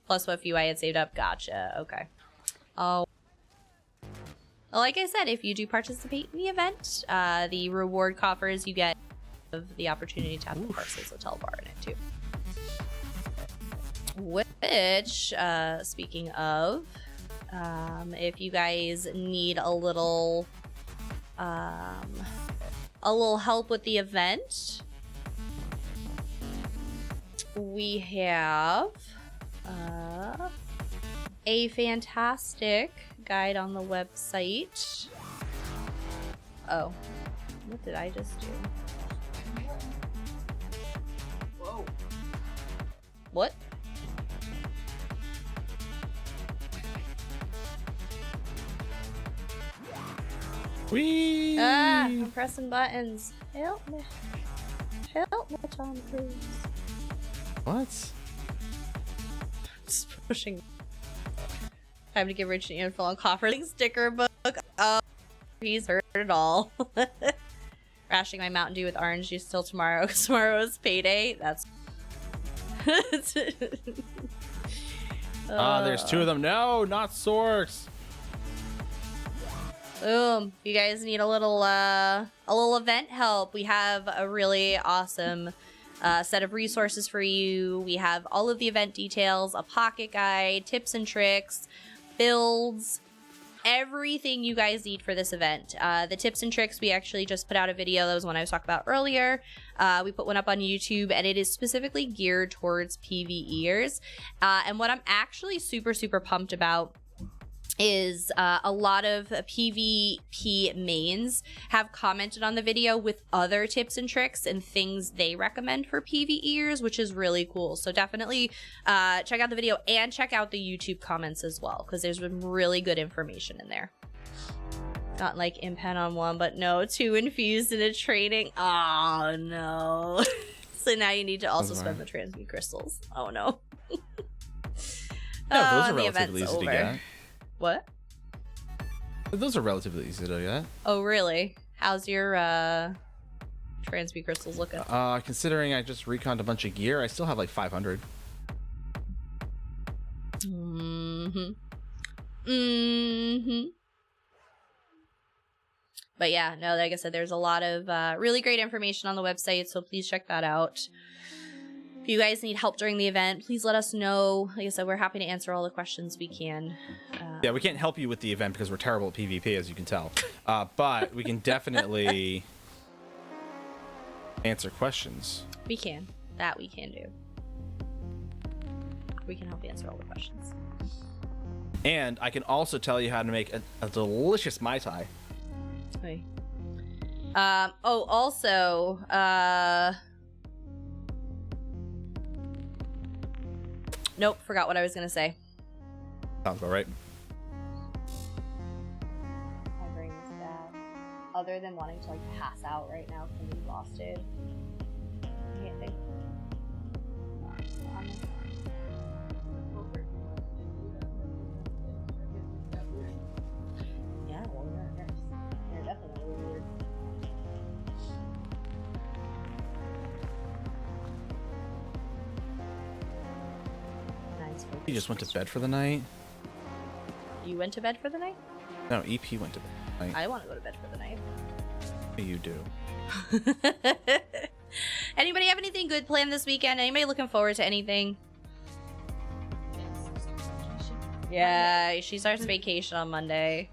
Plus what few I had saved up. Gotcha. Okay. Oh. Well, like I said, if you do participate in the event, the reward coffers you get of the opportunity to have the parcels of Telvar in it too. Which, speaking of, if you guys need a little help with the event, we have a fantastic guide on the website. Oh, what did I just do? Whoa. What? Whee! Ah, I'm pressing buttons. Help me. Help me, Tom Cruise. What? Just pushing. Time to give Rich an earful on Coffer sticker book. Oh, he's heard it all. Rashing my Mountain Dew with orange juice till tomorrow because tomorrow is payday. That's. There's 2 of them. No, not Sorks. Boom. If you guys need a little event help, we have a really awesome set of resources for you. We have all of the event details, a pocket guide, tips and tricks, builds, everything you guys need for this event. The tips and tricks, we actually just put out a video. That was one I was talking about earlier. We put one up on YouTube, and it is specifically geared towards PvEers. And what I'm actually super, super pumped about is a lot of PvP mains have commented on the video with other tips and tricks and things they recommend for PvEers, which is really cool. So definitely check out the video and check out the YouTube comments as well, because there's been really good information in there. Not like impen on one, but no, 2 infused in a training. Oh no. So now you need to also spend the transmute crystals. Oh no. No, those are relatively easy to get. What? Those are relatively easy to get. Oh, really? How's your transmute crystals looking? Considering I just reconned a bunch of gear, I still have like 500. But yeah, no, like I said, there's a lot of really great information on the website, so please check that out. If you guys need help during the event, please let us know. Like I said, we're happy to answer all the questions we can. Yeah, we can't help you with the event because we're terrible at PvP, as you can tell. But we can definitely answer questions. We can. That we can do. We can help answer all the questions. And I can also tell you how to make a delicious Mai Tai. Okay. Also, nope, forgot what I was gonna say. Sounds about right. My brain is bad. Other than wanting to like pass out right now because I'm exhausted. I can't think. Yeah, well, we're nurse. They're definitely weird. You just went to bed for the night? You went to bed for the night? No, EP went to bed for the night. I want to go to bed for the night. You do. Anybody have anything good planned this weekend? Anybody looking forward to anything? Yeah, she starts vacation on Monday.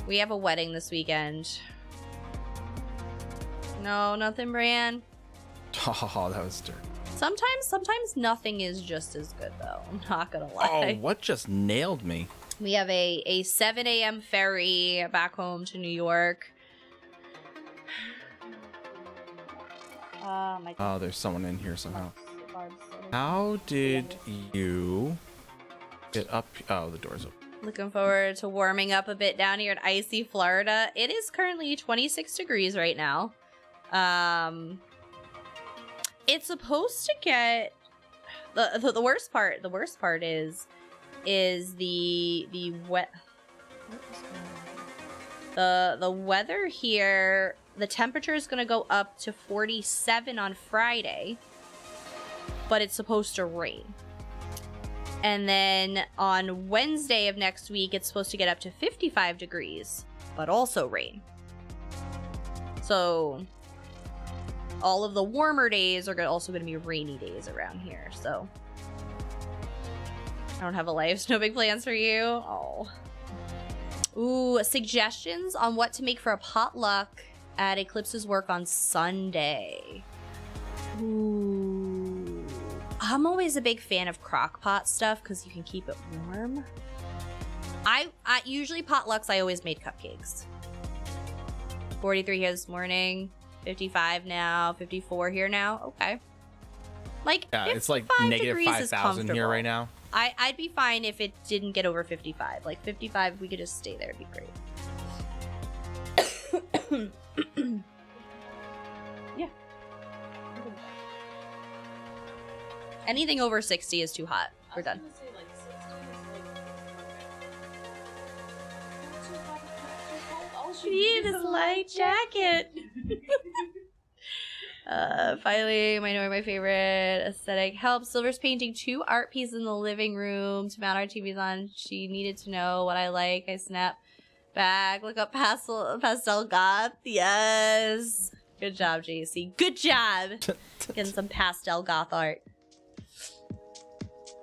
We have a wedding this weekend. No, nothing, Bran. Oh, that was dirty. Sometimes nothing is just as good, though. I'm not gonna lie. Oh, what just nailed me? We have a 7 a.m. ferry back home to New York. Oh, there's someone in here somehow. How did you get up? Oh, the door's open. Looking forward to warming up a bit down here in icy Florida. It is currently 26 degrees right now. It's supposed to get the worst part. The worst part is the wet. The weather here. The temperature is gonna go up to 47 on Friday, but it's supposed to rain. And then on Wednesday of next week, it's supposed to get up to 55 degrees, but also rain. So all of the warmer days are also going to be rainy days around here. So I don't have a life. No big plans for you. Oh. Ooh, suggestions on what to make for a potluck at Eclipse's work on Sunday. Ooh. I'm always a big fan of crock pot stuff because you can keep it warm. I usually potlucks, I always made cupcakes. 43 here this morning, 55 now, 54 here now. Okay. Like, yeah, it's like negative 5,000 here right now. I'd be fine if it didn't get over 55. Like 55, if we could just stay there, it'd be great. Yeah. Anything over 60 is too hot. We're done. You need this light jacket. Finally, my favorite aesthetic help. Silver's painting 2 art pieces in the living room to mount our TVs on. She needed to know what I like. I snap back. Look up pastel goth. Yes. Good job, JC. Good job. Getting some pastel goth art.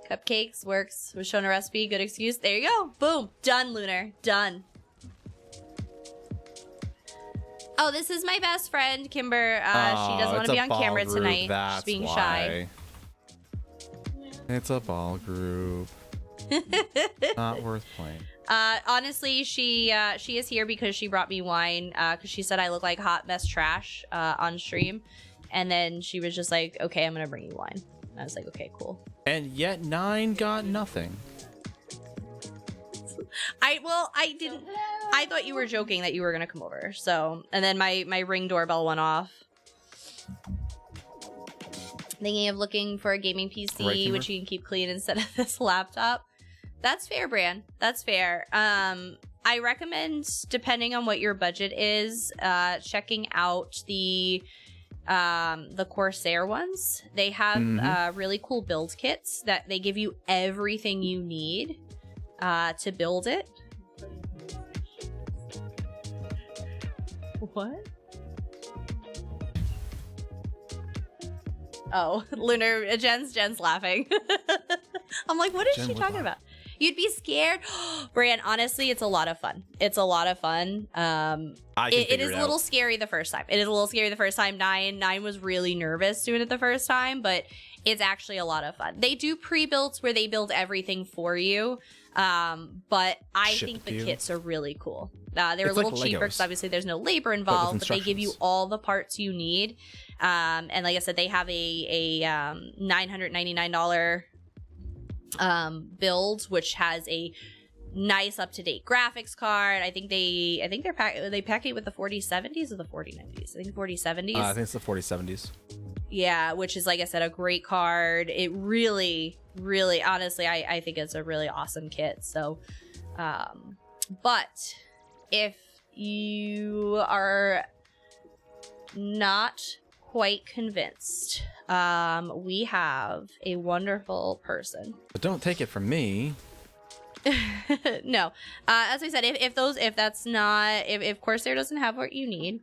Cupcakes works. Was shown a recipe. Good excuse. There you go. Boom. Done, Lunar. Done. Oh, this is my best friend, Kimber. She doesn't want to be on camera tonight. She's being shy. It's a ball group. Not worth playing. Honestly, she is here because she brought me wine. Because she said I look like hot mess trash on stream, and then she was just like, "Okay, I'm gonna bring you wine." And I was like, "Okay, cool." And yet 9 got nothing. I didn't. I thought you were joking that you were gonna come over. So, and then my Ring doorbell went off. Thinking of looking for a gaming PC, Right, which you can keep clean instead of this laptop. That's fair, Bran. That's fair. I recommend, depending on what your budget is, checking out the Corsair ones. They have really cool build kits that they give you everything you need to build it. What? Oh, Lunar, Jen's laughing. I'm like, what is she talking about? You'd be scared. Bran, honestly, it's a lot of fun. It's a lot of fun. It is a little scary the first time. It is a little scary the first time. Nine was really nervous doing it the first time, but it's actually a lot of fun. They do pre-builds where they build everything for you. But I think the kits are really cool. They're a little cheaper because obviously there's no labor involved, but they give you all the parts you need. And like I said, they have a $999 build, which has a nice up-to-date graphics card. I think they pack it with the 4070s or the 4090s. I think 4070s. I think it's the 4070s. Yeah, which is, like I said, a great card. It really, really, honestly, I think it's a really awesome kit. So, but if you are not quite convinced, we have a wonderful person. But don't take it from me. No, as I said, if Corsair doesn't have what you need,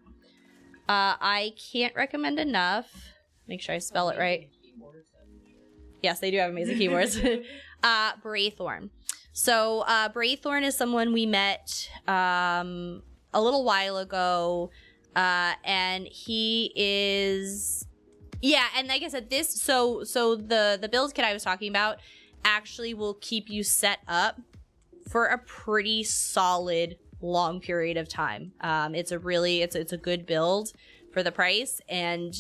I can't recommend enough. Make sure I spell it right. Yes, they do have amazing keyboards. Braithorn. So Braithorn is someone we met a little while ago, and he is, yeah. And like I said, this so the build kit I was talking about actually will keep you set up for a pretty solid long period of time. It's a good build for the price, and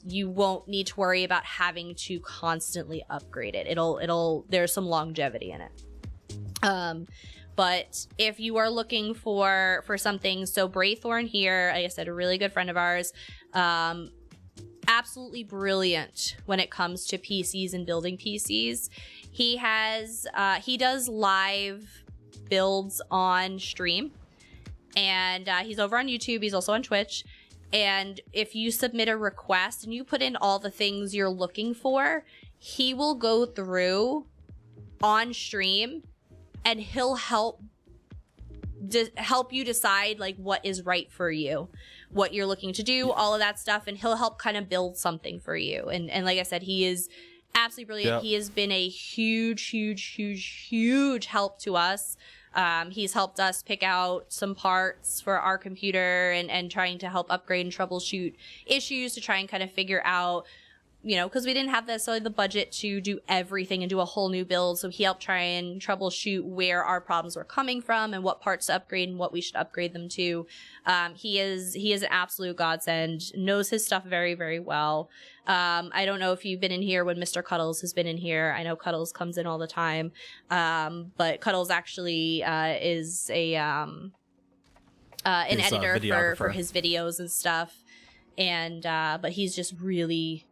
you won't need to worry about having to constantly upgrade it. There's some longevity in it. But if you are looking for something, so Braithorn here, like I said, a really good friend of ours, absolutely brilliant when it comes to PCs and building PCs. He does live builds on stream, and he's over on YouTube. He's also on Twitch. And if you submit a request and you put in all the things you're looking for, he will go through on stream and he'll help you decide like what is right for you, what you're looking to do, all of that stuff, and he'll help kind of build something for you. And like I said, he is absolutely brilliant. Yep. He has been a huge help to us. He's helped us pick out some parts for our computer and trying to help upgrade and troubleshoot issues to try and kind of figure out, because we didn't have necessarily the budget to do everything and do a whole new build. So he helped try and troubleshoot where our problems were coming from and what parts to upgrade and what we should upgrade them to. He is an absolute godsend, knows his stuff very, very well. I don't know if you've been in here when Mr. Cuddles has been in here. I know Cuddles comes in all the time. But Cuddles actually is an editor for his videos and stuff. And but he's just really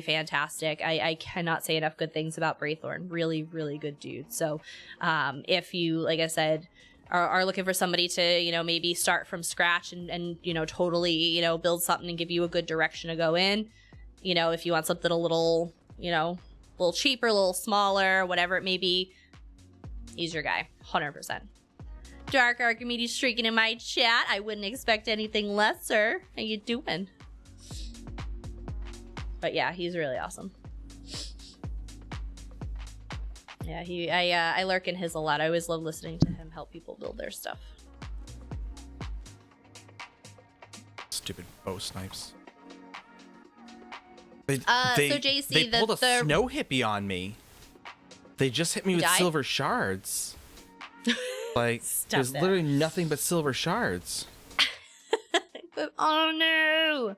fantastic. I cannot say enough good things about Braithorn. Really, really good dude. So if you, like I said, are looking for somebody to, maybe start from scratch and totally, build something and give you a good direction to go in, if you want something a little, little cheaper, a little smaller, whatever it may be, he's your guy, 100%. Dark Archimedes streaking in my chat. I wouldn't expect anything less, sir. How you doing? But yeah, he's really awesome. Yeah, I lurk in his a lot. I always love listening to him help people build their stuff. Stupid bow snipes. So JC, they pulled a snow hippie on me. They just hit me with died? silver shards. Like, Stop there's it. literally nothing but silver shards. Oh no!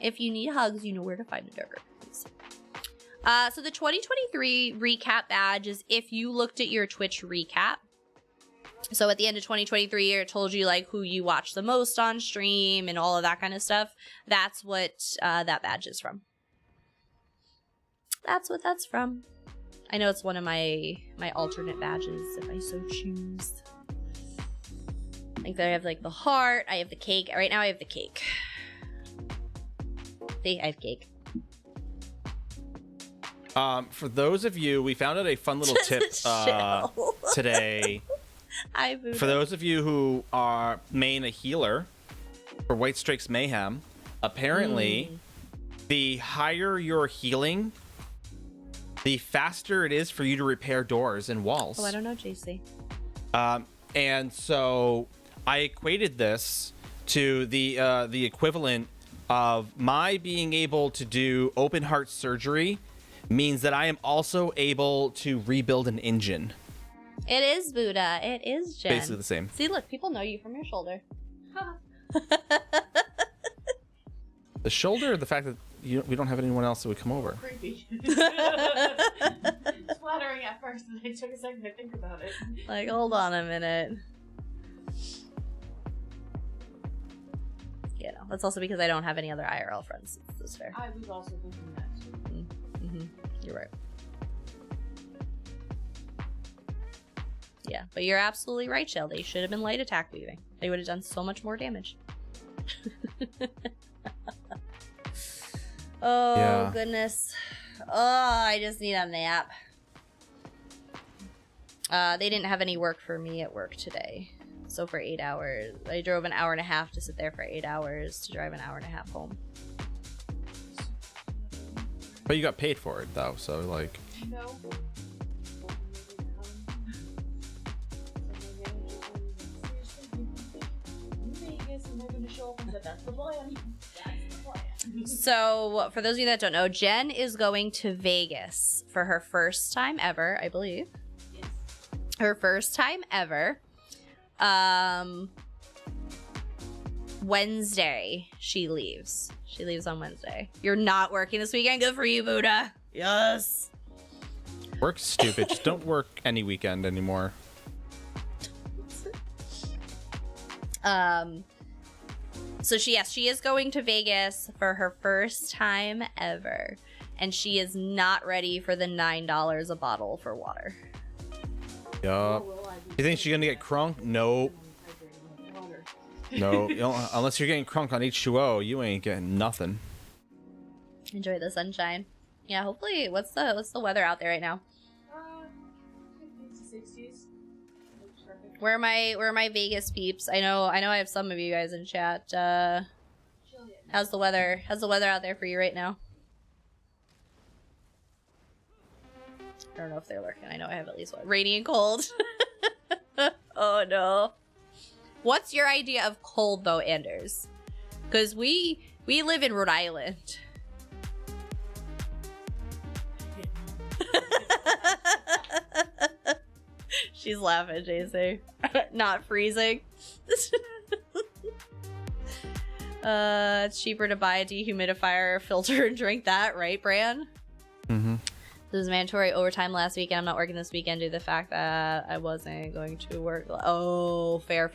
If you need hugs, you know where to find the Darker. So the 2023 recap badge is if you looked at your Twitch recap. So at the end of 2023, it told you like who you watched the most on stream and all of that kind of stuff. That's what that badge is from. That's what that's from. I know it's one of my alternate badges if I so choose. I think that I have like the heart. I have the cake. Right now I have the cake. See, I have cake. For those of you, we found out a fun little tip today. Hi, Buddha. For those of you who are main a healer for Whitestrakes Mayhem, apparently the higher you're healing, the faster it is for you to repair doors and walls. Oh, I don't know, JC. And so I equated this to the equivalent of my being able to do open heart surgery means that I am also able to rebuild an engine. It is Buddha. It is Jen. Basically the same. See, look, people know you from your shoulder. The shoulder, or the fact that we don't have anyone else that would come over. Creepy. It's flattering at first, and it took a second to think about it. Like, hold on a minute. You know, that's also because I don't have any other IRL friends. That's fair. I was also thinking that too. You're right. Yeah, but you're absolutely right, Shell. They should have been light attack weaving. They would have done so much more damage. Oh, Yeah. goodness. Oh, I just need a nap. They didn't have any work for me at work today. So for 8 hours. I drove an hour and a half to sit there for 8 hours to drive an hour and a half home. But you got paid for it though, so like. No. Vegas, and they're gonna show up and said, that's the plan. That's the plan. So, for those of you that don't know, Jen is going to Vegas for her first time ever, I believe. Yes. Her first time ever. Wednesday, she leaves. She leaves on Wednesday. You're not working this weekend? Good for you, Buddha. Yes. Work's stupid. Just don't work any weekend anymore. So she is going to Vegas for her first time ever. And she is not ready for the $9 a bottle for water. Yup. You think she's gonna get crunk? Nope. No, unless you're getting crunk on H2O, you ain't getting nothing. Enjoy the sunshine. Yeah, hopefully. What's the weather out there right now? 50s to 60s. Where are my Vegas peeps? I know I have some of you guys in chat. How's the weather? How's the weather out there for you right now? I don't know if they're lurking. I know I have at least one. Rainy and cold. Oh no. What's your idea of cold though, Anders? Because we live in Rhode Island. She's laughing, JC. Not freezing. It's cheaper to buy a dehumidifier filter and drink that, right, Bran? Mm-hmm. This was mandatory overtime last weekend. I'm not working this weekend due to the fact that I wasn't going to work. Oh, fair.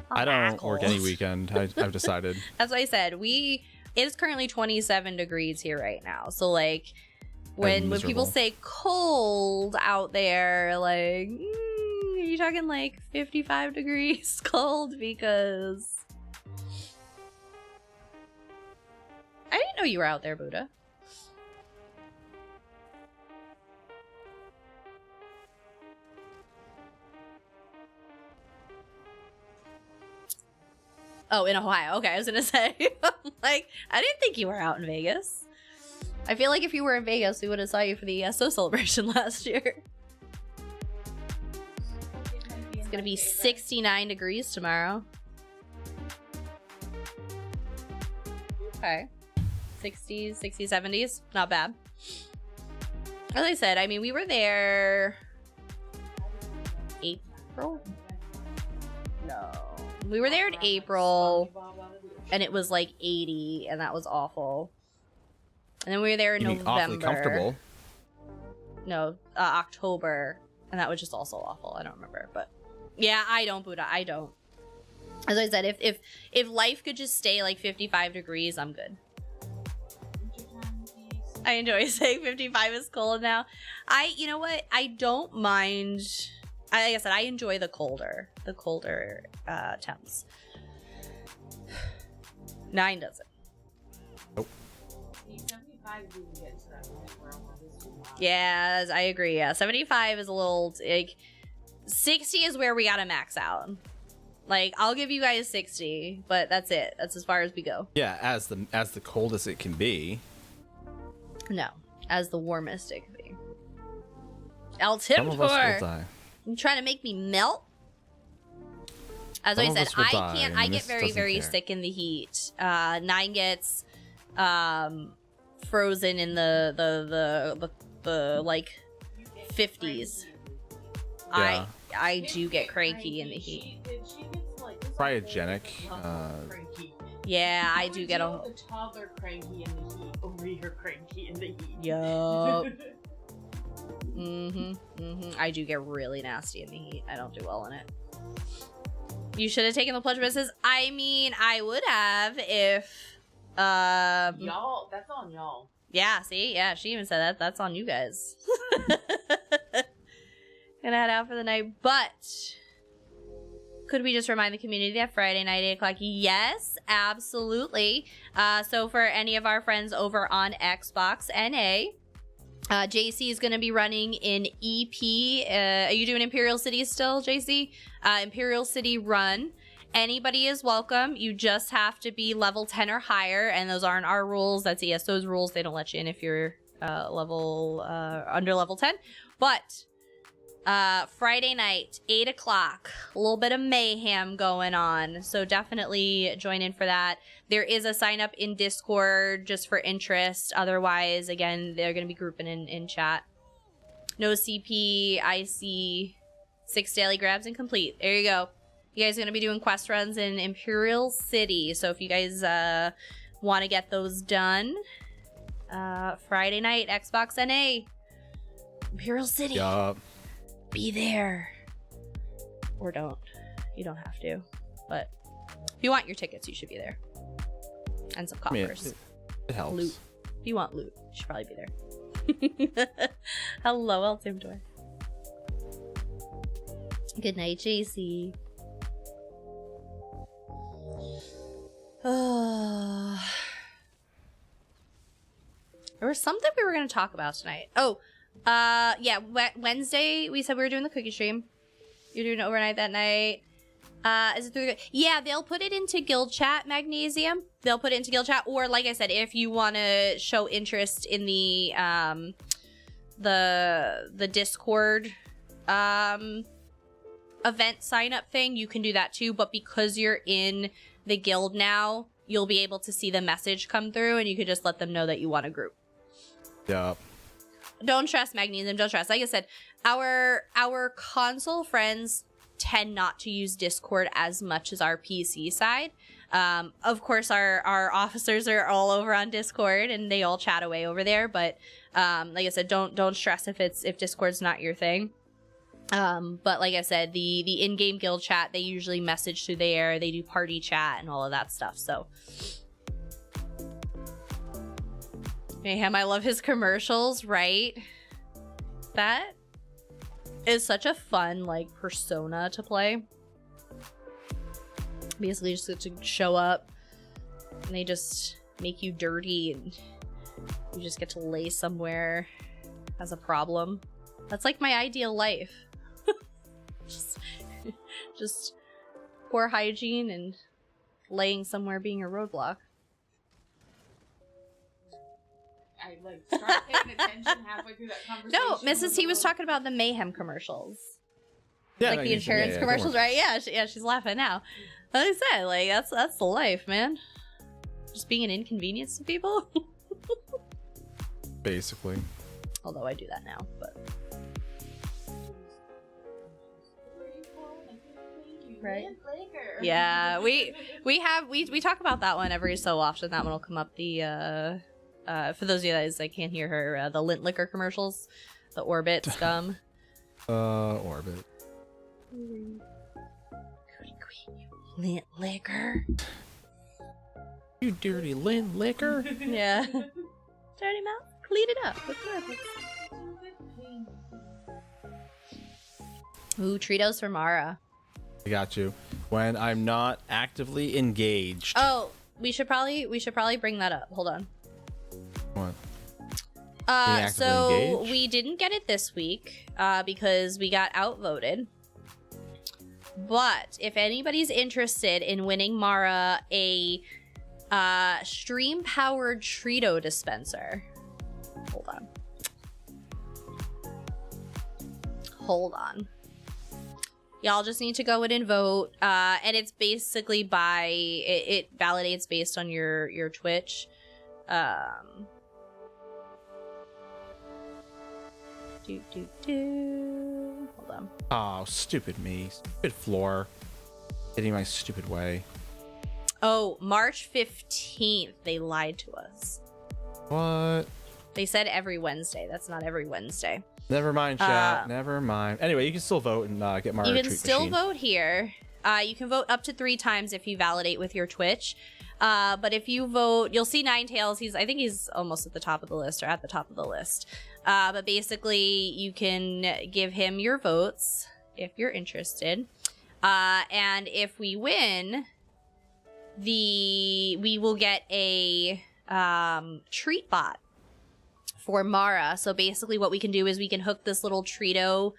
I don't work any weekend. I've decided. That's what I said. It is currently 27 degrees here right now. So like when people say cold out there, like are you talking like 55 degrees cold? Because I didn't know you were out there, Buddha. Oh, in Ohio. Okay, I was gonna say. Like, I didn't think you were out in Vegas. I feel like if you were in Vegas, we would have saw you for the SO celebration last year. It's gonna be 69 degrees tomorrow. Okay. 60s, 60s, 70s. Not bad. As I said, I mean, we were there April? No. We were there in April, and it was like 80, and that was awful. And then we were there in You mean November. awfully comfortable. No, October, and that was just also awful. I don't remember, but yeah, I don't, Buddha. I don't. As I said, if life could just stay like 55 degrees, I'm good. I enjoy saying 55 is cold now. You know what? I don't mind. Like I said, I enjoy the colder temps. 9 doesn't. Nope. 75 we can get to that point where I'm like, it's too hot. Yeah, I agree. Yeah, 75 is a little like 60 is where we gotta max out. Like, I'll give you guys 60, but that's it. That's as far as we go. Yeah, as the coldest it can be. No, as the warmest it could be. El Some of us will Timtor, die. you trying to make me melt? As Some I of said, us will I die, can't. and I get this very, doesn't very care. sick in the heat. 9 gets frozen in the like 50s. Yeah. I do get cranky in the heat. She gets like this Cryogenic, cranky. Yeah, I would do get deal a. with the toddler cranky in the heat over here cranky in the heat. Yup. I do get really nasty in the heat. I don't do well in it. You should have taken the pledge misses. I mean, I would have if Y'all, that's on y'all. yeah, see? Yeah, she even said that. That's on you guys. Gonna head out for the night, but could we just remind the community that Friday night, 8 o'clock? Yes, absolutely. So for any of our friends over on Xbox NA, JC is going to be running in EP. Are you doing Imperial City still, JC? Imperial City run. Anybody is welcome. You just have to be level 10 or higher, and those aren't our rules. That's ESO's rules. They don't let you in if you're under level 10. But Friday night, 8 o'clock, a little bit of mayhem going on. So definitely join in for that. There is a sign up in Discord just for interest. Otherwise, again, they're going to be grouping in chat. No CP, IC, 6 daily grabs and complete. There you go. You guys are going to be doing quest runs in Imperial City. So if you guys want to get those done, Friday night, Xbox NA, Imperial City. Yup. Be there. Or don't. You don't have to. But if you want your tickets, you should be there. And some I mean, coffers. it helps. Loot. If you want loot, you should probably be there. Hello, El Timtor. Good night, JC. There was something we were going to talk about tonight. Oh, yeah, Wednesday we said we were doing the cookie stream. You're doing it overnight that night. Is it through? Yeah, they'll put it into guild chat, Magnesium. They'll put it into guild chat, or like I said, if you want to show interest in the Discord event sign up thing, you can do that too. But because you're in the guild now, you'll be able to see the message come through, and you could just let them know that you want a group. Yup. Don't stress, Magnesium. Don't stress. Like I said, our console friends tend not to use Discord as much as our PC side. Of course, our officers are all over on Discord and they all chat away over there. But like I said, don't stress if Discord's not your thing. But like I said, the in-game guild chat, they usually message through there. They do party chat and all of that stuff. So. Mayhem, I love his commercials, right? That is such a fun, like, persona to play. Basically, just get to show up, and they just make you dirty, and you just get to lay somewhere as a problem. That's, like, my ideal life. just poor hygiene and laying somewhere being a roadblock. I like start paying attention halfway through that conversation. No, Mrs. T was talking about the Mayhem commercials. Yeah, Like no, the you- insurance yeah, commercials, don't worry. right? Yeah, she's laughing now. Like I said, like that's the life, man. Just being an inconvenience to people. Basically. Although I do that now, but right. Yeah, we talk about that one every so often. That one will come up. The for those of you guys that can't hear her, the lint liquor commercials, the Orbit scum. Orbit. Lint liquor. You dirty lint liquor. Yeah. Dirty mouth. Clean it up with purpose. Ooh, Tritos for Mara. I got you. When I'm not actively engaged. Oh, we should probably bring that up. Hold on. What? Being actively So engaged? we didn't get it this week because we got outvoted. But if anybody's interested in winning Mara a stream-powered Trito dispenser, hold on. Y'all just need to go in and vote, and it's basically it validates based on your Twitch. Hold on. Oh, stupid me. Stupid floor. Getting my stupid way. Oh, March 15th. They lied to us. What? They said every Wednesday. That's not every Wednesday. Never mind, chat. Never mind. Anyway, you can still vote and get Mario You Treat can still Machine. vote here. You can vote up to 3 times if you validate with your Twitch. But if you vote, you'll see Ninetales. I think he's almost at the top of the list or at the top of the list. But basically, you can give him your votes if you're interested. And if we win, we will get a treat bot for Mara. So basically what we can do is we can hook this little Trito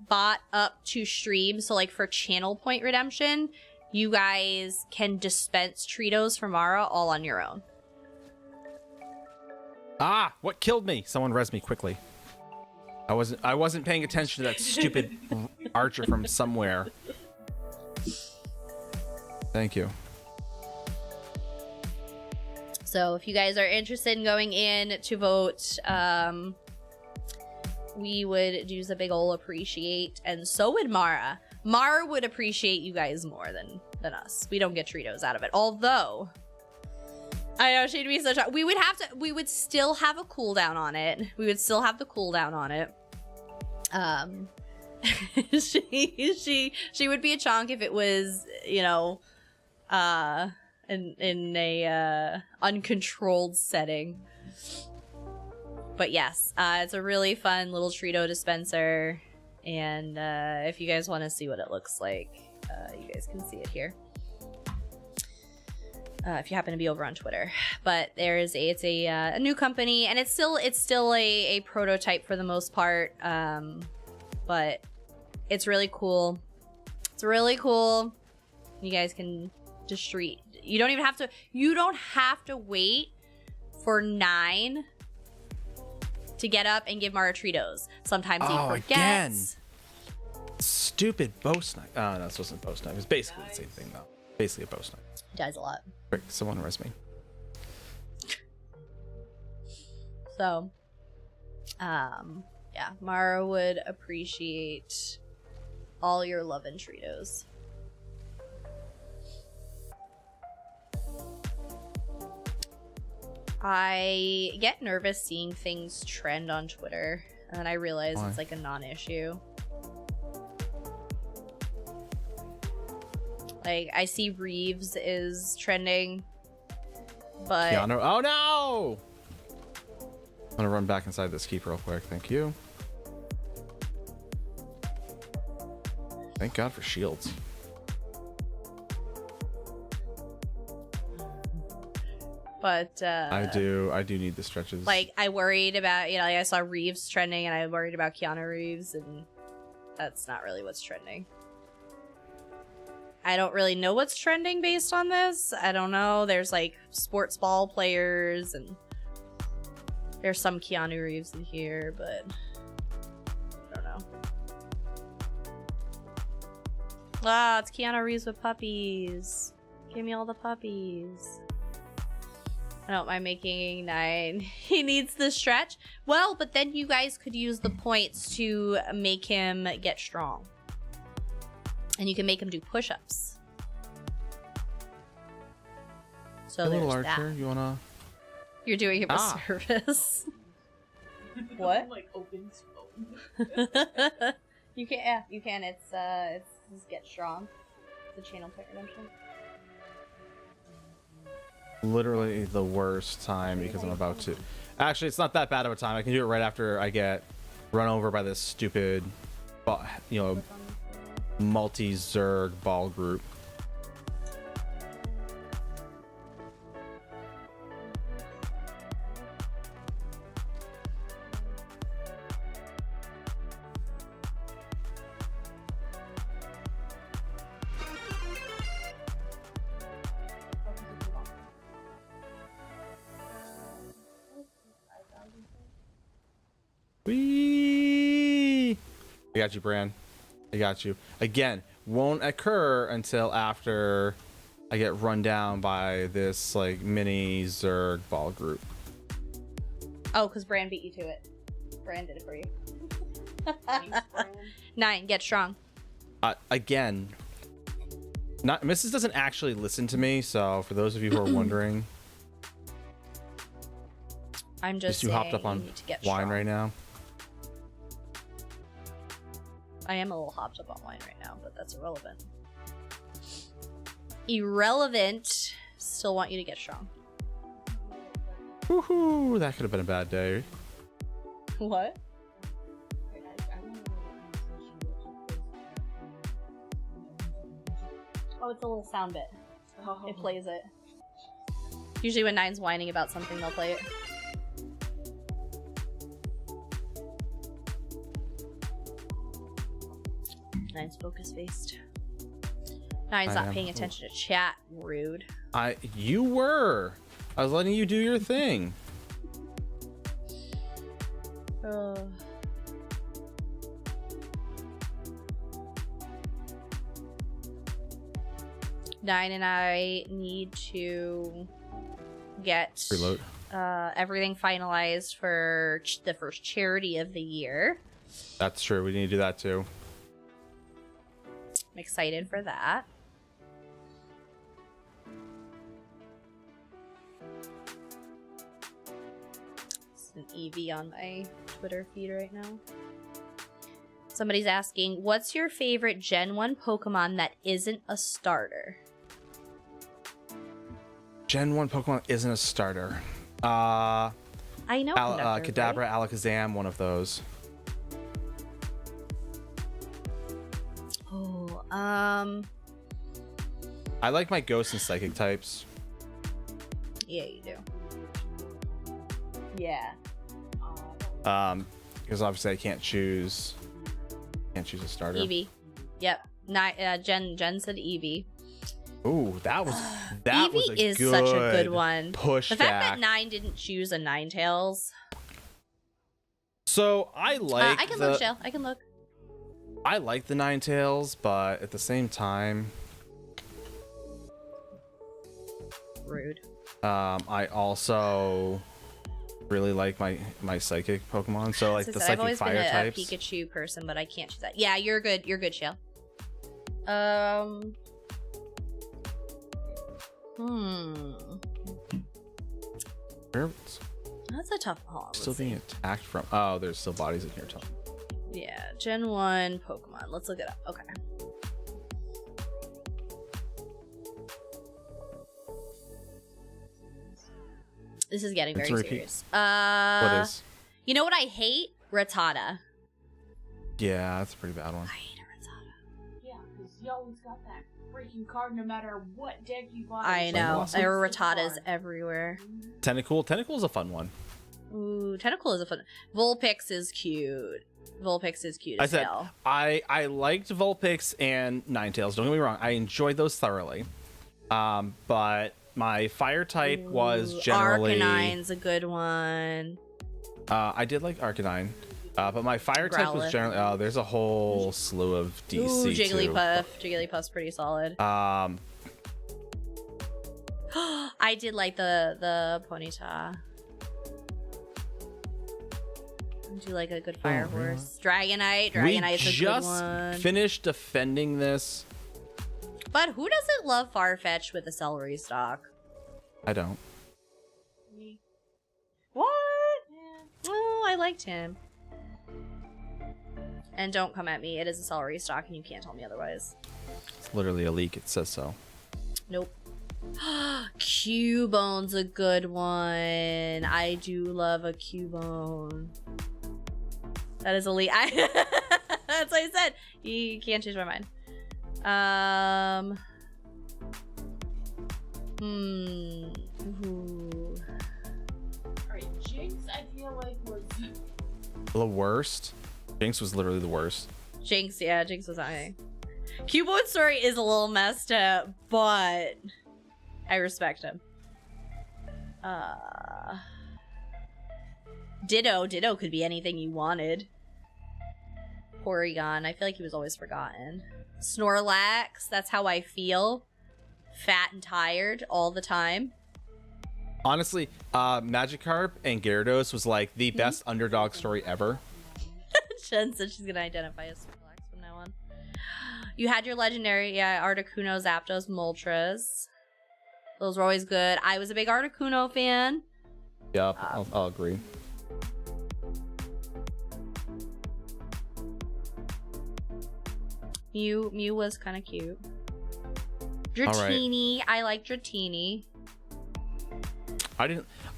bot up to stream. So like for channel point redemption, you guys can dispense Tritos for Mara all on your own. Ah, what killed me? Someone res me quickly. I wasn't paying attention to that stupid archer from somewhere. Thank you. So if you guys are interested in going in to vote, we would do a big ol' appreciate, and so would Mara. Mara would appreciate you guys more than us. We don't get Tritos out of it. Although, I know she'd be so shocked. We would still have a cooldown on it. We would still have the cooldown on it. She would be a chonk if it was, you know, in a uncontrolled setting. But yes, it's a really fun little Trito dispenser, and if you guys want to see what it looks like, you guys can see it here. If you happen to be over on Twitter. But it's a new company, and it's still a prototype for the most part. But it's really cool. It's really cool. You guys can just treat. You don't have to wait for 9 to get up and give Mara Tritos. Sometimes he forgets. Again. Stupid bow snipe. Oh, no, this wasn't bow snipe. It's basically the same thing, though. Basically a bow snipe. He dies a lot. Quick, someone res me. So, yeah, Mara would appreciate all your love and Tritos. I get nervous seeing things trend on Twitter, and then I realize Why? it's like a non-issue. Like, I see Reeves is trending, but... Keanu. Oh, no! I'm gonna run back inside this keep real quick. Thank you. Thank God for shields. But I do need the stretches. like, I worried about, like, I saw Reeves trending, and I worried about Keanu Reeves, and that's not really what's trending. I don't really know what's trending based on this. I don't know. There's like sports ball players, and there's some Keanu Reeves in here, but I don't know. Ah, it's Keanu Reeves with puppies. Give me all the puppies. I don't mind making 9. He needs the stretch. Well, but then you guys could use the points to make him get strong. And you can make him do push-ups. So A there's little archer, that. you wanna? You're doing him a service. What? Like opens phone. You can, yeah, you can. It's just get strong. The channel point redemption. Literally the worst time because I'm about to. Actually, it's not that bad of a time. I can do it right after I get run over by this stupid, multi-Zerg ball group. Whee! I got you, Bran. I got you. Again, won't occur until after I get run down by this like mini Zerg ball group. Oh, because Bran beat you to it. Bran did it for you. Thanks, Brian. 9, get strong. Again, Mrs. doesn't actually listen to me, so for those of you who are wondering, I'm just you saying hopped up you on need to get wine strong. right now. I am a little hopped up on wine right now, but that's irrelevant. Irrelevant. Still want you to get strong. Woohoo! That could have been a bad day. What? Oh, it's a little sound bit. Oh. It plays it. Usually when 9's whining about something, they'll play it. Nine's focus based. Nine's not paying attention to chat. Rude. You were. I was letting you do your thing. Oh. Nine and I need to get Reload. everything finalized for the first charity of the year. That's true. We need to do that too. I'm excited for that. It's an EV on my Twitter feed right now. Somebody's asking, what's your favorite Gen 1 Pokemon that isn't a starter? Gen 1 Pokemon isn't a starter. I know. Kadabra, Alakazam, one of those. Oh, I like my Ghost and Psychic types. yeah, you do. Yeah. Because obviously I can't choose a starter. Eevee. Yep. Jen said Eevee. Ooh, that was Eevee a is good such a good one. pushback. The fact that 9 didn't choose a Ninetales. So I like I can look, Shell. I can look. I like the Ninetales, but at the same time, Rude. I also really like my psychic Pokemon. So like As I the said, I've psychic always been fire a types. Pikachu person, but I can't choose that. Yeah, you're good. You're good, Shell. Where's That's a tough call. still being attacked from? Oh, there's still bodies in here. Yeah, Gen 1 Pokemon. Let's look it up. Okay. This is getting It's very a repeat. serious. What is? You know what I hate? Rattata. Yeah, that's a pretty bad one. I hate Rattata. Yeah, because you always got that freaking card no matter what deck you buy. I It's know. like, There are what's the Rattatas card? everywhere. Tentacle is a fun one. Ooh, Tentacle is a fun. Vulpix is cute. Vulpix is cute I as said hell. I liked Vulpix and Ninetales. Don't get me wrong. I enjoyed those thoroughly. But my fire type was generally Arcanine's a good one. I did like Arcanine. But my fire type was Growlithe. generally there's a whole slew of DC Ooh, too. Jigglypuff. Jigglypuff's pretty solid. I did like the ponyta. I do like a good fire horse. Dragonite. Dragonite's a good one. We just finished defending this. But who doesn't love Farfetch with a celery stalk? I don't. Me. What? Yeah. Oh, I liked him. And don't come at me. It is a celery stalk, and you can't tell me otherwise. It's literally a leak. It says so. Nope. Cubone's a good one. I do love a Cubone. That is a leak. That's what I said. You can't change my mind. Ooh. Alright, Jinx, I feel like was. The worst. Jinx was literally the worst. Jinx, yeah, Jinx was high. Cubone's story is a little messed up, but I respect him. Ditto could be anything you wanted. Porygon, I feel like he was always forgotten. Snorlax, that's how I feel. Fat and tired all the time. Honestly, Magikarp and Gyarados was like the best underdog story ever. Jen said she's gonna identify as Snorlax from now on. You had your legendary, yeah, Articuno, Zapdos, Moltres. Those were always good. I was a big Articuno fan. Yep, I'll agree. Mew was kind of cute. Dratini, I like Dratini.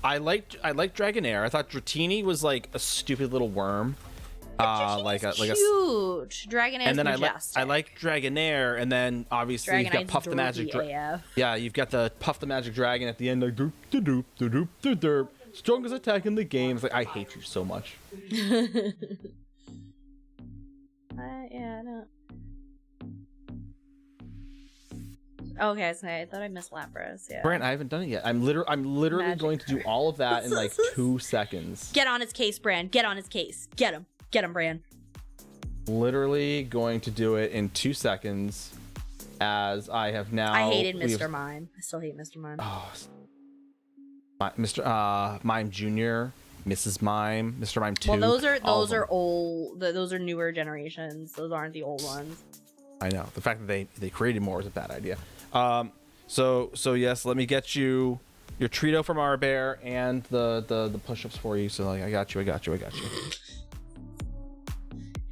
I liked Dragonair. I thought Dratini was like a stupid little worm. Like a cute. Dragonair's and then majestic. I like Dragonair, and then obviously you've got Puff the Magic Dragon. Yeah, you've got the Puff the Magic Dragon at the end, like doop doop doop doop doop doop. Strongest attack in the game. It's like, I hate you so much. Yeah, I don't. Okay, so I thought I missed Lapras. Yeah. Brant, I haven't done it yet. I'm literally Magic going to do all of that in like 2 seconds. Get on his case, Bran. Get on his case. Get him. Get him, Bran. Literally going to do it in 2 seconds, as I have now. I hated Mr. Mime. I still hate Mr. Mime. Oh, Mr. Mime Jr., Mrs. Mime, Mr. Mime 2. Well, those are old. Those are newer generations. Those aren't the old ones. I know. The fact that they created more is a bad idea. So yes, let me get you your Trito from our bear and the push-ups for you. So like, I got you.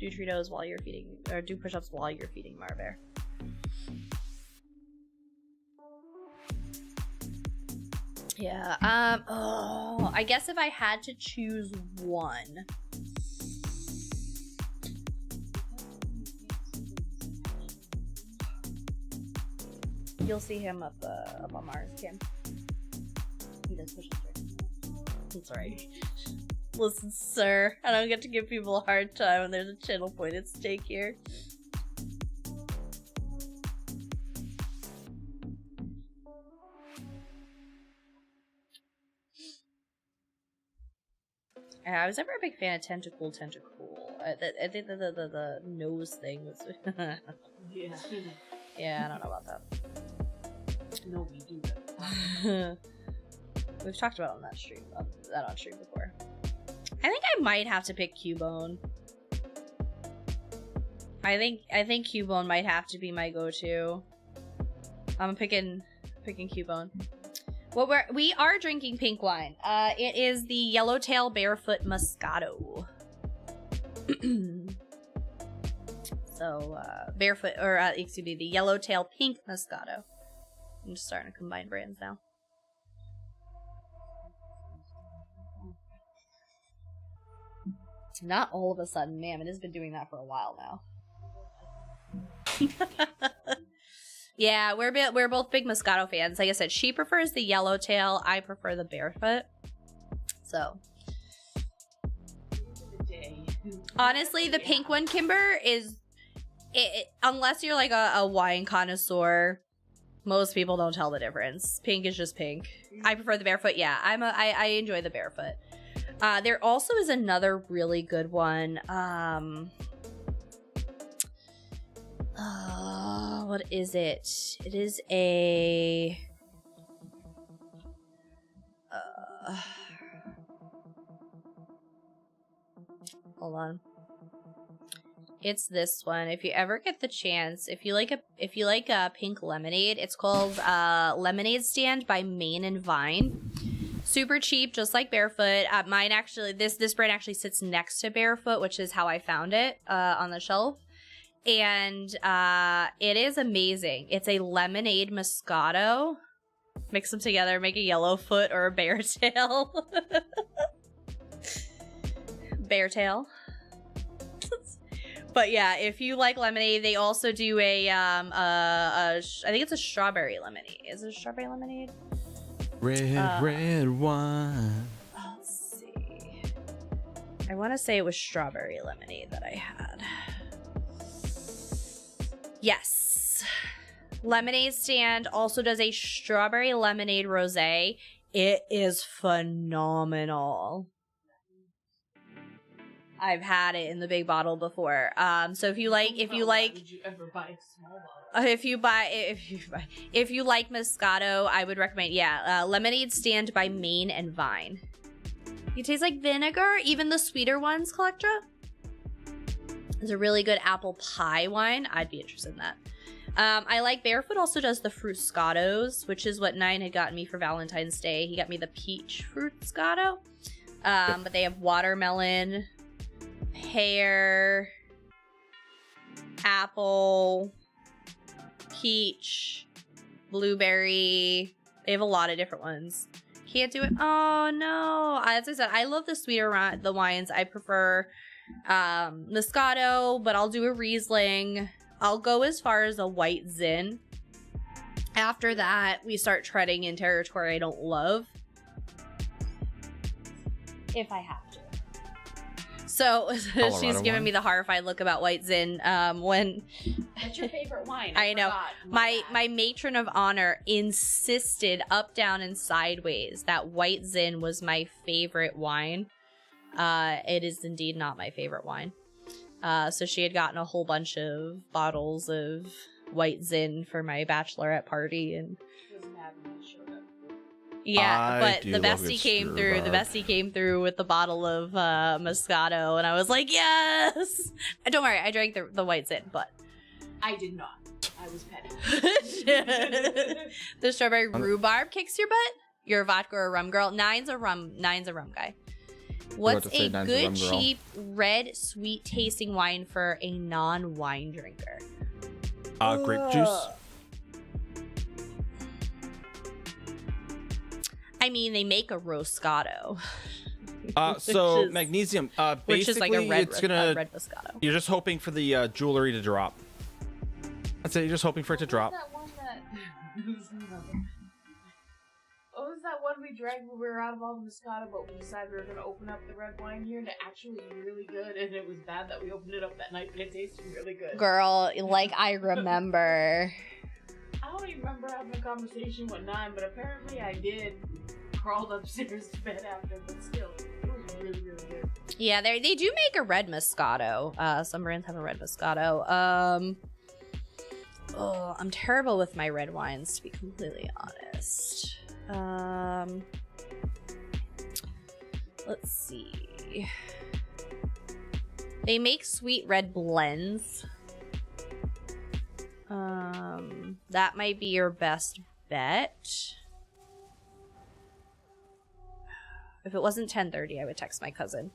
Do Tritos while you're feeding, or do push-ups while you're feeding Marbear. Yeah. Oh, I guess if I had to choose one. You'll see him up on Mars, Kim. He does push-ups, right? I'm sorry. Listen, sir, I don't get to give people a hard time when there's a channel point at stake here. I was never a big fan of Tentacool. I think the nose thing was... Yeah. Yeah, I don't know about that. No, we do that. We've talked about that on stream before. I think I might have to pick Cubone. I think Cubone might have to be my go-to. I'm picking Cubone. Well, we are drinking pink wine. It is the Yellowtail Barefoot Moscato. So, barefoot, or excuse me, the Yellowtail Pink Moscato. I'm just starting to combine brands now. Not all of a sudden, ma'am. It has been doing that for a while now. Yeah, we're both big Moscato fans. Like I said, she prefers the Yellowtail. I prefer the Barefoot. So, honestly, the pink one, Kimber, is unless you're like a wine connoisseur, most people don't tell the difference. Pink is just pink. I prefer the Barefoot. Yeah, I enjoy the Barefoot. There also is another really good one. What is it? It is a... Hold on. It's this one. If you ever get the chance, if you like a pink lemonade, it's called Lemonade Stand by Main and Vine. Super cheap, just like Barefoot. Mine actually, this brand actually sits next to Barefoot, which is how I found it on the shelf. And it is amazing. It's a lemonade Moscato. Mix them together, make a yellow foot or a bear tail. Bear tail. But yeah, if you like lemonade, they also do I think it's a strawberry lemonade. Is it a strawberry lemonade? Red wine. Let's see. I want to say it was strawberry lemonade that I had. Yes. Lemonade Stand also does a strawberry lemonade rosé. It is phenomenal. I've had it in the big bottle before. So if you like, Did you ever buy a small bottle? if you like Moscato, I would recommend, Lemonade Stand by Main and Vine. It tastes like vinegar, even the sweeter ones, Collectra. It's a really good apple pie wine. I'd be interested in that. I like Barefoot also does the Fruscatos, which is what Nine had gotten me for Valentine's Day. He got me the peach Fruscato. But they have watermelon, pear, apple, peach, blueberry. They have a lot of different ones. Can't do it. Oh no. As I said, I love the sweeter the wines. I prefer Moscato, but I'll do a Riesling. I'll go as far as a white Zin. After that, we start treading in territory I don't love. If I have to. So she's giving me the horrified look about white Zin. When That's your favorite wine. I know. My My matron of honor insisted up, down, and sideways that white Zin was my favorite wine. It is indeed not my favorite wine. So she had gotten a whole bunch of bottles of white Zin for my bachelorette party, and yeah, but the bestie came through. The bestie came through with the bottle of Moscato, and I was like, yes. Don't worry, I drank the white Zin, but I did not. I was petty. The strawberry rhubarb kicks your butt. You're a vodka or a rum girl. Nine's a rum guy. What's a good, cheap, red, sweet tasting wine for a non-wine drinker? Grape juice. I mean, they make a Roscato. So magnesium. Which is like a basically, red, it's gonna. red Moscato. You're just hoping for the jewelry to drop. That's it. You're just hoping for it to drop. What was that one we drank when we were out of all the Moscato, but we decided we were going to open up the red wine here, and it actually was really good, and it was bad that we opened it up that night, but it tasted really good. Girl, like I remember. I don't even remember having a conversation with Nine, but apparently I did. Crawled upstairs to bed after, but still, it was really, really good. Yeah, they do make a red Moscato. Some brands have a red Moscato. Oh, I'm terrible with my red wines, to be completely honest. Let's see. They make sweet red blends. That might be your best bet. If it wasn't 10:30, I would text my cousin.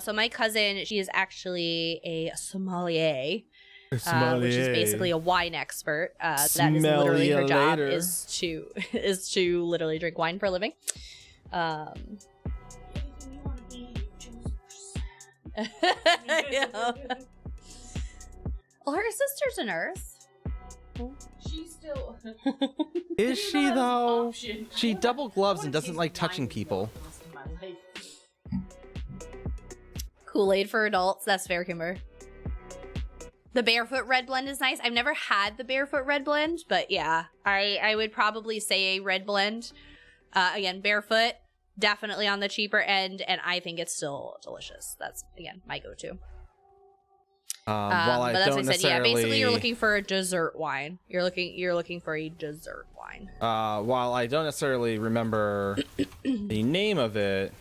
So my cousin, she is actually a sommelier. Which is basically a wine expert. That is literally her job is to literally drink wine for a living. Yeah. Well, her sister's a nurse. She's still. Is she though? She double gloves and doesn't like touching people. Kool-Aid for adults. That's fair, Kimber. The Barefoot Red Blend is nice. I've never had the Barefoot Red Blend, but yeah, I would probably say a red blend. Again, Barefoot, definitely on the cheaper end, and I think it's still delicious. That's, again, my go-to. While I but that's don't what I said. Yeah, basically, necessarily- you're looking for a dessert wine. You're looking for a dessert wine. While I don't necessarily remember the name of it,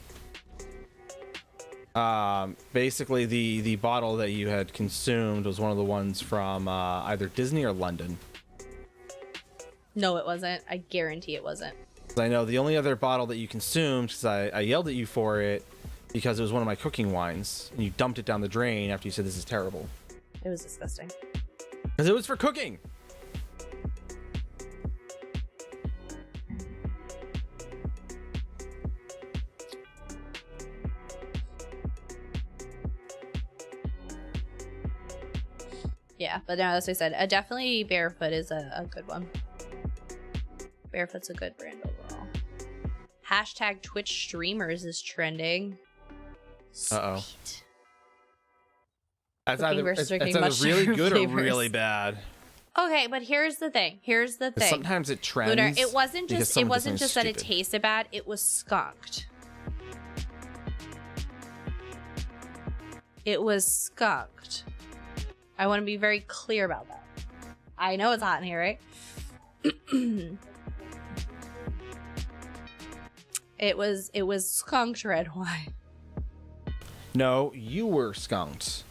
basically the bottle that you had consumed was one of the ones from either Disney or London. No, it wasn't. I guarantee it wasn't. 'Cause I know the only other bottle that you consumed, because I yelled at you for it, because it was one of my cooking wines, and you dumped it down the drain after you said this is terrible. It was disgusting. Because it was for cooking. Yeah, but no, as I said, definitely Barefoot is a good one. Barefoot's a good brand overall. Hashtag Twitch streamers is trending. Uh-oh. Sweet. That's Cooking either, versus it's drinking either really mushroom good flavors. or really bad. Okay, but here's the thing. 'Cause sometimes it trends. Lunar, it wasn't because just someone did something that it stupid. tasted bad, it was skunked. It was skunked. I want to be very clear about that. I know it's hot in here, right? It was skunked red wine. No, you were skunked.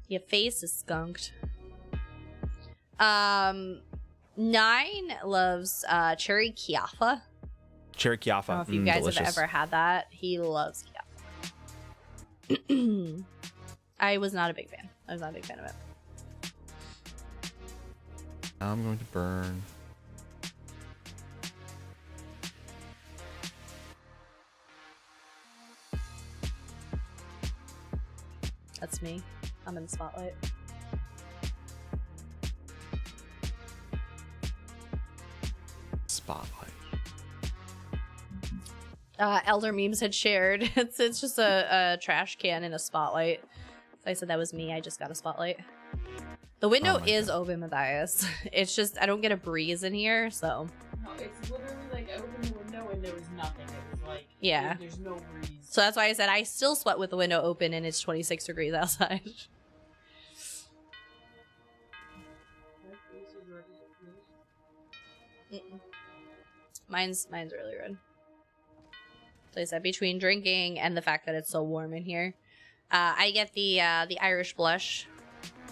Your face is skunked. 9 loves cherry kiafa. Cherry I don't know kiafa. if you guys Delicious. have ever had that. He loves kiafa. I was not a big fan. I was not a big fan of it. I'm going to burn. That's me. I'm in the spotlight. Spotlight. Elder Memes had shared. It's just a trash can in a spotlight. So I said that was me. I just got a spotlight. The window Oh my is open, Matthias. It's just I don't get a breeze in here, so No, it's literally like I opened the window and there was nothing. It was like Yeah. there's no breeze. so that's why I said I still sweat with the window open and it's 26 degrees outside. Mm-mm. Mine's really red. So I said between drinking and the fact that it's so warm in here, I get the Irish blush.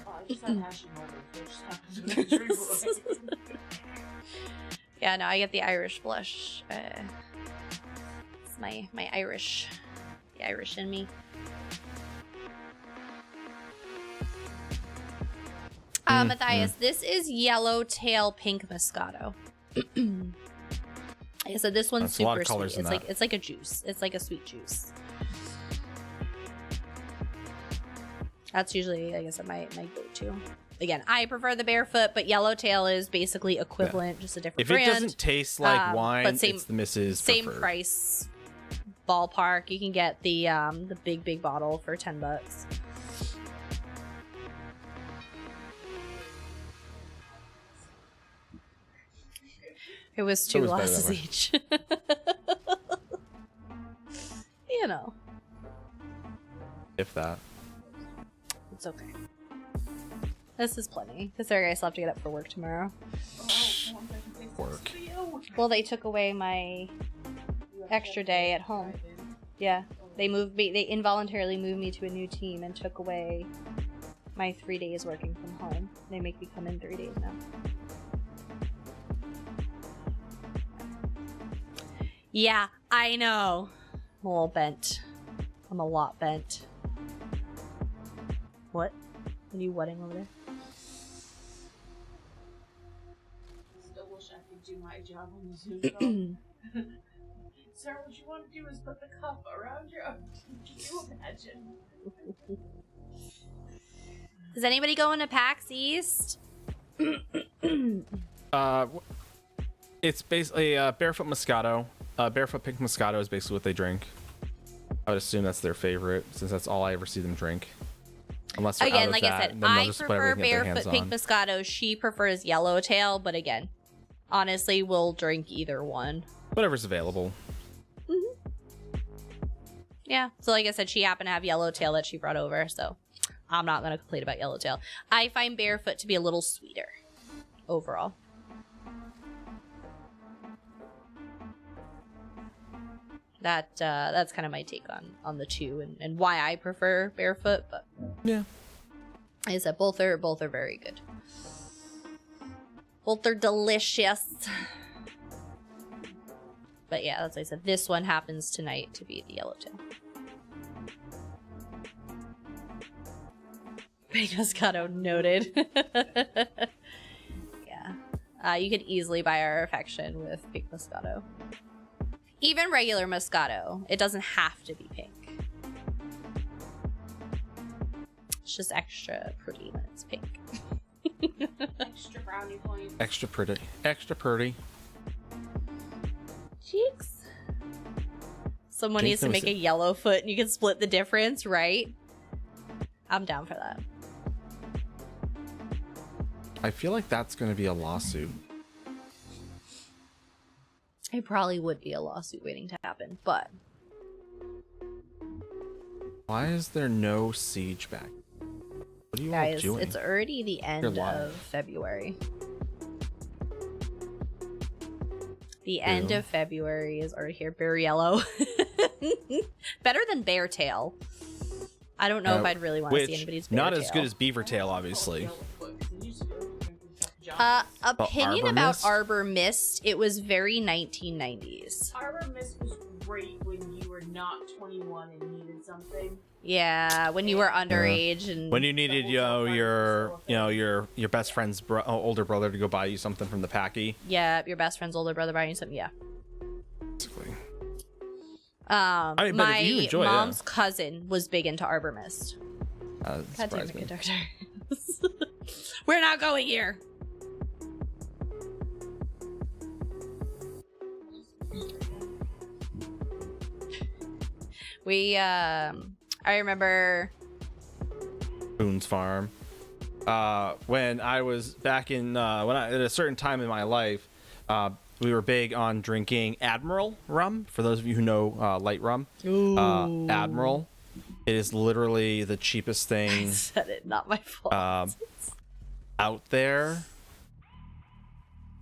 Oh, I just had hash and water. It just happens when I drink wine. Yeah, no, I get the Irish blush. It's my Irish, the Irish in me. Matthias, this is Yellowtail Pink Moscato. Like I said, this one's That's a lot super of colors sweet. in It's like a juice. It's like a sweet juice. That's usually, like I said, my go-to. Again, I prefer the Barefoot, but Yellowtail is basically equivalent, just a different If brand. it doesn't taste like wine, but same- it's the Mrs. Same preferred. price, ballpark. You can get the big bottle for $10. It was two It was better that glasses way. each. You know, If that. it's okay. This is plenty. Considering I still have to get up for work tomorrow. Work. Well, they took away my extra day at home. Yeah, they moved me. They involuntarily moved me to a new team and took away my 3 days working from home. They make me come in 3 days now. Yeah, I know. I'm a little bent. I'm a lot bent. What? What are you wetting over there? Still wish I could do my job on the Zoom call. Sir, what you want to do is put the cup around your arm. Can you imagine? Is anybody going to PAX East? It's basically Barefoot Moscato. Barefoot Pink Moscato is basically what they drink. I would assume that's their favorite, since that's all I ever see them drink. Unless they're out Again, of like that, I said, then they'll I just put prefer everything at their Barefoot hands Pink on. Moscato. She prefers Yellowtail, but again, honestly, we'll drink either one. Whatever's available. Yeah. So like I said, she happened to have Yellowtail that she brought over, so I'm not gonna complain about Yellowtail. I find Barefoot to be a little sweeter overall. That's kind of my take on the two and why I prefer Barefoot, but Yeah. like I said, both are very good. Both are delicious. But yeah, as I said, this one happens tonight to be the Yellowtail. Big Moscato noted. Yeah. You could easily buy our affection with Big Moscato. Even regular Moscato. It doesn't have to be pink. It's just extra pretty when it's pink. Extra brownie points. Extra pretty. Extra pretty. Cheeks. Someone needs to Jinx make a yellow foot and you can split the difference, right? I'm down for that. I feel like that's going to be a lawsuit. It probably would be a lawsuit waiting to happen, but Why is there no siege back? What are you all guys, doing? it's already the end of February. The end of February is already here. Bear yellow. Better than bear tail. I don't know if I'd really want to see anybody's bear not tail. as good as beaver tail, obviously. Opinion Arbor about Mist? Arbor Mist. It was very 1990s. Arbor Mist was great when you were not 21 and needed something. Yeah, when you were underage and When you needed, your best friend's older brother to go buy you something from the packy. yeah, your best friend's older brother buying you something. Yeah. Basically. My but if you enjoy it, mom's cousin was big into Arbor Mist. God damn surprised it, me. good doctor. We're not going here. I remember Boone's Farm. When I was back in at a certain time in my life, we were big on drinking Admiral rum. For those of you who know light rum, Admiral. It is literally the cheapest I thing said it, not my fault. out there.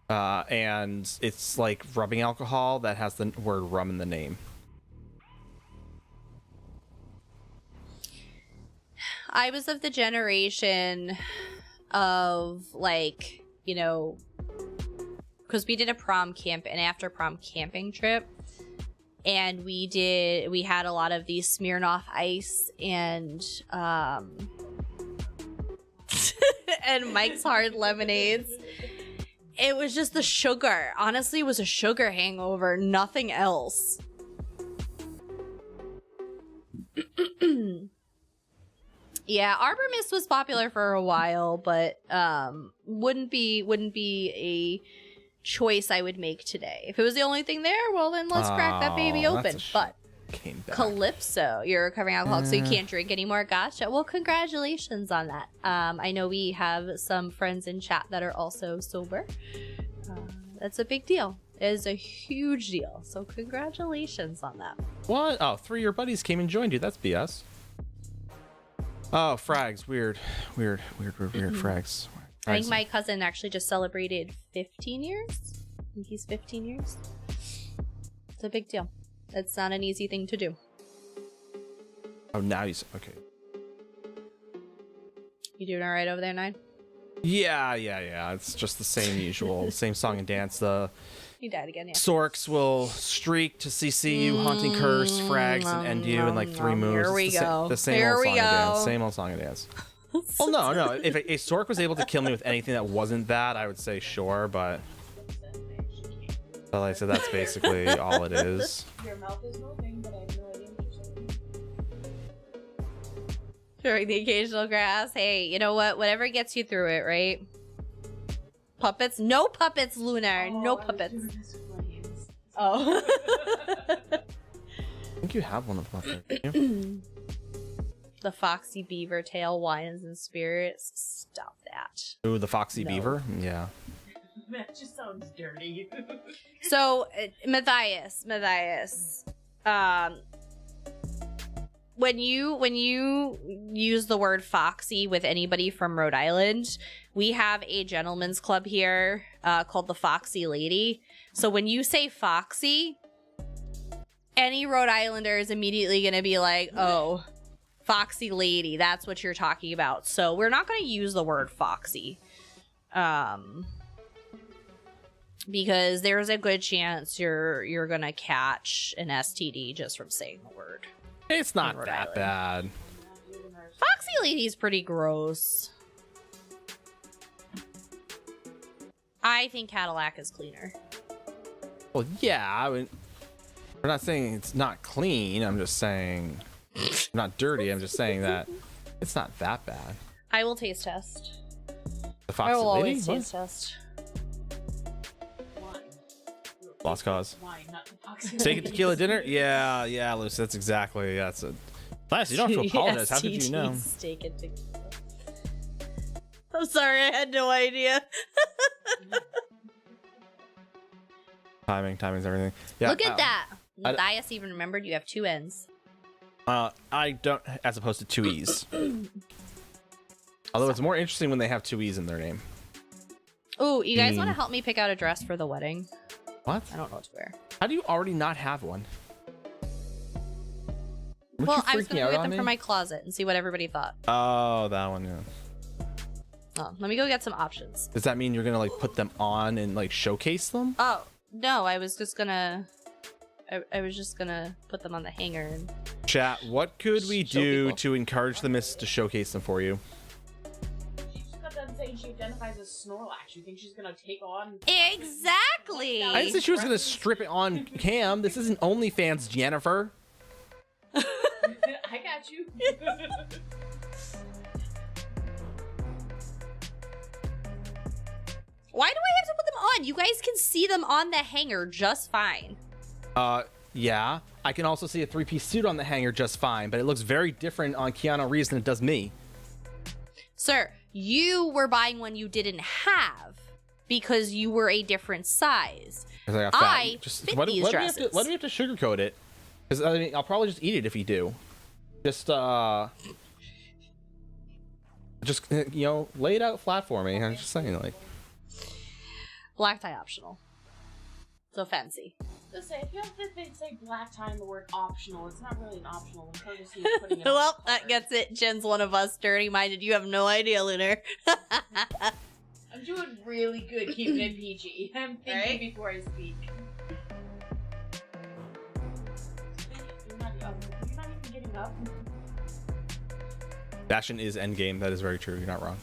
And it's like rubbing alcohol that has the word rum in the name. I was of the generation of like, because we did a prom camp and after prom camping trip, and we had a lot of these Smirnoff Ice and and Mike's Hard Lemonades. It was just the sugar. Honestly, it was a sugar hangover, nothing else. Yeah, Arbor Mist was popular for a while, but wouldn't be a choice I would make today. If it was the only thing there, well then let's crack that baby open. But Came back. Calypso, you're a recovering alcoholic, so you can't drink anymore. Gotcha. Well, congratulations on that. I know we have some friends in chat that are also sober. That's a big deal. It is a huge deal. So congratulations on that. What? Oh, 3 of your buddies came and joined you. That's BS. Oh, frags. Weird. Frags. I think my cousin actually just celebrated 15 years. I think he's 15 years. It's a big deal. It's not an easy thing to do. Oh, now he's okay. You doing all right over there, Nine? Yeah. It's just the same usual, same song and dance. The He died again, yeah. Sorks will streak to CC you, haunting curse, frags, and end you in like 3 moves. Here we It's go. The same Here old we song and dance. go. Same old song and dance. Well, no. If a Sork was able to kill me with anything that wasn't that, I would say sure, but like I said, that's basically all it is. Your mouth is moving, but I have no idea what you're saying. Throwing the occasional grass. Hey, you know what? Whatever gets you through it, right? Puppets? No puppets, Lunar. No I was puppets. doing this with my hands. Oh. I think you have one of them. don't you? The Foxy Beaver Tail Wines and Spirits. Stop that. Ooh, the Foxy No. Beaver? Yeah. That just sounds dirty. So, Matthias. when you use the word foxy with anybody from Rhode Island, we have a gentleman's club here called the Foxy Lady. So when you say foxy, any Rhode Islander is immediately going to be like, oh, Foxy Lady, that's what you're talking about. So we're not going to use the word foxy. Because there's a good chance you're going to catch an STD just from saying the word. It's not Rhode that Island. bad. Foxy Lady's pretty gross. I think Cadillac is cleaner. Well, yeah, we're not saying it's not clean. I'm just saying not dirty. I'm just saying that it's not that bad. I will taste test. The Foxy I will Lady? always What? taste test. Wine. Lost cause. Wine, not the Foxy Steak and Lady. tequila dinner? Yeah, Lucy, that's exactly, that's a... Class, you don't have to apologize. How could you know? Steak and tequila. I'm sorry, I had no idea. Timing's everything. Yeah, Look at that. I- Matthias even remembered you have two N's. I don't, as opposed to two E's. Although it's more interesting when they have two E's in their name. Oh, you guys Mm. want to help me pick out a dress for the wedding? What? I don't know what to wear. How do you already not have one? Weren't Well, you I was freaking going to out go get on them me? from my closet and see what everybody thought. Oh, that one, yeah. Oh, let me go get some options. Does that mean you're gonna like put them on and like showcase them? Oh, no, I was just gonna... I was just gonna put them on the hanger and... Chat, what could we Show do people. to encourage the miss to showcase them for you? She just got done saying she identifies as Snorlax. You think she's gonna take on? Exactly! I didn't say she was gonna strip it on cam. This isn't OnlyFans, Jennifer. I got you. Why do I have to put them on? You guys can see them on the hanger just fine. Yeah. I can also see a three-piece suit on the hanger just fine, but it looks very different on Keanu Reeves than it does me. Sir, you were buying one you didn't have because you were a different size. 'Cause I got fat. I fit why do these we have dresses. why do we have to sugarcoat it? Because I mean, I'll probably just eat it if you do. Just you know, lay it out flat for me. I'm just saying, like. Black tie optional. So fancy. Listen, if you have to say black tie in the word optional, it's not really an optional. It's probably just you putting it on Well, the that card. gets it. Jen's one of us, dirty-minded. You have no idea, Lunar. I'm doing really good keeping it PG. I'm thinking Right? before I speak. You're not even getting up. Bastion is endgame. That is very true. You're not wrong.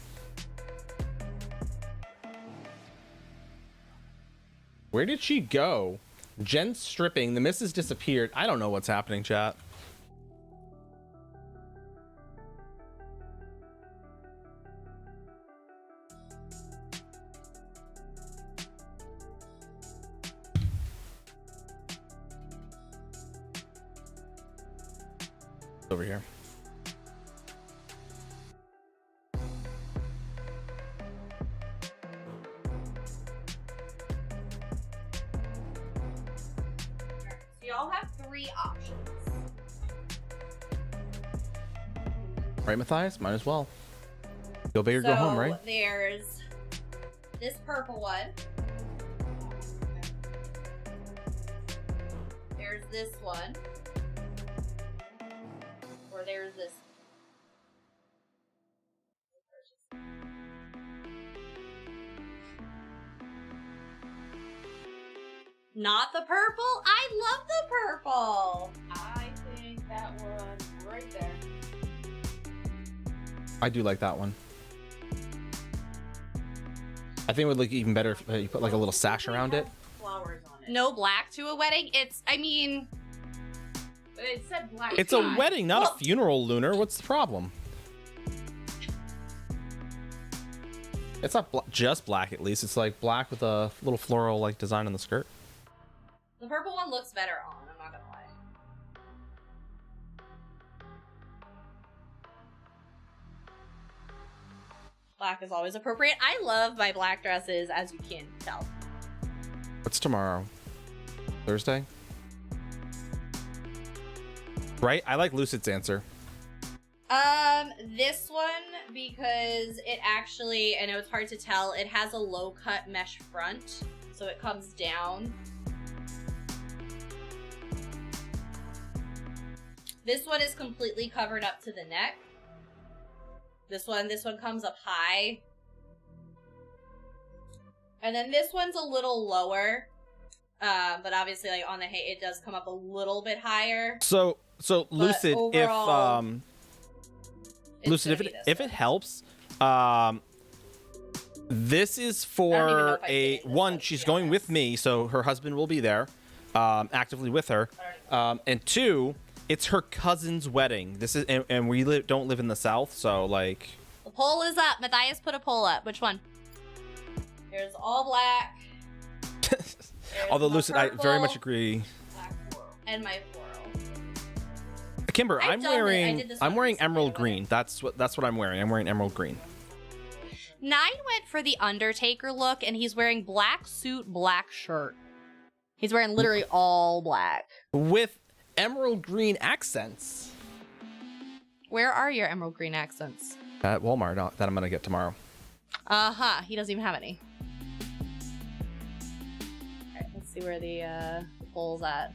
Where did she go? Jen's stripping. The missus disappeared. I don't know what's happening, chat. Over here. So y'all have three options. Right, Matthias? Might as well. Go big or go home, right? There's this purple one. There's this one. Or there's this. Not the purple? I love the purple! I think that one right there. I do like that one. I think it would look even better if you put like a little sash around it. Flowers on it. No black to a wedding? I mean... But it said black. It's a tie. wedding, not Well- a funeral, Lunar. What's the problem? It's not just black, at least. It's like black with a little floral like design on the skirt. The purple one looks better on, I'm not gonna lie. Black is always appropriate. I love my black dresses, as you can tell. What's tomorrow? Thursday? Right? I like Lucid's answer. This one, because it actually, I know it's hard to tell, it has a low cut mesh front, so it comes down. This one is completely covered up to the neck. This one comes up high. And then this one's a little lower. But obviously, like, on the hay, it does come up a little bit higher. So Lucid, overall, if it helps, this is for one. She's going with me, so her husband will be there, actively with her, and two, it's her cousin's wedding. This is, and we don't live in the South, so like. The poll is up. Matthias put a poll up. Which one? There's all black. Although Lucid, I very much agree. Black floral. And my floral. Kimber, I'm wearing emerald green. That's what I'm wearing. I'm wearing emerald green. Nine went for the Undertaker look, and he's wearing black suit, black shirt. He's wearing literally all black. With emerald green accents. Where are your emerald green accents? At Walmart, that I'm gonna get tomorrow. Uh-huh. He doesn't even have any. Alright, let's see where the poll's at.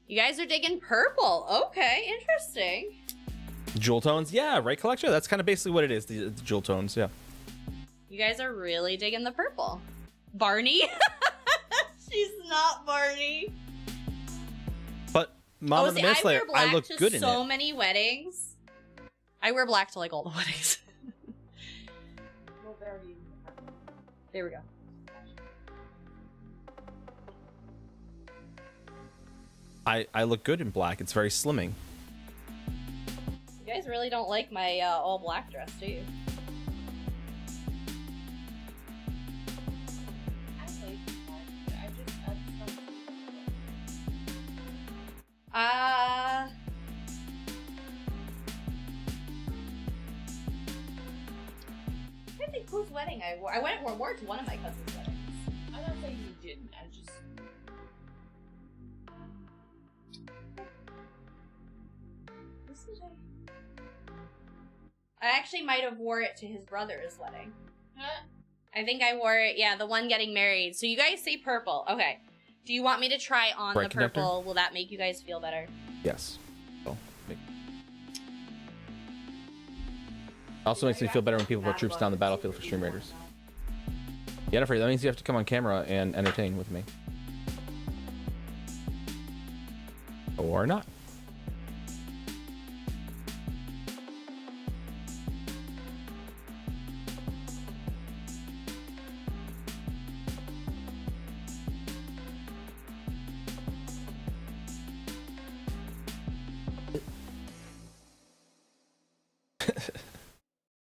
You guys are digging purple. Okay, interesting. Jewel tones, yeah, right, Collector? That's kind of basically what it is, the jewel tones, yeah. You guys are really digging the purple. Barney? She's not Barney. But Mama the Mist Slayer, I look good in it. So many weddings. I wear black to like all the weddings. There we go. I look good in black. It's very slimming. You guys really don't like my all black dress, do you? I think whose wedding I wore. I wore to one of my cousin's weddings. I'm not saying you didn't. I just. I actually might have wore it to his brother's wedding. Huh? I think I wore it, yeah, the one getting married. So you guys say purple. Okay. Do you want me to try on the purple? Will that make you guys feel better? Yes. Also makes me feel better when people put troops down the battlefield for Stream Raiders. Yennefer, that means you have to come on camera and entertain with me. Or not.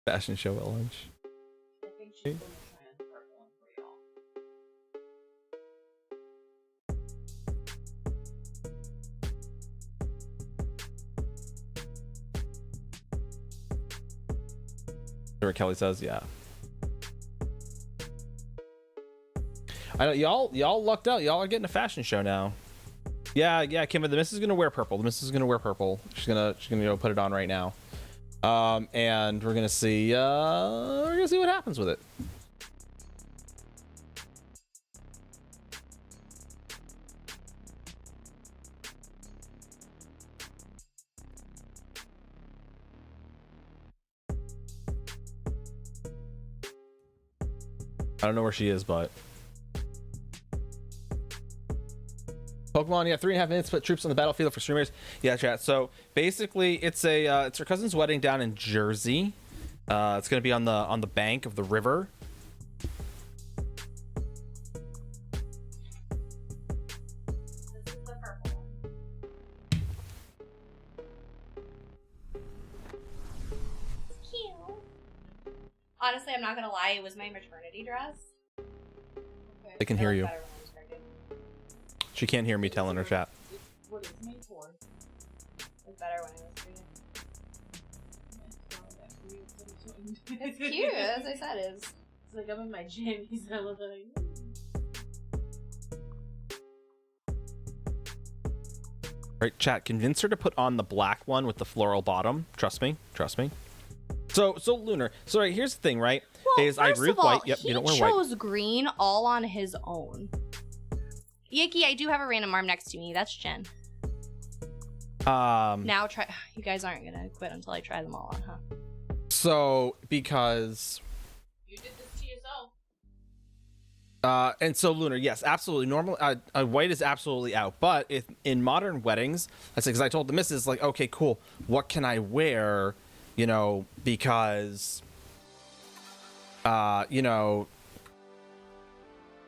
Fashion show at lunch. I think she's gonna try on the purple one for y'all. Where Kelly says, yeah. I know y'all lucked out. Y'all are getting a fashion show now. Yeah, Kimber, the Miss is gonna wear purple. The Miss is gonna wear purple. She's gonna go put it on right now. And we're gonna see what happens with it. I don't know where she is, but Pokemon, yeah, 3.5 minutes, put troops on the battlefield for streamers. Yeah, chat. So basically, it's it's her cousin's wedding down in Jersey. It's gonna be on the bank of the river. This is the purple one. It's cute. Honestly, I'm not gonna lie, it was my maternity dress. Okay. They can hear you. Better when I was pregnant. She can't hear me telling her chat. What is it made for? It's better when I was pregnant. It's It's cute, as I said, it's like I'm in my jammies and I look like. Right, chat. Convince her to put on the black one with the floral bottom. Trust me. Trust me. So Lunar. So right, here's the thing, right? Well, Is I first agree of with all, white. Yep, you don't wear he white. chose green all on his own. Yiki, I do have a random arm next to me. That's Jen. Now try. You guys aren't gonna quit until I try them all on, huh? So because. You did this to yourself. And so Lunar, yes, absolutely. Normal, white is absolutely out. But if in modern weddings, I said, because I told the missus, like, okay, cool. What can I wear? You know, because, you know,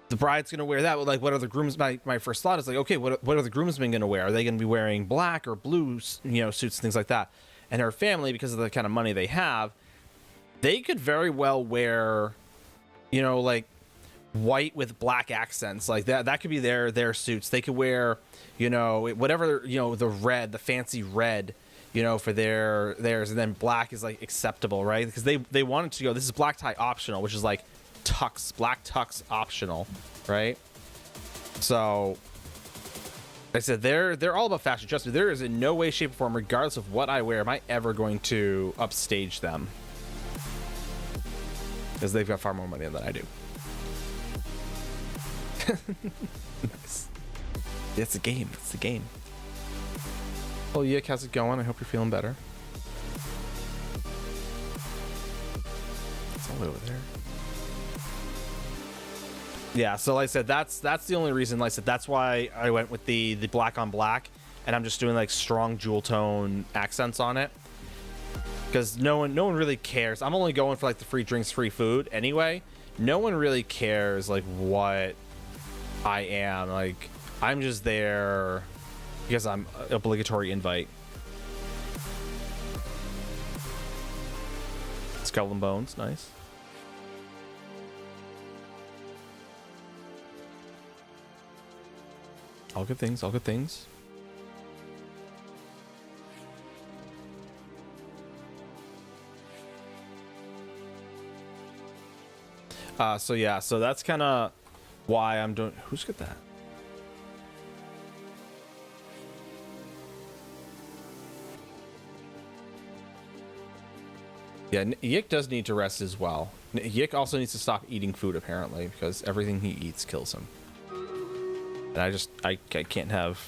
the bride's gonna wear that. Like, what are the grooms? My first thought is like, okay, what are the groomsmen gonna wear? Are they gonna be wearing black or blue, you know, suits and things like that? And her family, because of the kind of money they have, they could very well wear, you know, like white with black accents like that could be their suits. They could wear, you know, whatever, you know, the fancy red, you know, for theirs, and then black is like acceptable, right? Because they wanted to go, this is black tie optional, which is like black tux optional, right? So like I said, they're all about fashion. Trust me, there is in no way, shape, or form, regardless of what I wear, am I ever going to upstage them, because they've got far more money than I do. Nice. Yeah, it's a game. It's the game. Oh, Yick, how's it going? I hope you're feeling better. It's all over there. Yeah, so like I said, that's the only reason. Like I said, that's why I went with the black on black, and I'm just doing like strong jewel tone accents on it, because no one really cares. I'm only going for like the free drinks, free food anyway. No one really cares like what I am. Like, I'm just there because I'm obligatory invite. Skull and Bones, nice. All good things, all good things. So yeah, so that's kind of why I'm doing. Who's got that? Yeah, Yik does need to rest as well. Yik also needs to stop eating food apparently, because everything he eats kills him. And I can't have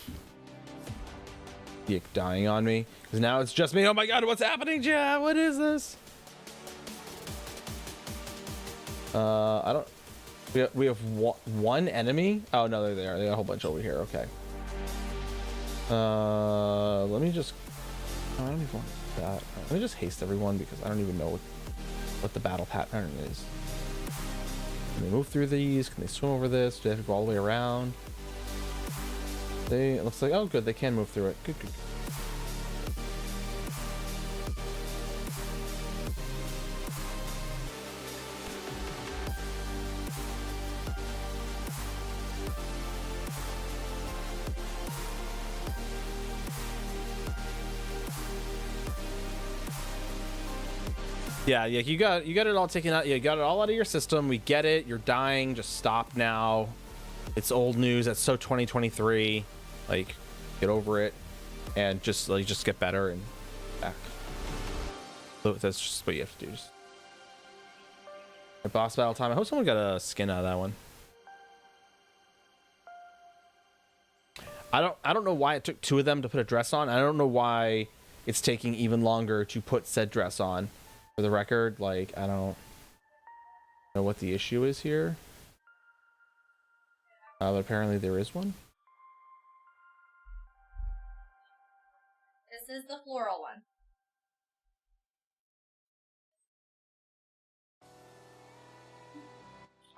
Yik dying on me, because now it's just me. Oh my god, what's happening, Jeff? What is this? I don't. We have one enemy. Oh no, they're there. They got a whole bunch over here. Okay. Let me just. Oh, I don't even want that. Let me just haste everyone, because I don't even know what the battle pattern is. Can they move through these? Can they swim over this? Do they have to go all the way around? It looks like, oh good, they can move through it. Good. Yeah, you got it all taken out. You got it all out of your system. We get it. You're dying. Just stop now. It's old news. That's so 2023. Like, get over it, and just get better and back. So that's just what you have to do. Just... boss battle time. I hope someone got a skin out of that one. I don't know why it took 2 of them to put a dress on. I don't know why it's taking even longer to put said dress on. For the record, like, I don't know what the issue is here. But apparently there is one. This is the floral one.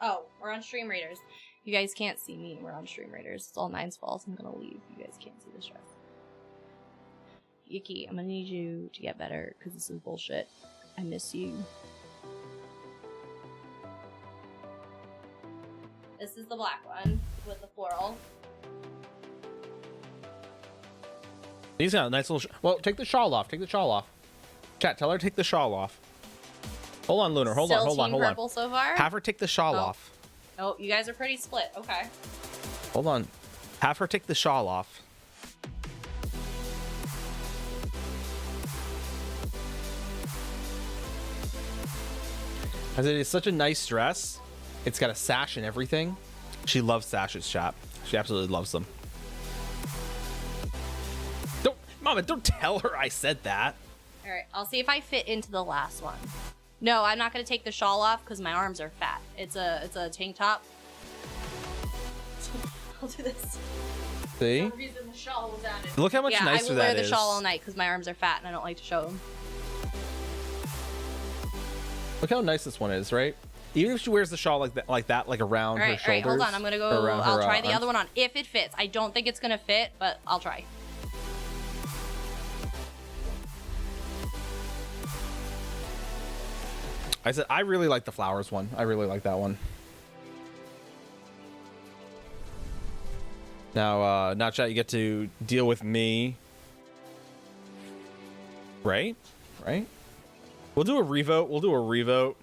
Oh, we're on Stream Raiders. You guys can't see me. We're on Stream Raiders. It's all Nine's fault. I'm gonna leave. You guys can't see this dress. Yuki, I'm gonna need you to get better, because this is bullshit. I miss you. This is the black one with the floral. He's got a nice little. Well, take the shawl off. Take the shawl off. Chat, tell her to take the shawl off. Hold on, Lunar. Hold on. Purple so far? Have her take the shawl off. Oh, you guys are pretty split. Okay. Hold on. Have her take the shawl off. As it is such a nice dress. It's got a sash and everything. She loves sashes, chap. She absolutely loves them. Mama, don't tell her I said that. All right, I'll see if I fit into the last one. No, I'm not gonna take the shawl off because my arms are fat. It's a tank top. I'll do this. See? The reason the shawl was added. Look how much Yeah, I nicer will that wear the is. shawl all night because my arms are fat and I don't like to show them. Look how nice this one is, right? Even if she wears the shawl like that, like around her shoulders. All right, hold on. I'm gonna go. around I'll her, try the arms. other one on if it fits. I don't think it's gonna fit, but I'll try. I said I really like the flowers one. I really like that one. Now, chat, you get to deal with me. Right? We'll do a revote.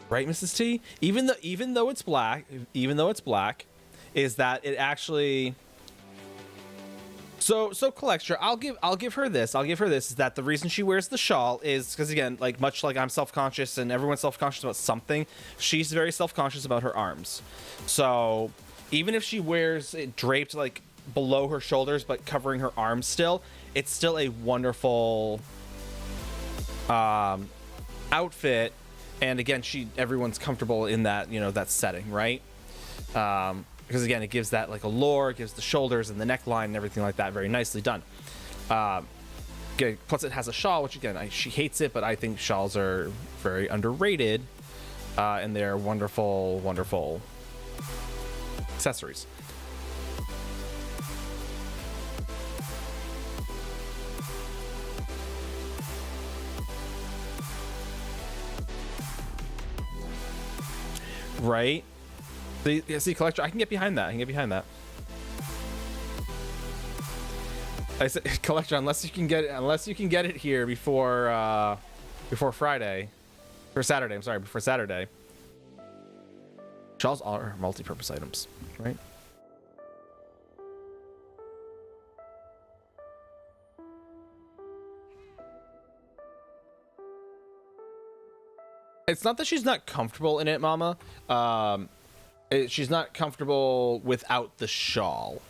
Right, Mrs. T? Even though it's black, is that it actually So Collector, I'll give her this. Is that the reason she wears the shawl is because, again, like much like I'm self-conscious and everyone's self-conscious about something, she's very self-conscious about her arms. So even if she wears it draped like below her shoulders but covering her arms still, it's still a wonderful outfit. And again, everyone's comfortable in that, that setting, right? Because again, it gives that like allure, it gives the shoulders and the neckline and everything like that very nicely done. Plus it has a shawl, which again, she hates it, but I think shawls are very underrated, and they're wonderful, wonderful accessories. Right? See, Collector, I can get behind that. I said, Collector, unless you can get it here before Friday, before Saturday. Shawls are multi-purpose items, right? It's not that she's not comfortable in it, Mama. She's not comfortable without the shawl.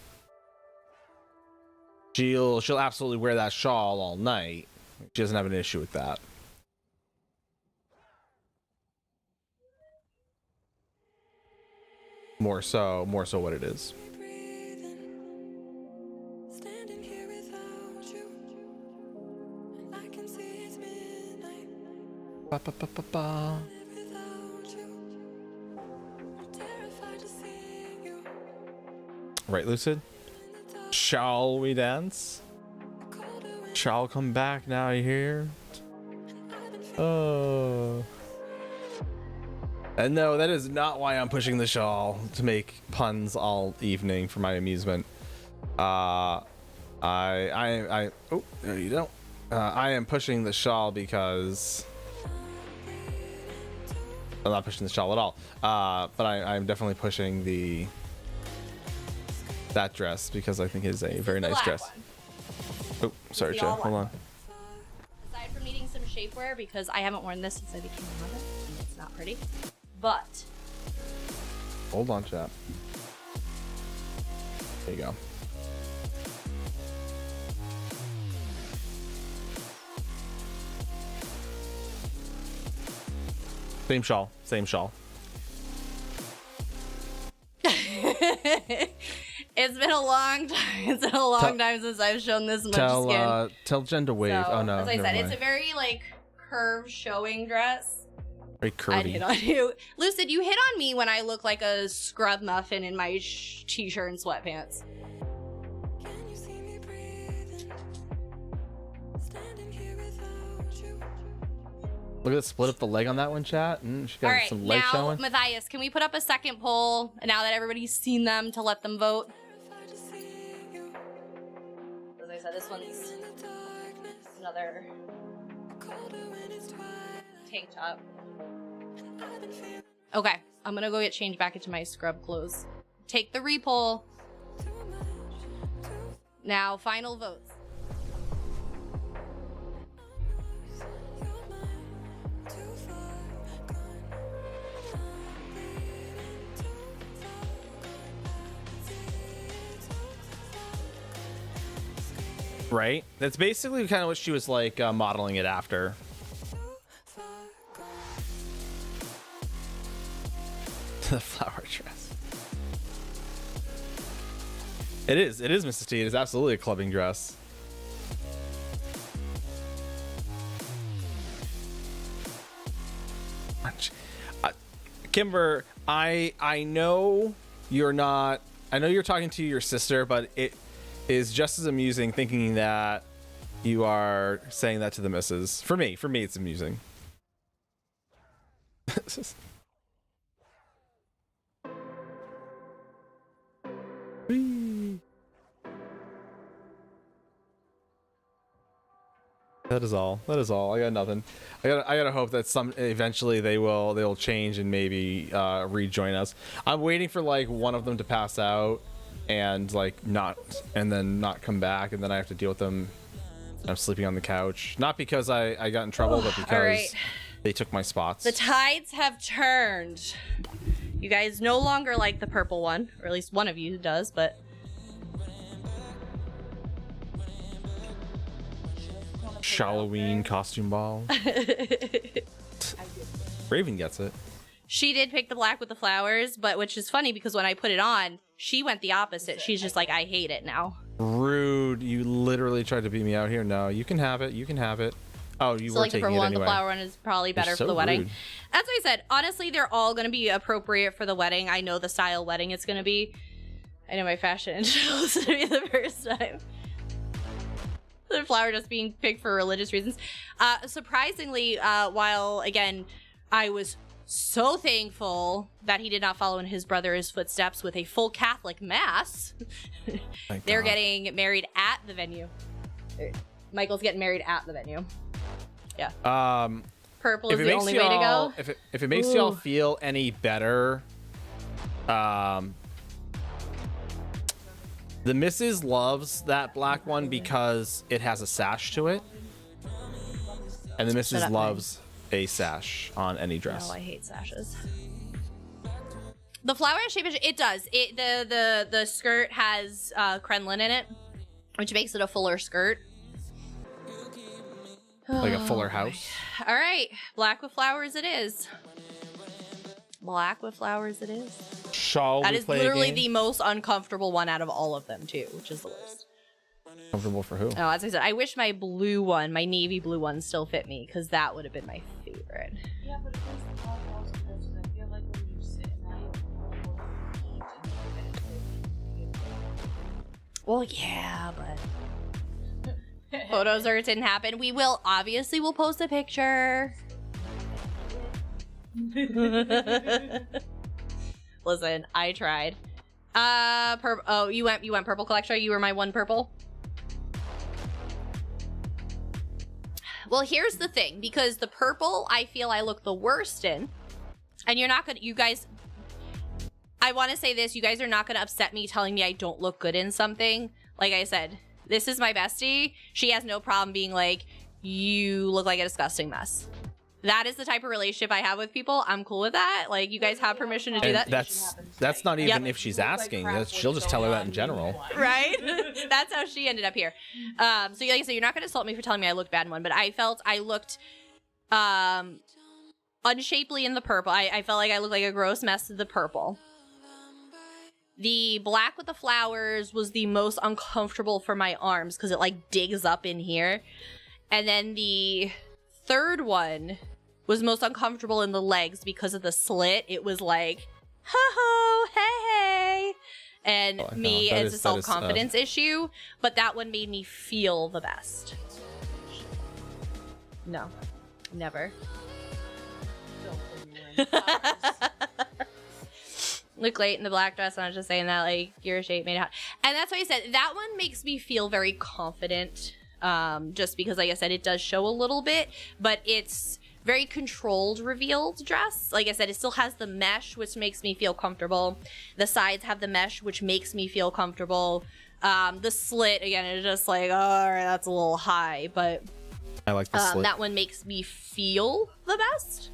She'll absolutely wear that shawl all night. She doesn't have an issue with that. More so what it is. Ba, ba, ba, ba, ba. Right, Lucid? Shall we dance? Shall come back now, you hear? Oh. And no, that is not why I'm pushing the shawl, to make puns all evening for my amusement. Oh, no, you don't. I am pushing the shawl because I'm not pushing the shawl at all. But I'm definitely pushing that dress because I think it is a very nice dress. Oh, sorry, Joe. Hold on. Aside from needing some shapewear, because I haven't worn this since I became a mother, and it's not pretty. But hold on, chat. There you go. Same shawl. It's been a long time since I've shown this much skin. Tell Jen to wave. So, oh no. As I never said, mind. it's a very like curved showing dress. Very curvy. I'd hit on you. Lucid, you hit on me when I look like a scrub muffin in my t-shirt and sweatpants. Look at the split up the leg on that one, chat. She got All right, some leg now, showing. Matthias, can we put up a second poll now that everybody's seen them to let them vote? As I said, this one's another tank top. Okay, I'm gonna go get changed back into my scrub clothes. Take the repoll. Now, final votes. Right? That's basically kind of what she was like modeling it after. The flower dress. It is Mrs. T. It is absolutely a clubbing dress. Kimber, I know you're not. I know you're talking to your sister, but it is just as amusing thinking that you are saying that to the missus. For me, it's amusing. That is all. I got nothing. I gotta hope that eventually they'll change and maybe rejoin us. I'm waiting for like one of them to pass out and then not come back, and then I have to deal with them. I'm sleeping on the couch, not because I got in trouble, but because they took my spots. The tides have turned. You guys no longer like the purple one, or at least one of you does, but Halloween costume ball. Raven gets it. She did pick the black with the flowers, but which is funny because when I put it on, she went the opposite. She's just like, I hate it now. Rude. You literally tried to beat me out here. No, you can have it. Oh, you so were like the taking purple it one, anyway. the flower one is probably better for the wedding. Rude. That's what I said. Honestly, they're all going to be appropriate for the wedding. I know the style wedding it's going to be. I know my fashion was going to be the first time. The flower just being picked for religious reasons. Surprisingly, while again, I was so thankful that he did not follow in his brother's footsteps with a full Catholic mass. They're getting married at the venue. Michael's getting married at the venue. Yeah. Purple is the only way to go. If it makes y'all feel any better, the missus loves that black one because it has a sash to it, and the missus loves a sash on any dress. Oh, I hate sashes. The flower shape, it does. The skirt has crinoline in it, which makes it a fuller skirt. Like a fuller house. All right, black with flowers it is. Black with flowers it is. That is literally the most uncomfortable one out of all of them too, which is the worst. Comfortable for who? Oh, as I said, I wish my blue one, my navy blue one, still fit me because that would have been my favorite. Yeah, but it does the all because I feel like when you sit in that, Well, yeah, but photos or it didn't happen. We will post a picture. Listen, I tried. You went purple, Collectra. You were my one purple. Well, here's the thing, because the purple I feel I look the worst in, and you're not gonna. You guys, I want to say this. You guys are not gonna upset me telling me I don't look good in something. Like I said, this is my bestie. She has no problem being like, you look like a disgusting mess. That is the type of relationship I have with people. I'm cool with that. Like, you guys have permission to do that. That's not even if she's asking. She'll just tell her that in general. Right? That's how she ended up here. So like I said, you're not going to insult me for telling me I looked bad in one, but I felt I looked unshapely in the purple. I felt like I looked like a gross mess of the purple. The black with the flowers was the most uncomfortable for my arms because it like digs up in here. And then the third one was most uncomfortable in the legs because of the slit. It was like, ho, hey. And it's a self-confidence issue, but that one made me feel the best. No, never. Look great in the black dress, and I was just saying that, like, your shape made it hot. And that's why I said, that one makes me feel very confident, just because, like I said, it does show a little bit, but it's very controlled, revealed dress. Like I said, it still has the mesh, which makes me feel comfortable. The sides have the mesh, which makes me feel comfortable. The slit, again, is just like, oh, all right, that's a little high, but I like the slit. that one makes me feel the best.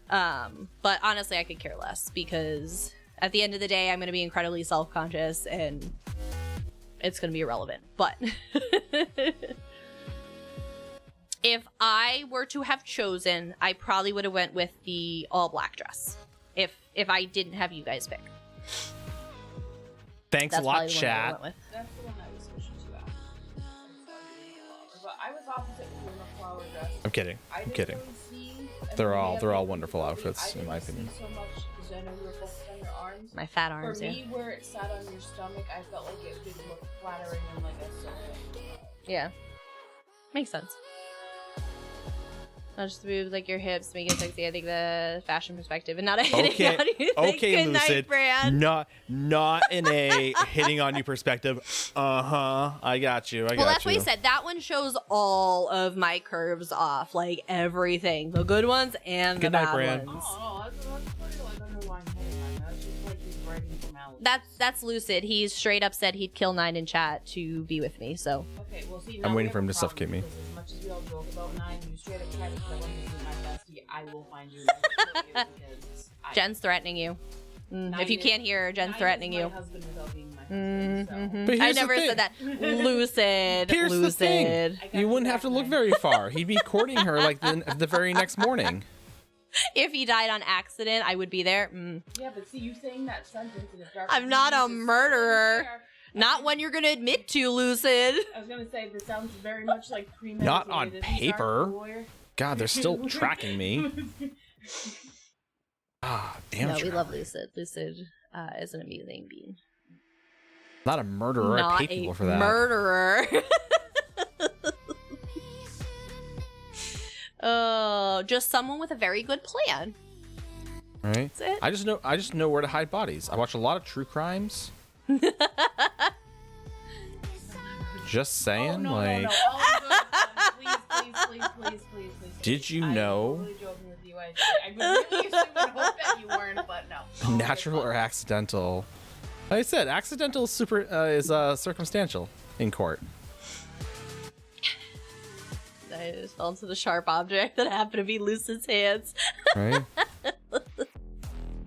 But honestly, I could care less because at the end of the day, I'm going to be incredibly self-conscious, and it's gonna be irrelevant. But if I were to have chosen, I probably would have went with the all black dress. If I didn't have you guys pick. Thanks That's a lot, probably the one I chat. went with. That's the one I was switching to after. But I was opposite with you in a flower dress. I'm kidding. I I'm didn't kidding. really see, They're and all- we they're have all like wonderful the outfits, I in my didn't opinion. see so much because I know you were focused on your arms. My fat For arms, yeah. me, where it sat on your stomach, I felt like it did look flattering and like a silhouette. Yeah. Makes sense. Not just to move like your hips, make it sexy. I think the fashion perspective and not a hitting Okay, on you. okay, Good night, Lucid. Brand. Not in a hitting on you perspective. I got you. Well, that's what he said. That one shows all of my curves off, like everything, the good ones and Good the night, bad Brand. ones. Oh, no, that's pretty like underlying headline. That's just like he's writing from Alice. That's Lucid. He's straight up said he'd kill 9 in chat to be with me. So Okay, well, see, I'm now waiting we for him have to a suffocate problem, me. because as much as we all joke about 9, you straight up try to kill him and be my bestie, I will find you and I will kill you because Jen's threatening you. Nine If you is- can't hear her, Jen's Nine threatening is my you. husband without being my husband, so. But I here's the never thing. said that. Lucid. Here's the Lucid. thing. I got You wouldn't have to look back very far. He'd be courting her like the very next morning. If he died on accident, I would be there. Yeah, but see, you saying that sentence in a dark. I'm not a voice is so murderer. clear. Not when you're gonna admit to, Lucid. I was gonna say this sounds very much like premeditated. Not on Isn't paper. Dark a lawyer? God, they're still tracking me. Ah, damn. No, we Trevor. love Lucid. Lucid is an amazing being. Not a murderer. I Not pay a people for that. murderer. Oh, just someone with a very good plan. All right. That's it. I just know where to hide bodies. I watch a lot of true crimes. Just saying, Oh, no, like. no, no. All good. Please. Did you I'm know- totally joking with you. I was really assuming hope that you weren't, but no. Natural or accidental? Like I said, accidental is circumstantial in court. I just fell into the sharp object that happened to be Lucid's hands. Right?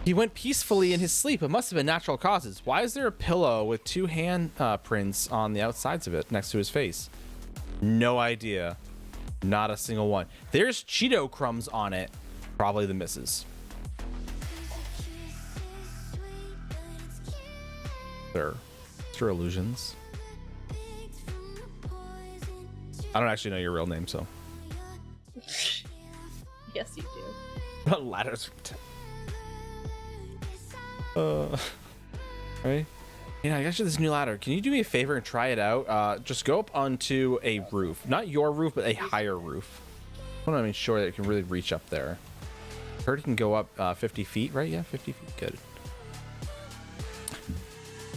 He went peacefully in his sleep. It must have been natural causes. Why is there a pillow with 2 hand prints on the outsides of it next to his face? No idea. Not a single one. There's Cheeto crumbs on it. Probably the missus. They're illusions. I don't actually know your real name, so. Yes, you do. Ladders. Right? Yeah, I got you this new ladder. Can you do me a favor and try it out? Just go up onto a roof. Not your roof, but a higher roof. I want to make sure that it can really reach up there. I heard it can go up 50 feet, right? Yeah, 50 feet. Good.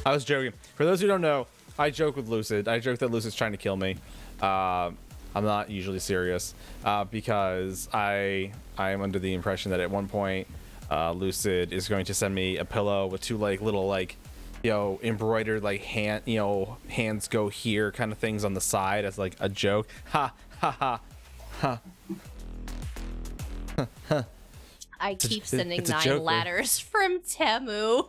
I was joking. For those who don't know, I joke with Lucid. I joke that Lucid's trying to kill me. I'm not usually serious because I am under the impression that at one point Lucid is going to send me a pillow with 2 like little like embroidered like hands go here kind of things on the side as like a joke. Ha ha ha ha. I keep sending it's a 9 joke, though. ladders from Temu.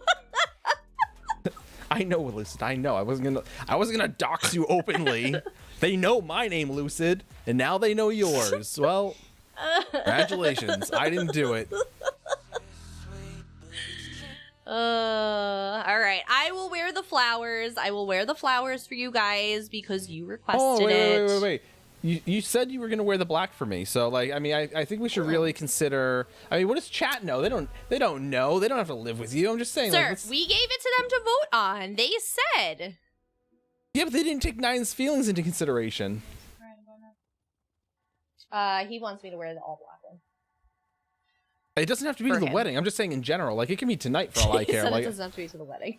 I know, Lucid. I know. I wasn't gonna dox you openly. They know my name, Lucid, and now they know yours. Well, congratulations. I didn't do it. All right. I will wear the flowers. I will wear the flowers for you guys because you requested Oh, it. wait. You said you were gonna wear the black for me, so like, I mean, I think we should really consider. I mean, what does chat know? They don't know. They don't have to live with you. I'm just saying. Sir, like, let's- we gave it to them to vote on. They said. yeah, but they didn't take Nine's feelings into consideration. He wants me to wear the all black one. It doesn't have to be to For the him. wedding. I'm just saying in general. Like, it can be tonight for all I He care. said Like, it doesn't have to be to the wedding.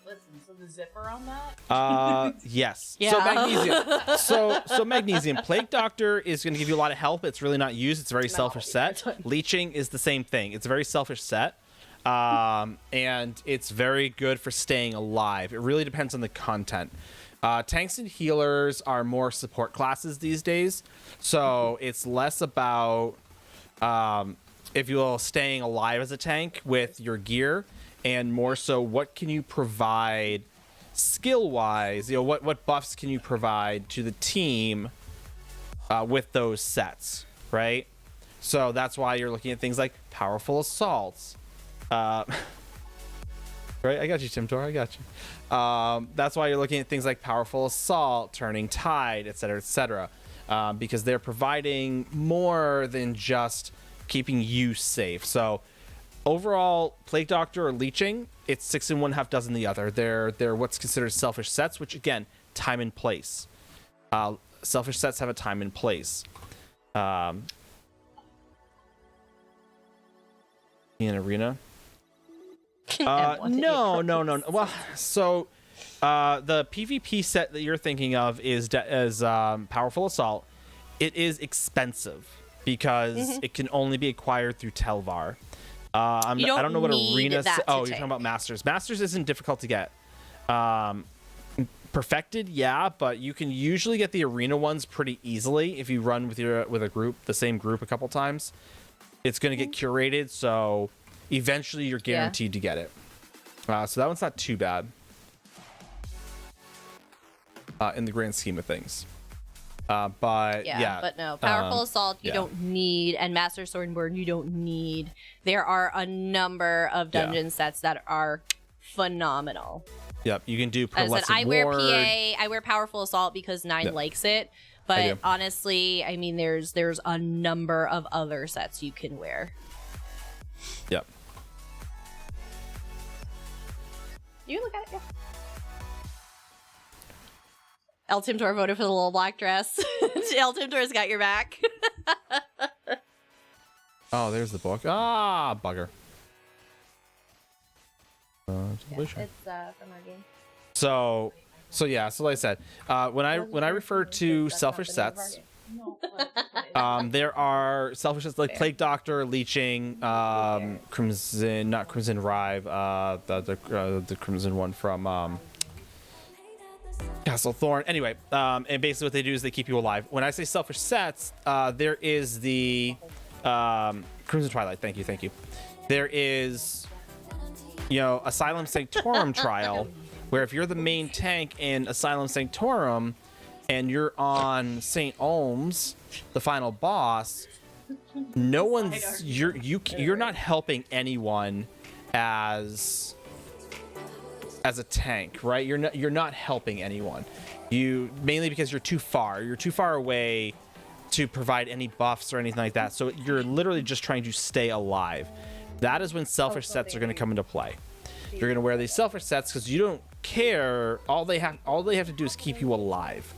Listen, so the zipper on that? yes. Yeah. So magnesium. So magnesium. Plague Doctor is going to give you a lot of health. It's really not used. It's a very selfish set. Leeching is the same thing. It's a very selfish set. And it's very good for staying alive. It really depends on the content. Tanks and healers are more support classes these days. So it's less about if you will, staying alive as a tank with your gear, and more so, what can you provide skill-wise? You know, what buffs can you provide to the team with those sets, right? So that's why you're looking at things like powerful assaults. Right, I got you, Timtor. I got you. That's why you're looking at things like powerful assault, turning tide, etc., because they're providing more than just keeping you safe. So overall, Plague Doctor or Leeching, it's 6 and 1/2 dozen the other. They're what's considered selfish sets, which again, time and place. Selfish sets have a time and place. In arena. No. Well, so the PvP set that you're thinking of is Powerful Assault. It is expensive because it can only be acquired through Telvar. I don't know what arena. You're talking about Masters. Masters isn't difficult to get. Perfected, yeah, but you can usually get the arena ones pretty easily if you run with a group, the same group a couple times. It's going to get curated, so eventually you're guaranteed to get it. So that one's not too bad in the grand scheme of things. But no, Powerful Assault you don't need, and Master Sword and Burn you don't need. There are a number of dungeon sets that are phenomenal. Yep, you can do I wear PA, I wear Powerful Assault because 9 likes it, but honestly, I mean, there's a number of other sets you can wear. Yep. You can look at it, El Timtor voted for the little black dress. El Timtor's got your back. Oh, there's the book. Ah, bugger. It's from our game. So like I said, when I refer to selfish sets, there are selfish sets like Plague Doctor, Leeching, Crimson, not Crimson Rive, the Crimson one from Castle Thorn. Anyway, and basically what they do is they keep you alive. When I say selfish sets, there is the Crimson Twilight. Thank you. There is, Asylum Sanctorum trial, where if you're the main tank in Asylum Sanctorum and you're on St. Olms, the final boss, you're not helping anyone as a tank, right? You're not helping anyone. Mainly because you're too far away to provide any buffs or anything like that. So you're literally just trying to stay alive. That is when selfish sets are going to come into play. You're going to wear these selfish sets because you don't care. All they have to do is keep you alive.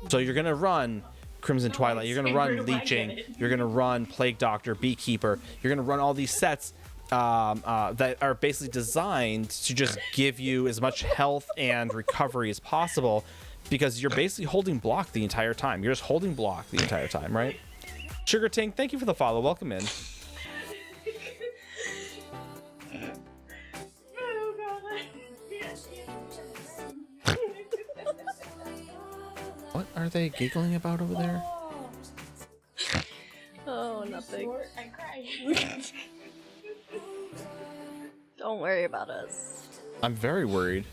So you're going to run Crimson Twilight. You're going to run Leeching. You're going to run Plague Doctor, Beekeeper. You're going to run all these sets that are basically designed to just give you as much health and recovery as possible, because you're basically holding block the entire time. You're just holding block the entire time, right? Sugar Tank, thank you for the follow. Welcome in. What are they giggling about over there? Oh, nothing. I cried. Don't worry about us. I'm very worried.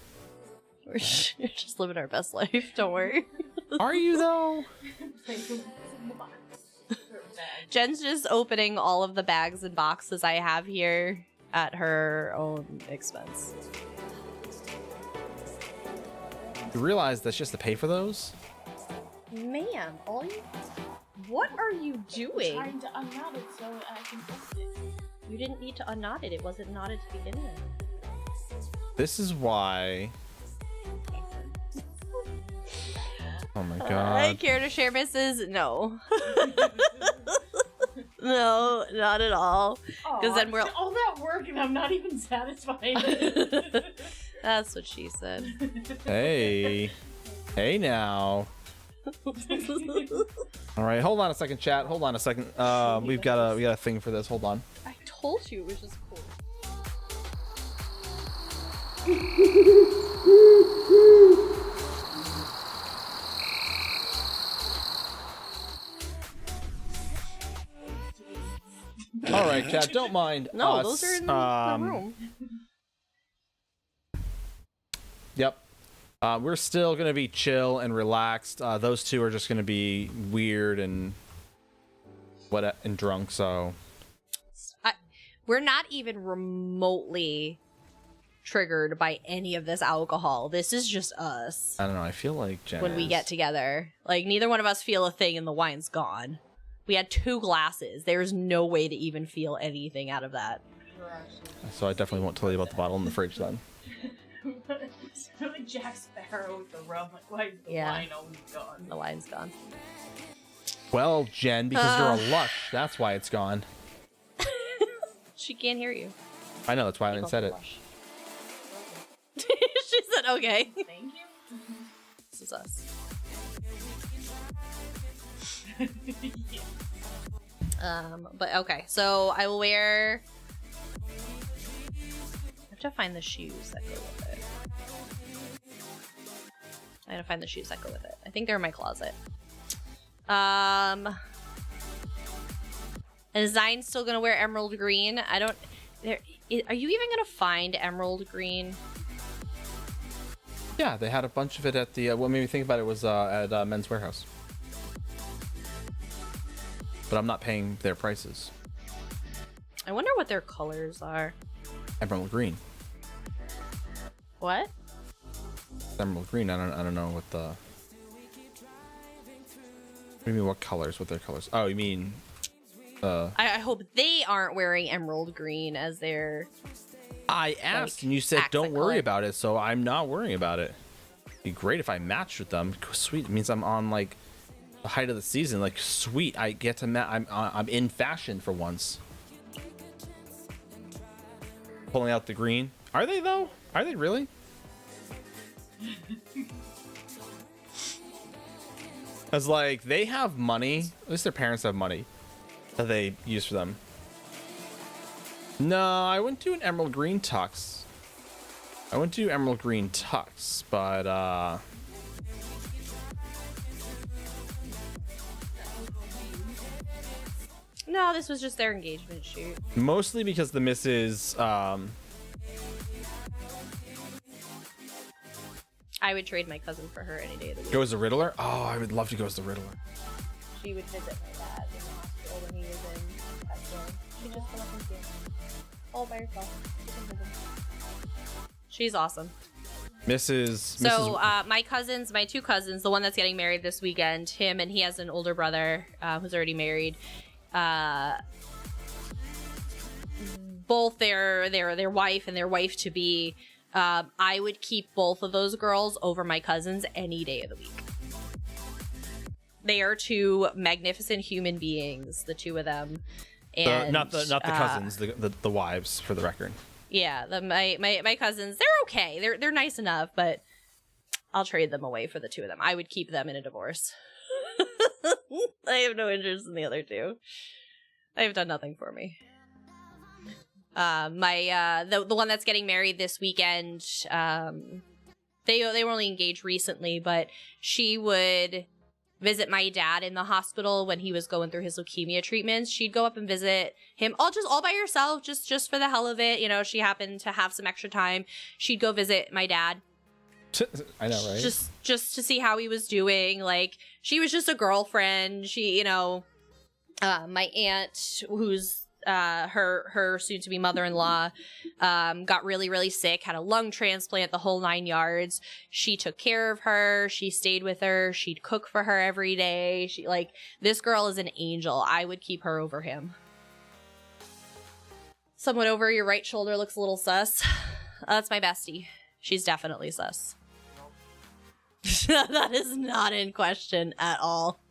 We're just living our best life. Don't worry. Are you, though? Jen's just opening all of the bags and boxes I have here at her own expense. You realize that's just to pay for those? Ma'am, what are you doing? I'm trying to unknot it so I can open it. You didn't need to unknot it. It wasn't knotted to begin with. This is why. Oh my god. Care to share, Mrs.? No. No, not at all. Because then we're all that work and I'm not even satisfied. That's what she said. Hey now. All right, hold on a second, chat. Hold on a second. We got a thing for this. Hold on. I told you it was just cool. All right, chat. Don't mind No, us. those are in the room. Yep. We're still gonna be chill and relaxed. Those two are just gonna be weird and drunk. So We're not even remotely triggered by any of this alcohol. This is just us. I don't know. I feel like Jen when we get together. Like, neither one of us feel a thing and the wine's gone. We had 2 glasses. There's no way to even feel anything out of that. So I definitely won't tell you about the bottle in the fridge then. It's like Jack Sparrow with the rum. Like, why is the wine always gone? The wine's gone. Well, Jen, because you're a lush, that's why it's gone. She can't hear you. I know, that's why I didn't said it. She said, okay. Thank you. This is us. Yeah. But okay, so I will wear... I have to find the shoes that go with it. I gotta find the shoes that go with it. I think they're in my closet. And Zion's still gonna wear emerald green. I don't... Are you even gonna find emerald green? Yeah, they had a bunch of it at the... what made me think about it was at Men's Warehouse. But I'm not paying their prices. I wonder what their colors are. Emerald green. What? Emerald green. I don't know what the... What do you mean, what colors? What their colors? Oh, you mean... I hope they aren't wearing emerald green as their... I asked, and you said don't accent worry color. about it, so I'm not worrying about it. It'd be great if I matched with them. Sweet, it means I'm on, like, the height of the season. Like, sweet, I get to I'm in fashion for once. Pulling out the green. Are they, though? Are they really? Because, like, they have money. At least their parents have money that they use for them. No, I wouldn't do an emerald green tux. I wouldn't do emerald green tux, but, No, this was just their engagement shoot. mostly because the missus, I would trade my cousin for her any day of the week. goes the Riddler. Oh, I would love to go as the Riddler. She would visit my dad in the hospital when he was in Texas. She just went up and see him. All by herself. She can visit him. She's awesome. So, my 2 cousins, the one that's getting married this weekend, him and he has an older brother who's already married. Both their wife and their wife to be. I would keep both of those girls over my cousins any day of the week. They are 2 magnificent human beings, the 2 of them. And not the cousins, the wives, for the record. Yeah, my cousins, they're okay. They're nice enough, but I'll trade them away for the 2 of them. I would keep them in a divorce. I have no interest in the other 2. They've done nothing for me. The one that's getting married this weekend, they were only engaged recently, but she would visit my dad in the hospital when he was going through his leukemia treatments. She'd go up and visit him all by herself, just for the hell of it. You know, she happened to have some extra time. She'd go visit my dad. I know, right? Just to see how he was doing. Like, she was just a girlfriend. She, you know, my aunt, who's her soon-to-be mother-in-law, got really, really sick, had a lung transplant, the whole 9 yards. She took care of her. She stayed with her. She'd cook for her every day. This girl is an angel. I would keep her over him. Someone over your right shoulder looks a little sus. That's my bestie. She's definitely sus. That is not in question at all.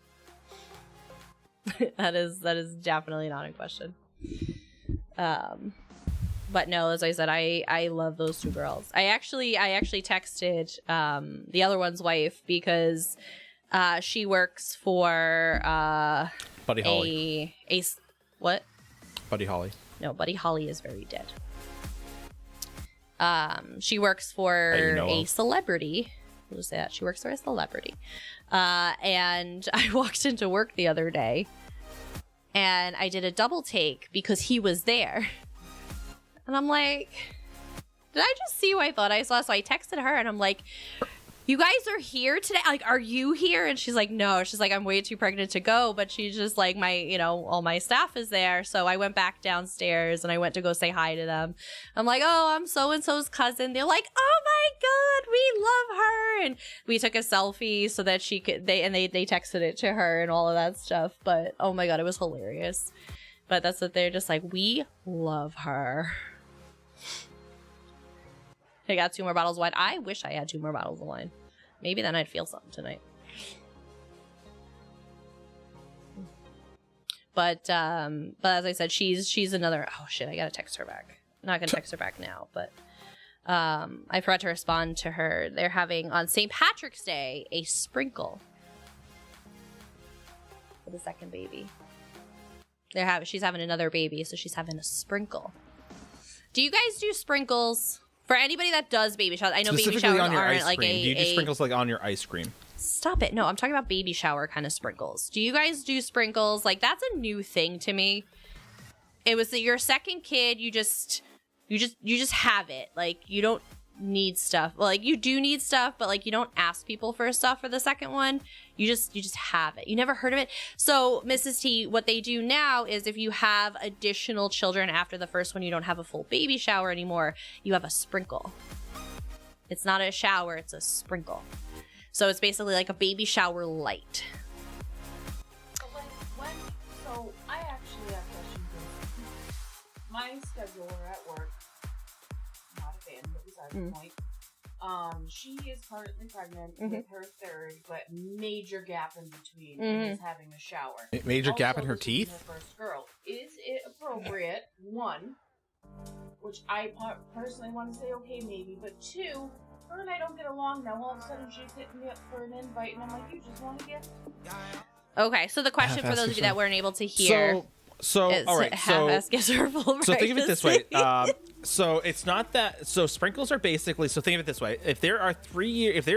that is definitely not in question. But no, as I said, I love those 2 girls. I actually texted the other one's wife because she works for Buddy Holly. What? Buddy Holly. No, Buddy Holly is very dead. She works for a celebrity. We'll just say that. She works for a celebrity. And I walked into work the other day and I did a double take because he was there. And I'm like, did I just see who I thought I saw? So I texted her and I'm like, you guys are here today? Like, are you here? And she's like, no. She's like, I'm way too pregnant to go. But she's just like, all my staff is there. So I went back downstairs and I went to go say hi to them. I'm like, oh, I'm so-and-so's cousin. They're like, oh my God, we love her. And we took a selfie so that she could, they texted it to her and all of that stuff. But oh my God, it was hilarious. But that's what they're just like, we love her. I got 2 more bottles of wine. I wish I had 2 more bottles of wine. Maybe then I'd feel something tonight. But as I said, she's another. Oh shit! I gotta text her back. I'm not gonna text her back now, but I forgot to respond to her. They're having on St. Patrick's Day a sprinkle for the second baby. She's having another baby, so she's having a sprinkle. Do you guys do sprinkles? For anybody that does baby showers, I know baby showers aren't like do you do sprinkles like on your ice cream? Stop it. No, I'm talking about baby shower kind of sprinkles. Do you guys do sprinkles? Like, that's a new thing to me. It was that your second kid, you just have it. Like, you don't need stuff. Well, like, you do need stuff, but like, you don't ask people for stuff for the second one. You just have it. You never heard of it? So, Mrs. T, what they do now is if you have additional children after the first one, you don't have a full baby shower anymore. You have a sprinkle. It's not a shower, it's a sprinkle. So it's basically like a baby shower light. So I actually have questions. My scheduler at work, not a fan, but besides the point. She is currently pregnant with her third, but major gap in between and is having a shower. Major gap in her this is teeth? Her first girl. Is it appropriate? 1, which I personally want to say okay maybe, but 2, her and I don't get along now. All of a sudden she's hitting me up for an invite, and I'm like, you just want to get. Okay, so the question for those of you that weren't able to hear. So all right. So think of it this way. So it's not that. So sprinkles are basically. So think of it this way. If there's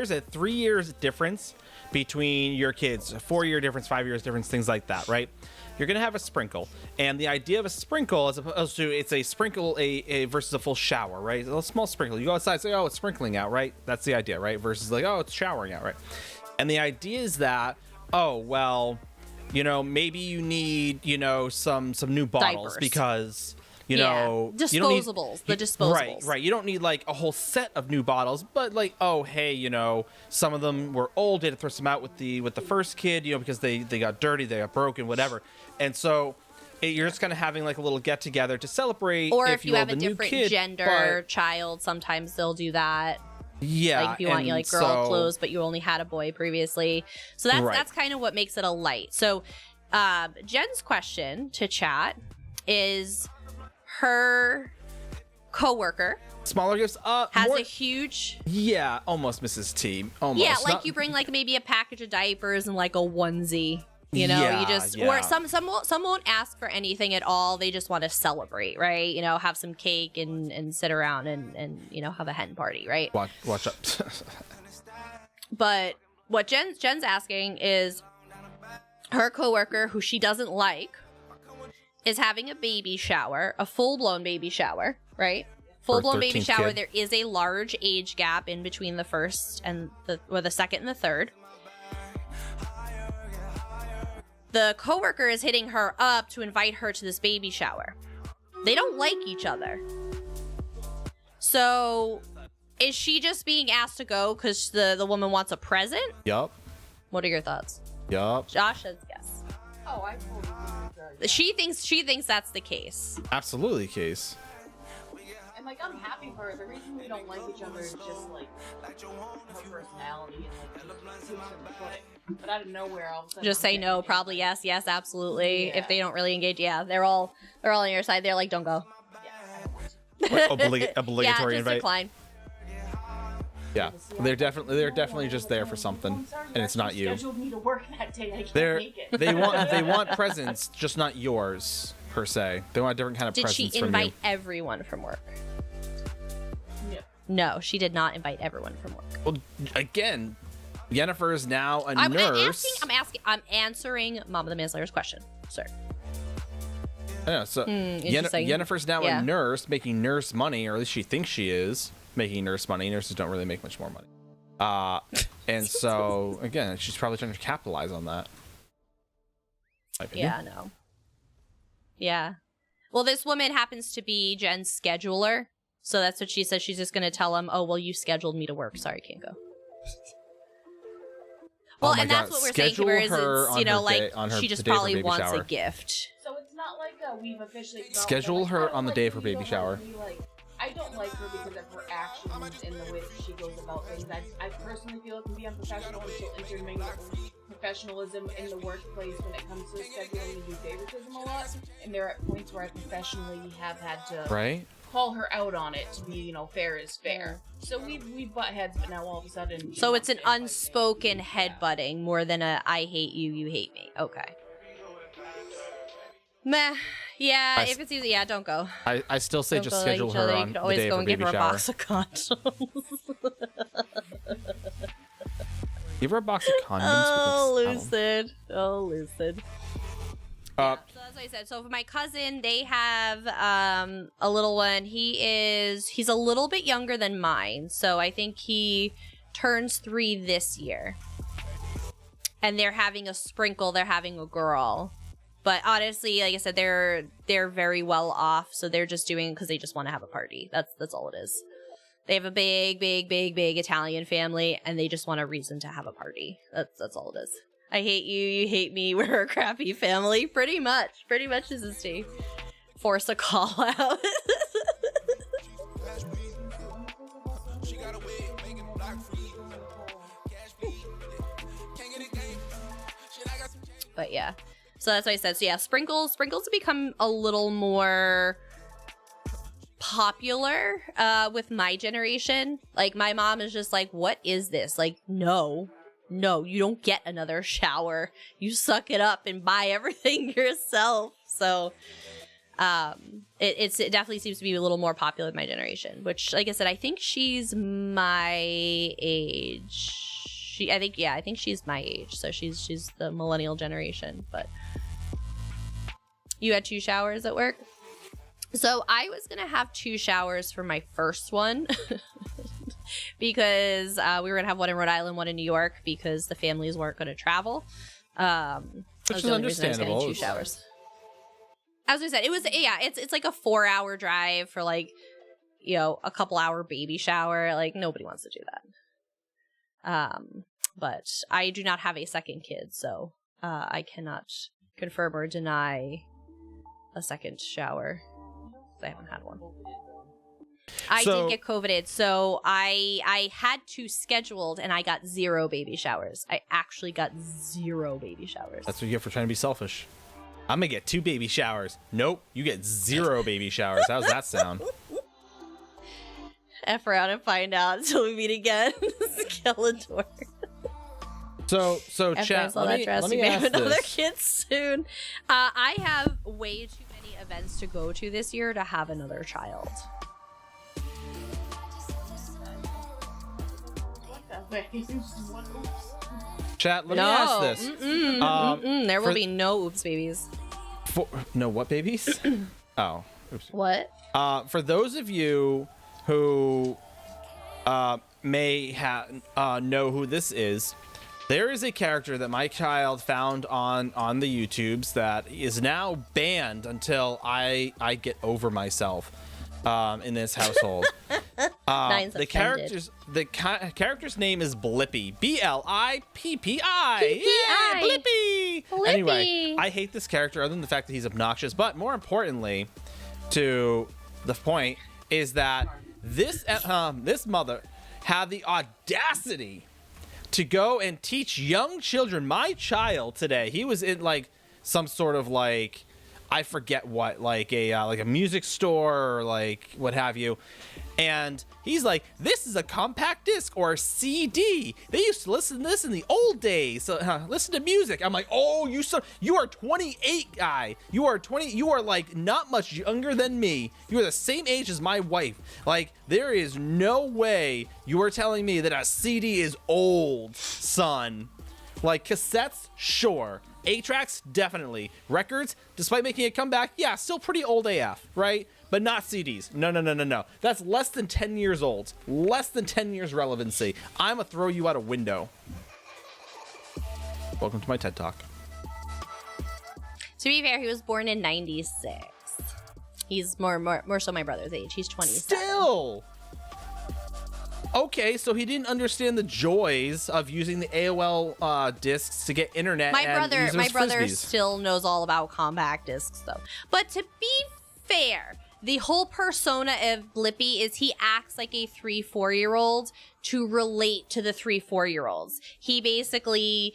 a 3 years difference between your kids, a 4-year difference, 5 years difference, things like that, right? You're gonna have a sprinkle, and the idea of a sprinkle, as opposed to it's a sprinkle a versus a full shower, right? A small sprinkle. You go outside, and say, oh, it's sprinkling out, right? That's the idea, right? Versus like, oh, it's showering out, right? And the idea is that, oh, well, maybe you need, some new bottles diapers. Because, disposables, you don't need, the disposables. Right. You don't need like a whole set of new bottles, but like, oh, hey, some of them were old, they had to throw some out with the first kid, because they got dirty, they got broken, whatever. And so you're just kind of having like a little get together to celebrate. Or if you have a new different kid, gender child, sometimes they'll do that. Yeah, like if you want like girl clothes, but you only had a boy previously. So that's kind of what makes it a light. So Jen's question to chat is her coworker smaller gifts has a huge almost Mrs. T. Almost. You bring like maybe a package of diapers and like a onesie. Or some won't ask for anything at all. They just want to celebrate, right? Have some cake and sit around and have a hen party, right? Watch up. But what Jen's asking is her coworker, who she doesn't like, is having a baby shower, a full-blown baby shower, right? Full-blown baby shower. Kid. There is a large age gap in between the first and the second and the third. The coworker is hitting her up to invite her to this baby shower. They don't like each other. So, is she just being asked to go because the woman wants a present? Yup. What are your thoughts? Yup. Josh says yes. Oh, I totally agree with that. She thinks that's the case. Absolutely the case. And like, I'm happy for her. The reason we don't like each other is just like her personality and like the pudding. But out of nowhere, all of a sudden, just say no. Probably yes, absolutely. Yeah. If they don't really engage, they're all on your side. They're like, don't go. Yeah. Obligatory just invite. Decline. Yeah, they're definitely just there for something, and it's not you. Scheduled me to work that day. I can't make it. They want presents, just not yours per se. They want a different kind of presents from you. Did she invite everyone from work? No, she did not invite everyone from work. Well, again, Yennefer is now a nurse. I'm answering Mama the Manslayer's question, sir. Yeah, so interesting. Yennefer's now Yeah. a nurse, making nurse money, or at least she thinks she is making nurse money. Nurses don't really make much more money. And so, again, she's probably trying to capitalize on that. Yeah, no. Yeah. Well, this woman happens to be Jen's scheduler. So that's what she says. She's just going to tell him, oh, well, you scheduled me to work. Sorry, can't go. Well, Oh my and that's God. what we're Schedule saying here is, her it's, on you know, her like, day- on her- she the just day of her probably baby wants shower. a gift. So it's not like we've officially Schedule her on the day of her baby shower. I don't like her because of her actions and the way that she goes about things. I personally feel it can be unprofessional and she'll intermingle professionalism in the workplace when it comes to scheduling and do favoritism a lot. And there are at points where I professionally have had to call her out on it to be, you know, fair is fair. So we butt heads, but now all of a sudden. So it's an unspoken headbutting more than a I hate you, you hate me. Okay. Meh. Yeah, if it's easy, yeah, don't go. I still say Don't just go schedule each her other. on You can the always day go of her and give baby her a shower. box of condoms. Give her a box of condoms. Oh, with a lucid. Oh, lucid. towel. So that's what I said. So for my cousin, they have a little one. He's a little bit younger than mine. So I think he turns 3 this year. And they're having a sprinkle. They're having a girl. But honestly, like I said, they're very well off. So they're just doing it because they just want to have a party. That's all it is. They have a big Italian family, and they just want a reason to have a party. That's all it is. I hate you, you hate me, we're a crappy family. Pretty much is this tea. Force a call out. But yeah. So that's what I said. So yeah, sprinkles have become a little more popular with my generation. Like, my mom is just like, what is this? Like, no, you don't get another shower. You suck it up and buy everything yourself. So it definitely seems to be a little more popular with my generation, which, like I said, I think she's my age. I think she's my age. So she's the millennial generation. But you had 2 showers at work? So I was going to have 2 showers for my first one because we were going to have one in Rhode Island, one in New York, because the families weren't going to travel. Which is understandable. 2 showers. As I said, it was, it's like a 4-hour drive for, like, you know, a couple hour baby shower. Like, nobody wants to do that. But I do not have a second kid, so I cannot confirm or deny a second shower. I haven't had one. I did get COVIDed, so I had 2 scheduled, and I got 0 baby showers. I actually got 0 baby showers. That's what you get for trying to be selfish. I'm gonna get 2 baby showers. Nope, you get 0 baby showers. How's that sound? F around and find out until we meet again. Skeletor. So chat. Let me ask another this. kid soon. I have way too many events to go to this year to have another child. Chat. Let me ask this. There will be no oops babies. No what babies? Oh. Oops. What? For those of you who may know who this is, there is a character that my child found on the YouTubes that is now banned until I get over myself in this household. The character's name is Blippi. Blippi. Yeah, Blippi. Anyway, I hate this character other than the fact that he's obnoxious, but more importantly, to the point, is that this mother had the audacity to go and teach young children. My child today, he was in like some sort of like, I forget what, like a music store or like what have you, and he's like, this is a compact disc or a CD. They used to listen to this in the old days. So listen to music. I'm like, oh, you are 28, guy. You are 20. You are like not much younger than me. You are the same age as my wife. Like, there is no way you are telling me that a CD is old, son. Like cassettes, sure. 8-tracks, definitely. Records, despite making a comeback, yeah, still pretty old AF, right? But not CDs. No. That's less than 10 years old. Less than 10 years relevancy. I'm gonna throw you out a window. Welcome to my TED Talk. To be fair, he was born in 96. He's more so my brother's age. He's 27. Still! Okay, so he didn't understand the joys of using the AOL discs to get internet. My and use them brother as Frisbees. still knows all about compact discs, though. But to be fair, the whole persona of Blippi is he acts like a 3-4-year-old to relate to the 3-4-year-olds. He basically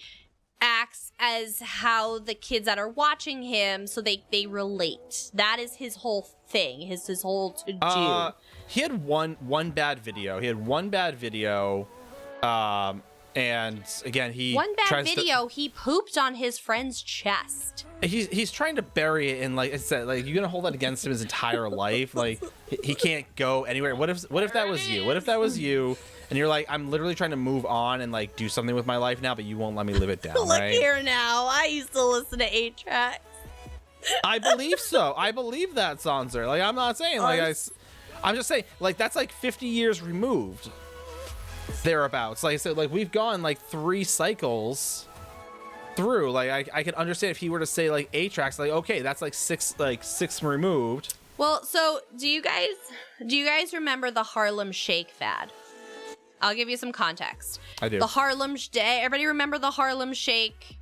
acts as how the kids that are watching him, so they relate. That is his whole thing, his whole to-do. He had one bad video. And again, he One bad tries video, he pooped on his friend's chest. He's trying to bury it in, like I said, like you're gonna hold that against him his entire life. Like he can't go anywhere. What if that was you? What if that was you? And you're like, I'm literally trying to move on and like do something with my life now, but you won't let me live it down. Look right? here now. I used to listen to 8-tracks. I believe so. I believe that, Sanser. Like I'm not saying like I'm just saying like that's like 50 years removed. Thereabouts. Like I said, like we've gone like 3 cycles through. Like I could understand if he were to say like 8-tracks, like okay, that's like six removed. Well, so do you guys remember the Harlem Shake fad? I'll give you some context. I do. The Harlem everybody remember the Harlem Shake?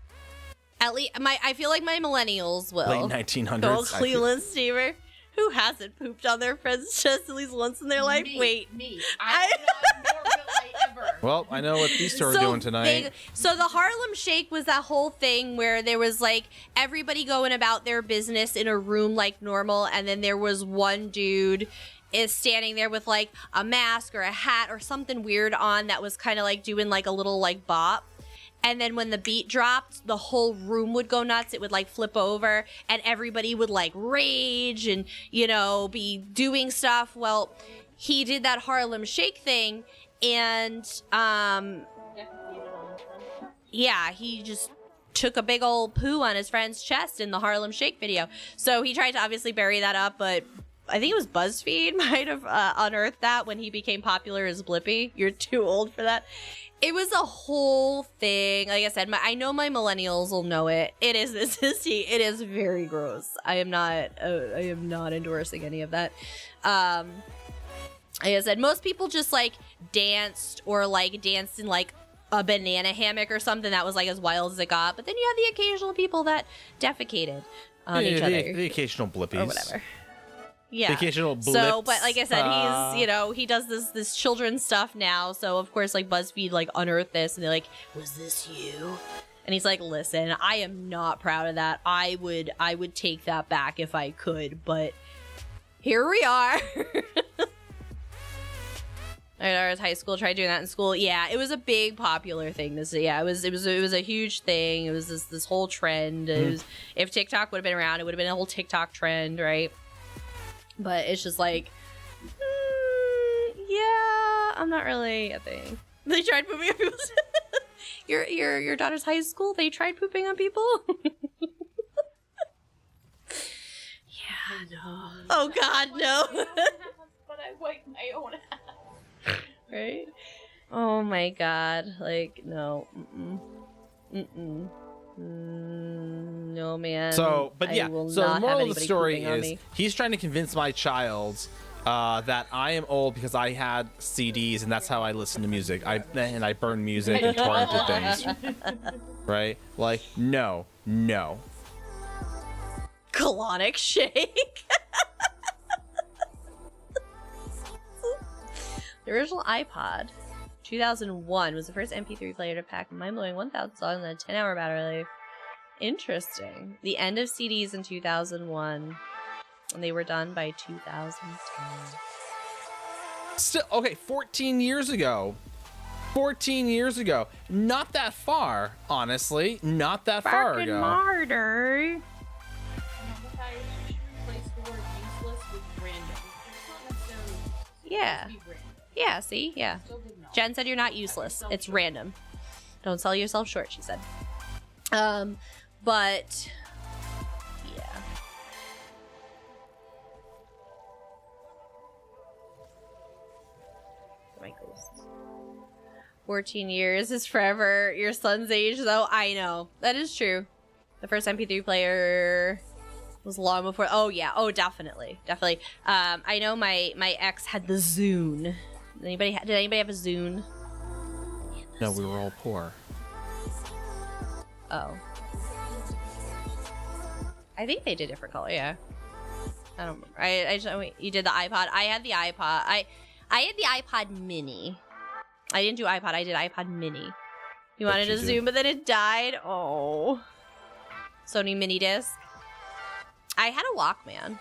At least I feel like my millennials will. Late 1900s. Go Cleveland steamer. Who hasn't pooped on their friend's chest at least once in their life? Wait. Me. I do not, nor will I ever. Well, I know what these two are doing tonight. So the Harlem Shake was that whole thing where there was like everybody going about their business in a room like normal, and then there was one dude is standing there with like a mask or a hat or something weird on that was kind of like doing like a little like bop. And then when the beat dropped, the whole room would go nuts. It would like flip over and everybody would like rage and, you know, be doing stuff. Well, he did that Harlem Shake thing and, yeah, he just took a big old poo on his friend's chest in the Harlem Shake video. So he tried to obviously bury that up, but I think it was BuzzFeed might have unearthed that when he became popular as Blippi. You're too old for that. It was a whole thing. Like I said, I know my millennials will know it. It is very gross. I am not endorsing any of that. Like I said, most people just like danced or like danced in like a banana hammock or something that was like as wild as it got. But then you have the occasional people that defecated on each other. The occasional blippies. Or whatever. Yeah. The occasional blips. So, but like I said, he's, you know, he does this children's stuff now. So of course, like BuzzFeed like unearthed this and they're like, was this you? And he's like, listen, I am not proud of that. I would take that back if I could, but here we are. I was high school, tried doing that in school. Yeah, it was a big popular thing. It was a huge thing. It was this whole trend. It was, if TikTok would have been around, it would have been a whole TikTok trend, right? But it's just like, yeah, I'm not really a thing. They tried pooping on people. your daughter's high school. They tried pooping on people. Yeah, no. Oh God, no. But I wiped my own ass. Right? Oh my God, like no. No, man. So, but yeah, so the moral of the story is me. he's trying to convince my child that I am old because I had CDs and that's how I listen to music. I burn music and torrented things. Right? Like, no. Colonic Shake. The original iPod, 2001, was the first MP3 player to pack a mind-blowing 1,000 songs and a 10-hour battery life. Interesting. The end of CDs in 2001, and they were done by 2010. Still, okay, 14 years ago. 14 years ago. Not that far, honestly. Not that far ago. Martyr. Yeah. Yeah, see? Yeah. Jen said you're not useless. It's random. Don't sell yourself short, she said. But yeah. My ghost. 14 years is forever. Your son's age, though. I know. That is true. The first MP3 player was long before. Oh, yeah. Oh, definitely. Definitely. I know my ex had the Zune. Did anybody have a Zune? No, we were all poor. Oh. I think they did different color, yeah. I don't remember. I just, wait, you did the iPod. I had the iPod. I had the iPod mini. I didn't do iPod, I did iPod mini. You wanted to Zoom, but then it died. Oh. Sony mini disc. I had a Walkman.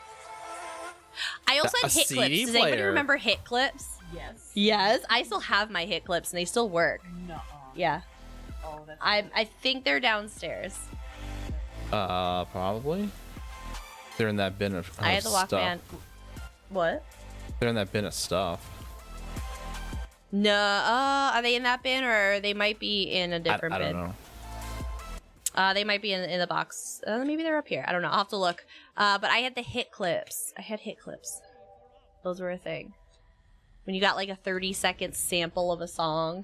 I also had hit clips. Does anybody remember hit clips? Yes. Yes. I still have my hit clips and they still work. No. Yeah. Oh, that's I think they're downstairs. Probably. They're in that bin of I had the Walkman. stuff. What? They're in that bin of stuff. No, are they in that bin or they might be in a different bin? I don't know. They might be in the box. Maybe they're up here. I don't know. I'll have to look. But I had the hit clips. I had hit clips. Those were a thing. When you got like a 30-second sample of a song.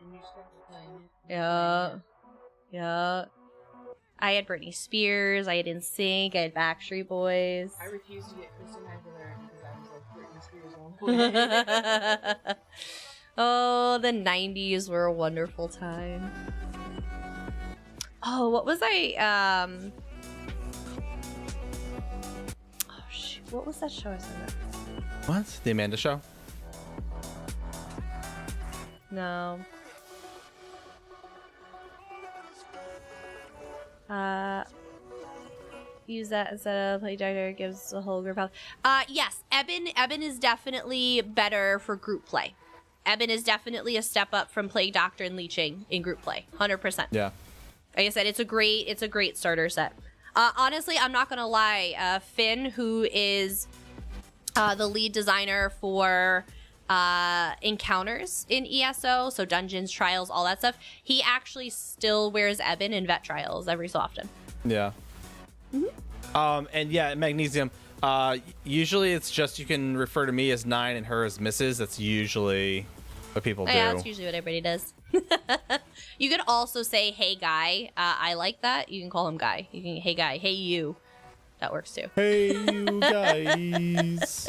and you started playing it. Yeah. Yeah. I had Britney Spears. I had NSYNC. I had Backstreet Boys. I refused to get Christina Aguilera because I was like Britney Spears only. Oh, the 90s were a wonderful time. Oh, what was I, oh, shoot. What was that show I said? What? The Amanda Show? No. Use that instead of play doctor, gives the whole group health. Yes, Eben is definitely better for group play. Eben is definitely a step up from Plague Doctor and Leeching in group play. 100%. Yeah. Like I said, it's a great starter set. Honestly, I'm not gonna lie. Finn, who is the lead designer for encounters in ESO, so dungeons, trials, all that stuff, he actually still wears Eben in vet trials every so often. Yeah. And yeah, Magnesium. Usually it's just you can refer to me as 9 and her as Mrs. That's usually what people do. Yeah, that's usually what everybody does. You could also say, hey, guy. I like that. You can call him Guy. You can, hey, guy. Hey, you. That works, too. Hey, you guys.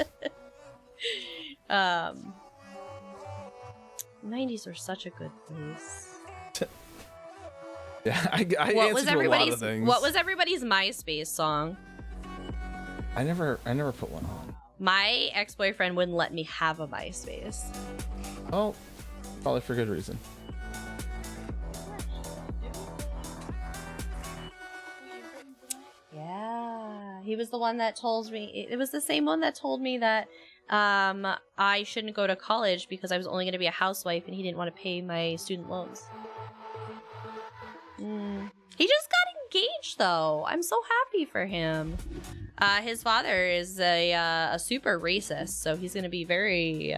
90s were such a good place. Yeah, I What was answered to a lot of things. What was everybody's MySpace song? I never put one on. My ex-boyfriend wouldn't let me have a MySpace. Oh, probably for good reason. Yeah, he was the one that told me. It was the same one that told me that I shouldn't go to college because I was only going to be a housewife, and he didn't want to pay my student loans. He just got engaged, though. I'm so happy for him. His father is a super racist, so he's going to be very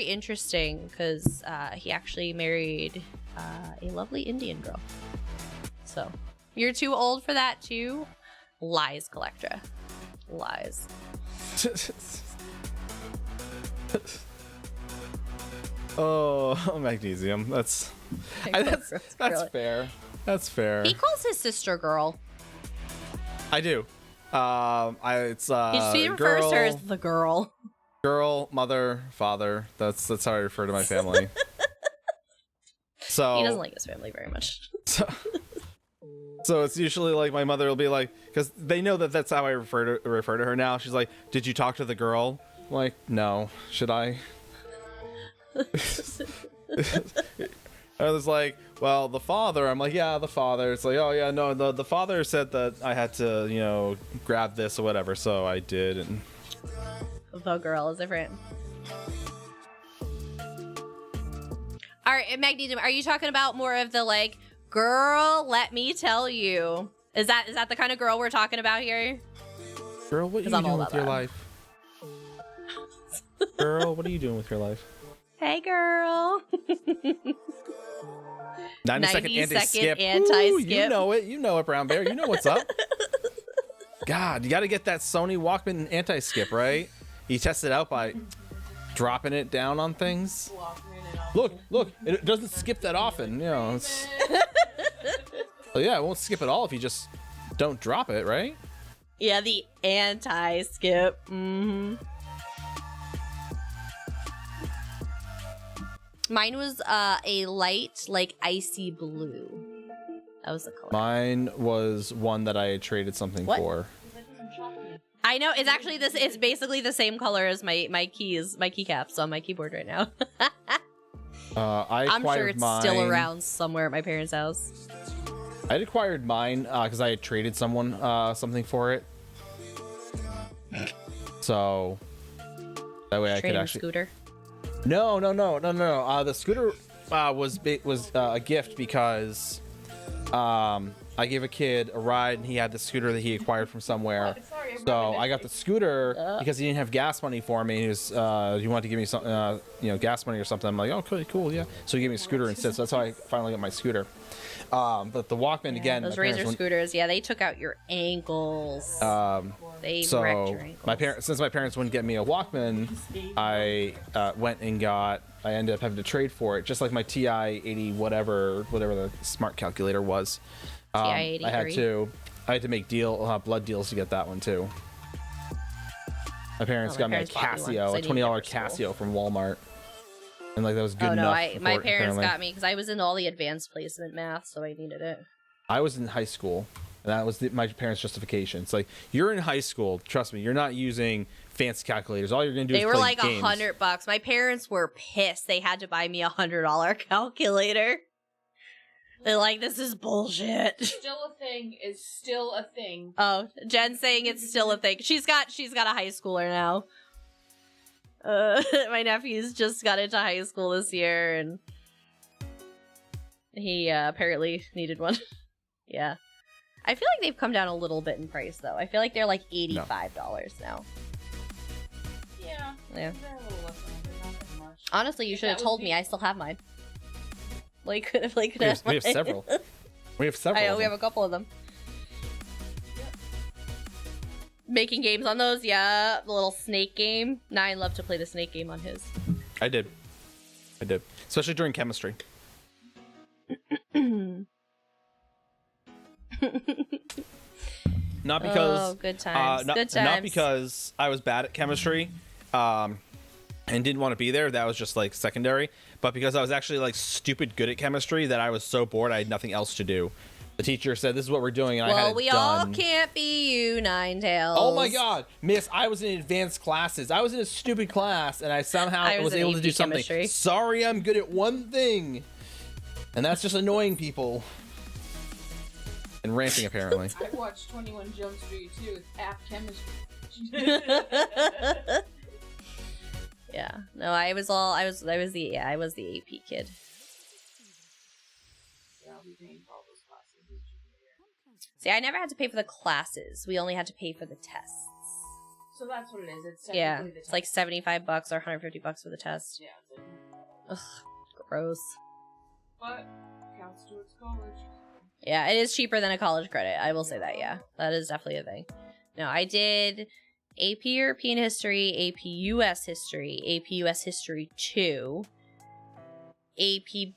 interesting because he actually married a lovely Indian girl. So you're too old for that too. Lies, Collectra. Lies. Oh, Magnesium. That's fair. That's fair. He calls his sister girl. I do. It's He refers to her as the girl. Girl, mother, father. That's how I refer to my family. So He doesn't like his family very much. So it's usually like my mother will be like, because they know that that's how I refer to her now. She's like, "Did you talk to the girl?" I'm like, no. Should I? I was like, well, the father. I'm like, yeah, the father. It's like, oh yeah, no, the father said that I had to, grab this or whatever, so I did. And The girl is different. All right, Magnesium, are you talking about more of the like, girl, let me tell you? Is that the kind of girl we're talking about here? girl, what are you doing with your life? Girl, what are you doing with your life? Hey, girl. 90-second 90-second anti-skip. anti-skip. Ooh, you know it, Brown Bear. You know what's up. God, you got to get that Sony Walkman anti-skip, right? You test it out by dropping it down on things. Look, it doesn't skip that often. You know, it's... So yeah, it won't skip at all if you just don't drop it, right? Yeah, the anti-skip. Mm-hmm. Mine was a light, like icy blue. That was the color. Mine was one that I had traded something What? for. I know, it's actually this. It's basically the same color as my keycaps on my keyboard right now. I'm sure it's still around somewhere at my parents' house. I had acquired mine because I had traded someone something for it. So that way I could actually. Scooter. No. The scooter was a gift because I gave a kid a ride and he had the scooter that he acquired from somewhere. So I got the scooter because he didn't have gas money for me. He was he wanted to give me some gas money or something. I'm like, oh, cool, yeah. So he gave me a scooter instead. So that's how I finally got my scooter. But the Walkman again. Those Razor scooters, they took out your ankles. They wrecked your ankles. Since my parents wouldn't get me a Walkman, I went and got. I ended up having to trade for it, just like my TI 80 whatever the smart calculator was. TI 83. I had to make blood deals to get that one too. My parents got me a Casio, a $20 Casio from Walmart, and like that was good enough. My parents got me because I was in all the advanced placement math, so I needed it. I was in high school, and that was my parents' justification. It's like, you're in high school, trust me, you're not using fancy calculators. All you're gonna do is play games. They were like $100. My parents were pissed. They had to buy me a $100 calculator. They're like, this is bullshit. Still a thing is still a thing. Oh, Jen's saying it's still a thing. She's got a high schooler now. My nephew's just got into high school this year, and he apparently needed one. Yeah. I feel like they've come down a little bit in price, though. I feel like they're like $85 now. Yeah. Yeah. They're a little less than not that much. Honestly, you should have told me. I still have mine. We have several. We have several. I know, we have a couple of them. Making games on those, yeah. The little snake game. Nine loved to play the snake game on his. I did. Especially during chemistry. Not because good times. Good times. Not because I was bad at chemistry and didn't want to be there. That was just like secondary. But because I was actually like stupid good at chemistry that I was so bored I had nothing else to do. The teacher said, "This is what we're doing," and I had it done. Well, we all can't be you, Ninetales. Oh my God, Miss! I was in advanced classes. I was in a stupid class, and I somehow was able to do something. Chemistry. Sorry, I'm good at one thing, and that's just annoying people and ranting. Apparently, I watched 21 Jump Street too. It's app chemistry. Yeah. No, I was the AP kid. Yeah, I'll be paying for all those classes. See, I never had to pay for the classes. We only had to pay for the tests. So that's what it is. It's technically the test. It's like $75 or $150 for the test. Yeah. It's like, ugh, gross. but counts towards college. Yeah, it is cheaper than a college credit. I will say that. Yeah, that is definitely a thing. No, I did AP European History, AP US History, AP US History 2, AP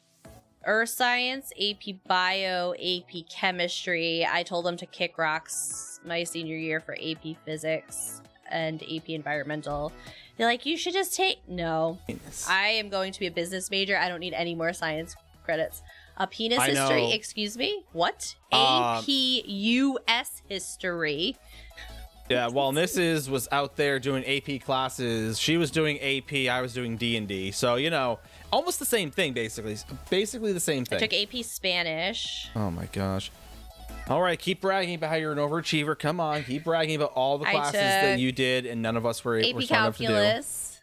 Earth Science, AP Bio, AP Chemistry. I told them to kick rocks my senior year for AP Physics and AP Environmental. They're like, you should just take... No. I am going to be a business major. I don't need any more science credits. A penis history? Excuse me? What? AP US History. Yeah, while Mrs. was out there doing AP classes, she was doing AP, I was doing D&D. So, almost the same thing, basically. Basically the same thing. I took AP Spanish. Oh my gosh. All right, keep bragging about how you're an overachiever. Come on, keep bragging about all the classes that you did and none of us were smart enough to do. Calculus.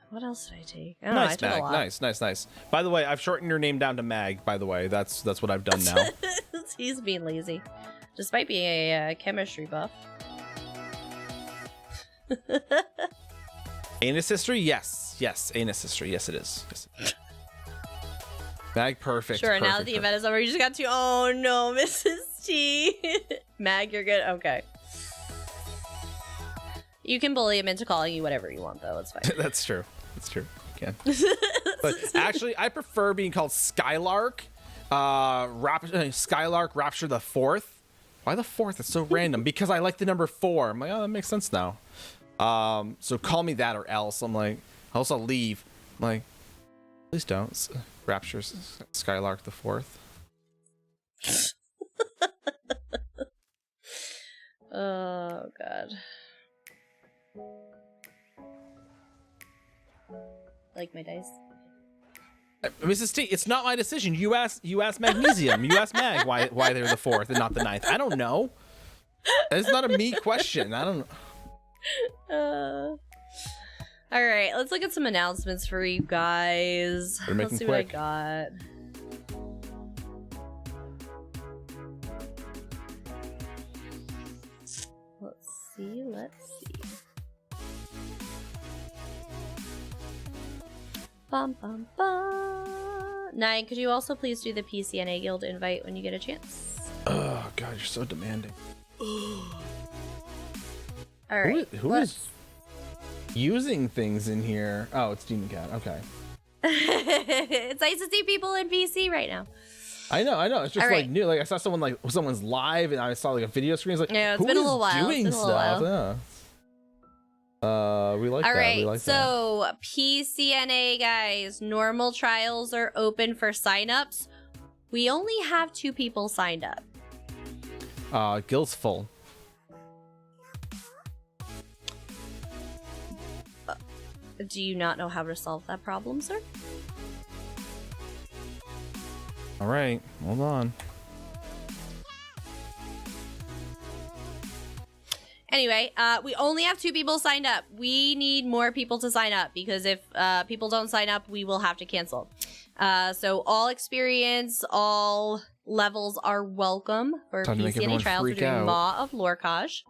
What else did I take? Oh, nice, I took Mag. a lot. Nice. By the way, I've shortened your name down to Mag, by the way. That's what I've done now. He's being lazy. Despite being a chemistry buff. Anus history? Yes. Yes. Anus history. Yes, it is. Yes, it is. Mag, perfect. Sure, now that perfect, the event is over, you just got to. Oh no, Mrs. T. Mag, you're good. Okay. You can bully him into calling you whatever you want, though. It's fine. That's true. That's true. You can. But actually, I prefer being called Skylark. Skylark Rapture the Fourth. Why the fourth? It's so random. Because I like the number 4. I'm like, oh, that makes sense now. So call me that or else. I'm like, else I'll leave. I'm like, please don't. Rapture Skylark the Fourth. Oh god. Like my dice. Mrs. T, it's not my decision. You asked Magnesium. You asked Mag why they're the 4th and not the 9th. I don't know. It's not a me question. I don't know. All right, let's look at some announcements for you guys. Let's see what I got. Let's see. Bum, bum, bum. 9, could you also please do the PCNA Guild invite when you get a chance? Oh, God, you're so demanding. All right. Who is using things in here? Oh, it's Demon Cat. Okay. It's nice to see people in PC right now. I know. It's just All like right. new. Like I saw someone's live, and I saw like a video screen. It's like, Yeah, it's who been a is little while. doing It's been a little stuff? while. Yeah. We like All that. right, We like that. so PCNA guys, normal trials are open for signups. We only have 2 people signed up. Guild's full. Do you not know how to solve that problem, sir? All right, hold on. Anyway, we only have 2 people signed up. We need more people to sign up because if people don't sign up, we will have to cancel. So all experience, all levels are welcome for Time to make PCNA everyone trials. We're freak doing out. Maw of Lorcage.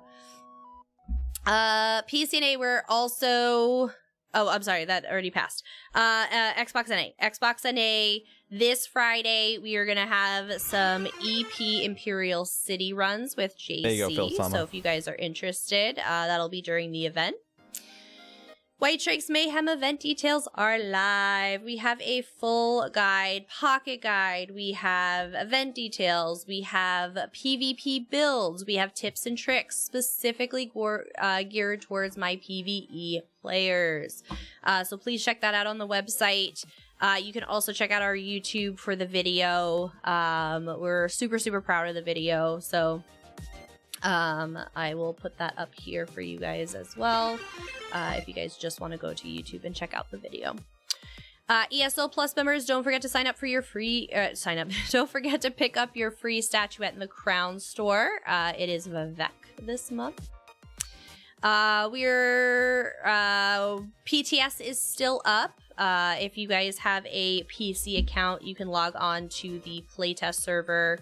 PCNA, we're also... Oh, I'm sorry, that already passed. Xbox NA. Xbox NA, this Friday, we are going to have some EP Imperial City runs with JC. There you go, Phil Sama. So if you guys are interested, that'll be during the event. Whitestrakes Mayhem event details are live. We have a full guide, pocket guide. We have event details. We have PvP builds. We have tips and tricks specifically geared towards my PvE players. So please check that out on the website. You can also check out our YouTube for the video. We're super, super proud of the video. So I will put that up here for you guys as well. If you guys just want to go to YouTube and check out the video. ESL Plus members, don't forget to sign up for your free Don't forget to pick up your free statuette in the Crown store. It is Vivek this month. PTS is still up. If you guys have a PC account, you can log on to the playtest server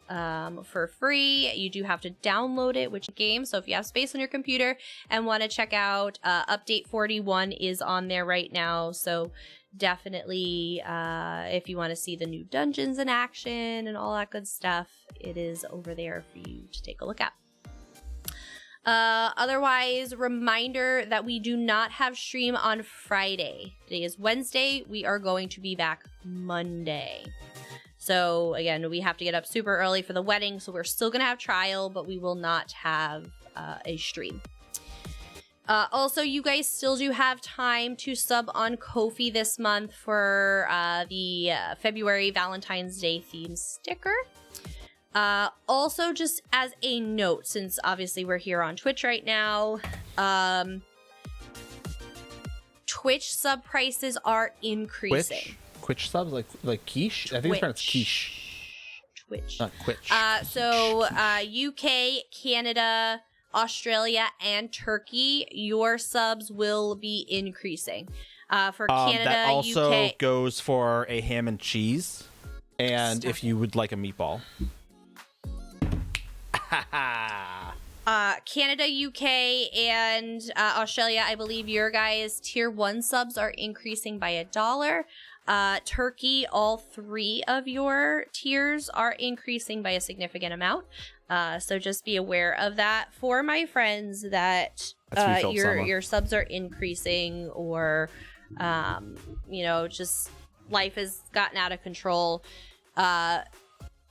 for free. You do have to download it, which game. So if you have space on your computer and want to check out, update 41 is on there right now. So definitely, if you want to see the new dungeons in action and all that good stuff, it is over there for you to take a look at. Otherwise, reminder that we do not have stream on Friday. Today is Wednesday. We are going to be back Monday. So again, we have to get up super early for the wedding, so we're still gonna have trial, but we will not have a stream. Also, you guys still do have time to sub on Kofi this month for the February Valentine's Day theme sticker. Also, just as a note, since obviously we're here on Twitch right now, Twitch sub prices are increasing. Twitch subs like quiche? I think it's pronounced quiche. Twitch. Not Twitch. So UK, Canada, Australia, and Turkey, your subs will be increasing. For Canada, that also UK... goes for a ham and cheese, and if you would like a meatball. Canada, UK, and Australia, I believe your guys' tier 1 subs are increasing by $1. Turkey, all 3 of your tiers are increasing by a significant amount. So just be aware of that. For my friends that your subs are increasing, or just life has gotten out of control.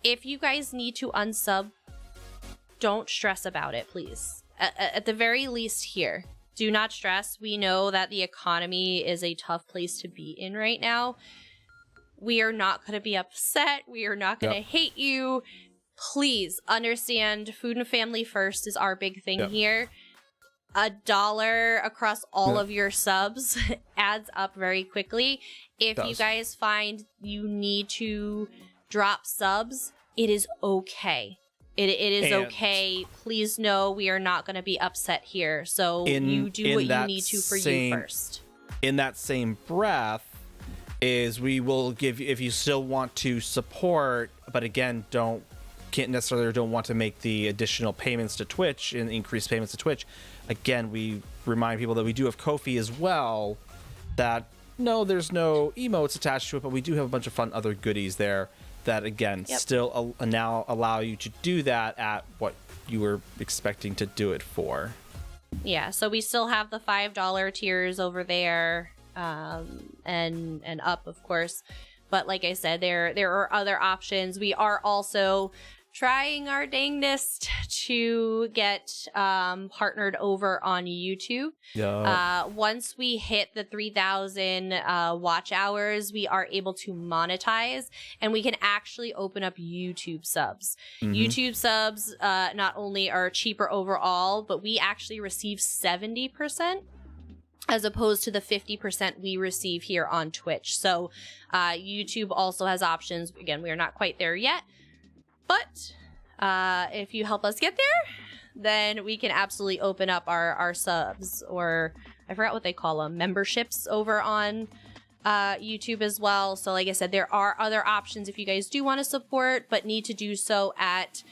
If you guys need to unsub, don't stress about it, please. At the very least here, do not stress. We know that the economy is a tough place to be in right now. We are not going to be upset. We are not going to hate you. Please understand, food and family first is our big thing here. $1 across all of your subs adds up very quickly. If you guys find you need to drop subs, it is okay. It is okay. Please know we are not going to be upset here. So you do what you need to for you first. In that same breath, is we will give you, if you still want to support, but again, don't want to make the additional payments to Twitch and increase payments to Twitch. Again, we remind people that we do have Kofi as well. That no, there's no emotes attached to it, but we do have a bunch of fun other goodies there that again still now allow you to do that at what you were expecting to do it for. Yeah, so we still have the $5 tiers over there, and up, of course. But like I said, there are other options. We are also trying our dangest to get partnered over on YouTube. Once we hit the 3,000 watch hours, we are able to monetize, and we can actually open up YouTube subs. YouTube subs not only are cheaper overall, but we actually receive 70% as opposed to the 50% we receive here on Twitch. So YouTube also has options. Again, we are not quite there yet, but if you help us get there, then we can absolutely open up our subs, or I forgot what they call them, memberships over on YouTube as well. So like I said, there are other options if you guys do want to support, but need to do so at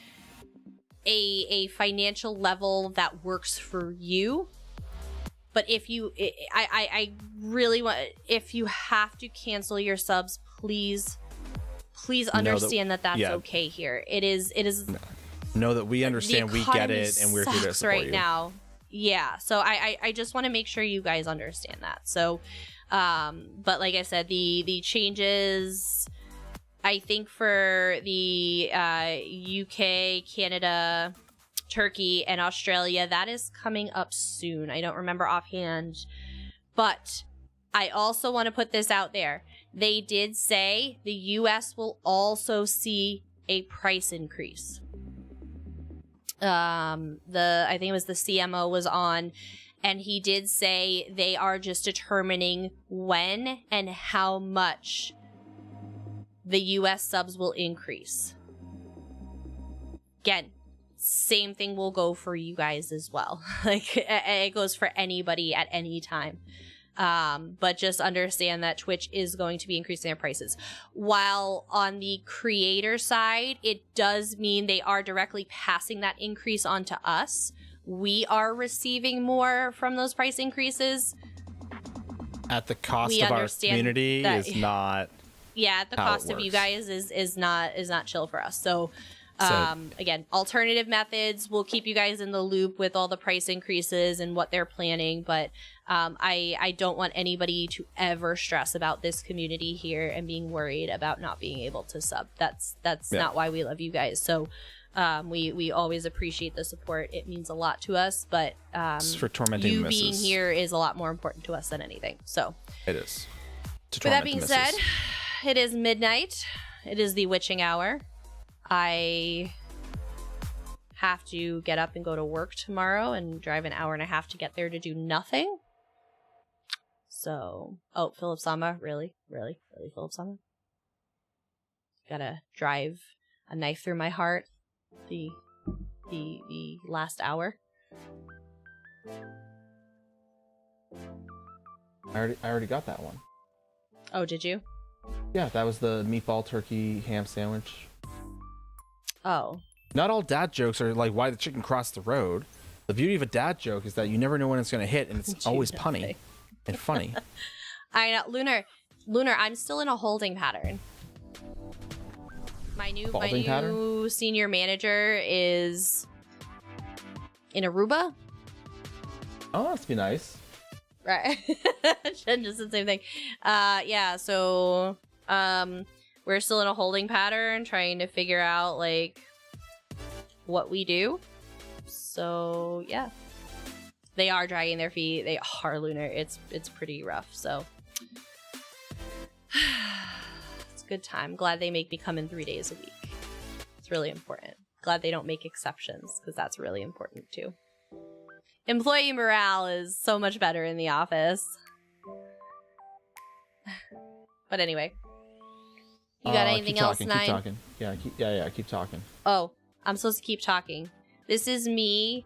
a financial level that works for you. But if you, I really want, if you have to cancel your subs, please understand that that's okay here. It is. Know that we understand, we get it, and we're here to support right you. now. Yeah. So I just want to make sure you guys understand that. So, but like I said, the changes, I think for the UK, Canada, Turkey, and Australia, that is coming up soon. I don't remember offhand, but I also want to put this out there. They did say the US will also see a price increase. I think it was the CMO was on, and he did say they are just determining when and how much the US subs will increase. Again, same thing will go for you guys as well. Like, it goes for anybody at any time. But just understand that Twitch is going to be increasing their prices. While on the creator side, it does mean they are directly passing that increase on to us. We are receiving more from those price increases. At the cost of our community that, is not. Yeah, at the cost of you guys is not chill for us. So again, alternative methods will keep you guys in the loop with all the price increases and what they're planning, but I don't want anybody to ever stress about this community here and being worried about not being able to sub. That's not why we love you guys. So we always appreciate the support. It means a lot to us, but for tormenting you misses. Being here is a lot more important to us than anything. So it is. With that being said, it is midnight. It is the witching hour. I have to get up and go to work tomorrow and drive an hour and a half to get there to do nothing. So, Philip Sama, really, Philip Sama? Gotta drive a knife through my heart the last hour. I already got that one. Oh, did you? Yeah, that was the meatball turkey ham sandwich. Oh. Not all dad jokes are like why the chicken crossed the road. The beauty of a dad joke is that you never know when it's gonna hit, and it's always punny and funny. I know, Lunar, I'm still in a holding pattern. My new senior manager is in Aruba. Oh, that must be nice. Right. Jen just said the same thing. Yeah, so we're still in a holding pattern trying to figure out like what we do. So yeah. They are dragging their feet. They are, Lunar. It's pretty rough, so it's a good time. Glad they make me come in 3 days a week. It's really important. Glad they don't make exceptions, because that's really important too. Employee morale is so much better in the office. But anyway. You got anything else, Nine? Keep talking. Yeah, keep talking. Oh, I'm supposed to keep talking. This is me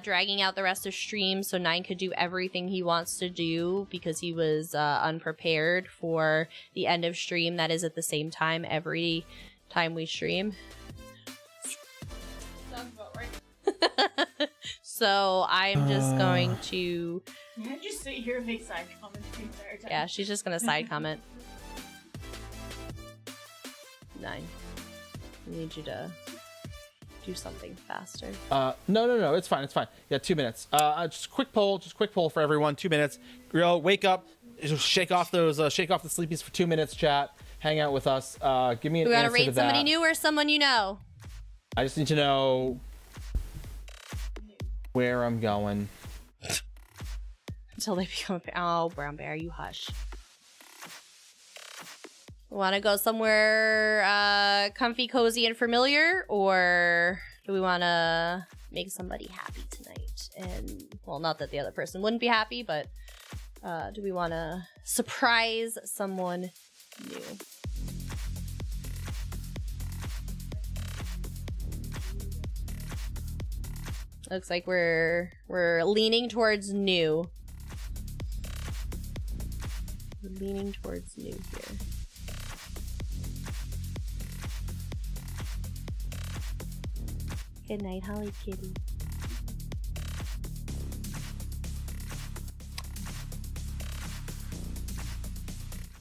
dragging out the rest of stream so Nine could do everything he wants to do because he was unprepared for the end of stream. That is at the same time every time we stream. Sounds about right. So I'm just going to... Yeah, just sit here and make side comments the entire time. Yeah, she's just going to side comment. 9. I need you to do something faster. No, it's fine. Yeah, 2 minutes. Just quick poll for everyone. 2 minutes. Real, wake up, just shake off the sleepies for 2 minutes. Chat, hang out with us. Give me an answer to that. We want to rate somebody new or someone you know. I just need to know where I'm going. Until they become oh, Brown Bear, you hush. Want to go somewhere comfy, cozy, and familiar, or do we want to make somebody happy tonight? And well, not that the other person wouldn't be happy, but do we want to surprise someone new? Looks like we're leaning towards new. We're leaning towards new here. Good night, Holly Kitty.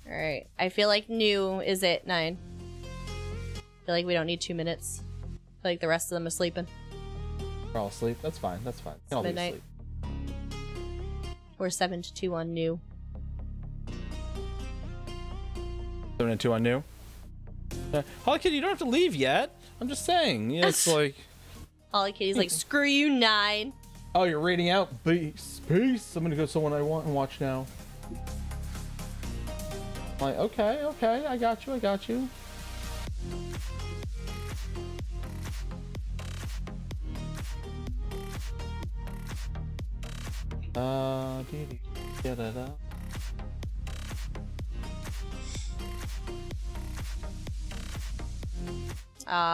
Alright, I feel like new is it 9. I feel like we don't need 2 minutes. I feel like the rest of them are sleeping. We're all asleep. That's fine. I'll be midnight. asleep. We're 7 to 2 on new. 7 and 2 on new. Holly Kitty, you don't have to leave yet. I'm just saying. Yeah, it's like... Holly Kitty's like, screw you, 9. Oh, you're rating out? Peace. I'm gonna go someone I want and watch now. I'm like, okay, I got you.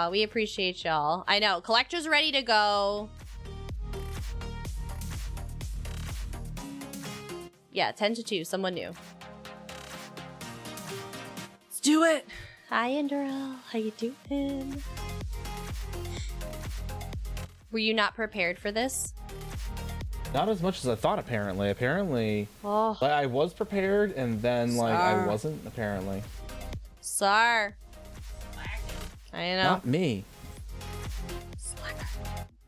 We appreciate y'all. I know, collector's ready to go. Yeah, 10 to 2, someone new. Let's do it. Hi, Indra. How you doing? Were you not prepared for this? Not as much as I thought, apparently. Oh. Like, I was prepared, and then, like, I wasn't, apparently. Sir. I know. Not me.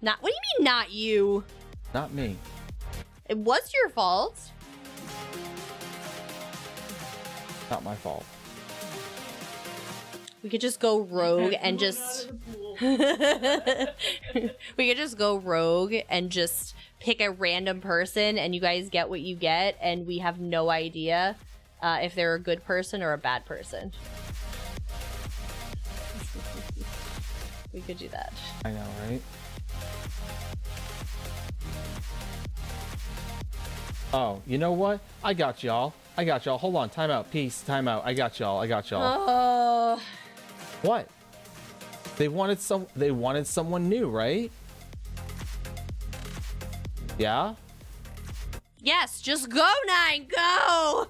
Not. What do you mean, not you? Not me. It was your fault. Not my fault. We could just go rogue and just... we could just go rogue and just pick a random person and you guys get what you get and we have no idea if they're a good person or a bad person. We could do that. I know, right? Oh, you know what? I got y'all. Hold on. Time out. Peace. Time out. I got y'all. Oh. What? They wanted someone new, right? Yeah? Yes, just go, 9, go!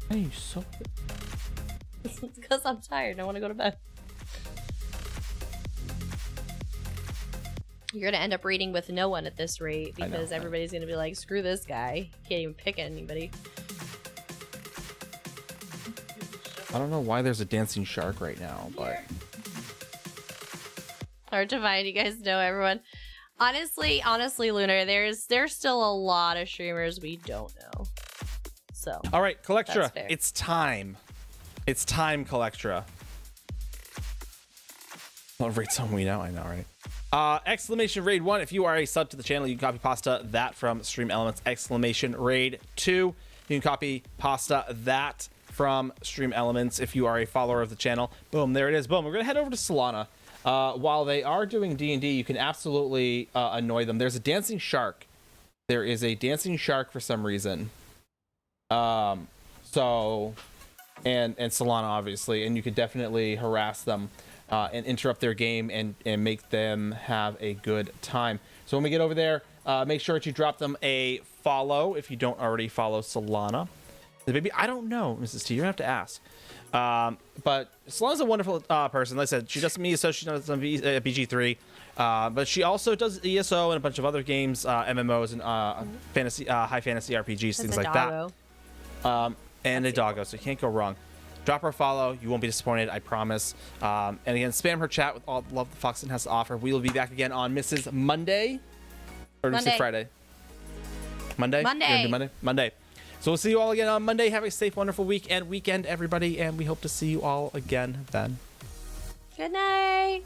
Hey, you so... It's because I'm tired. I want to go to bed. You're gonna end up reading with no one at this rate I know, because everybody's gonna be like, screw this guy. Can't even pick anybody. I don't know why there's a dancing shark right now, but Hard to find. You guys know everyone. Honestly, Lunar, there's still a lot of streamers we don't know. So all right, Collectra, That's fair. it's time. It's time, Collectra. I'll read some we know. I know, right? Exclamation raid 1. If you are a sub to the channel, you can copy pasta that from Stream Elements. Exclamation raid 2. You can copy pasta that from Stream Elements if you are a follower of the channel. Boom, there it is. Boom. We're gonna head over to Solana. While they are doing D&D, you can absolutely annoy them. There's a dancing shark. There is a dancing shark for some reason. So, and Solana obviously, and you could definitely harass them and interrupt their game and make them have a good time. So when we get over there, make sure to drop them a follow if you don't already follow Solana. Maybe I don't know, Mrs. T. You're gonna have to ask. But Solana's a wonderful person. Like I said, she does me so she does some BG3, but she also does ESO and a bunch of other games, MMOs and fantasy, high fantasy RPGs, things like that. And a doggo, so you can't go wrong. Drop her a follow. You won't be disappointed, I promise. And again, spam her chat with all the love that Foxen has to offer. We will be back again on Mrs. Monday. Or did you say Friday? Monday? Monday. You're gonna do Monday? Monday. So we'll see you all again on Monday. Have a safe, wonderful week and weekend, everybody. And we hope to see you all again then. Good night.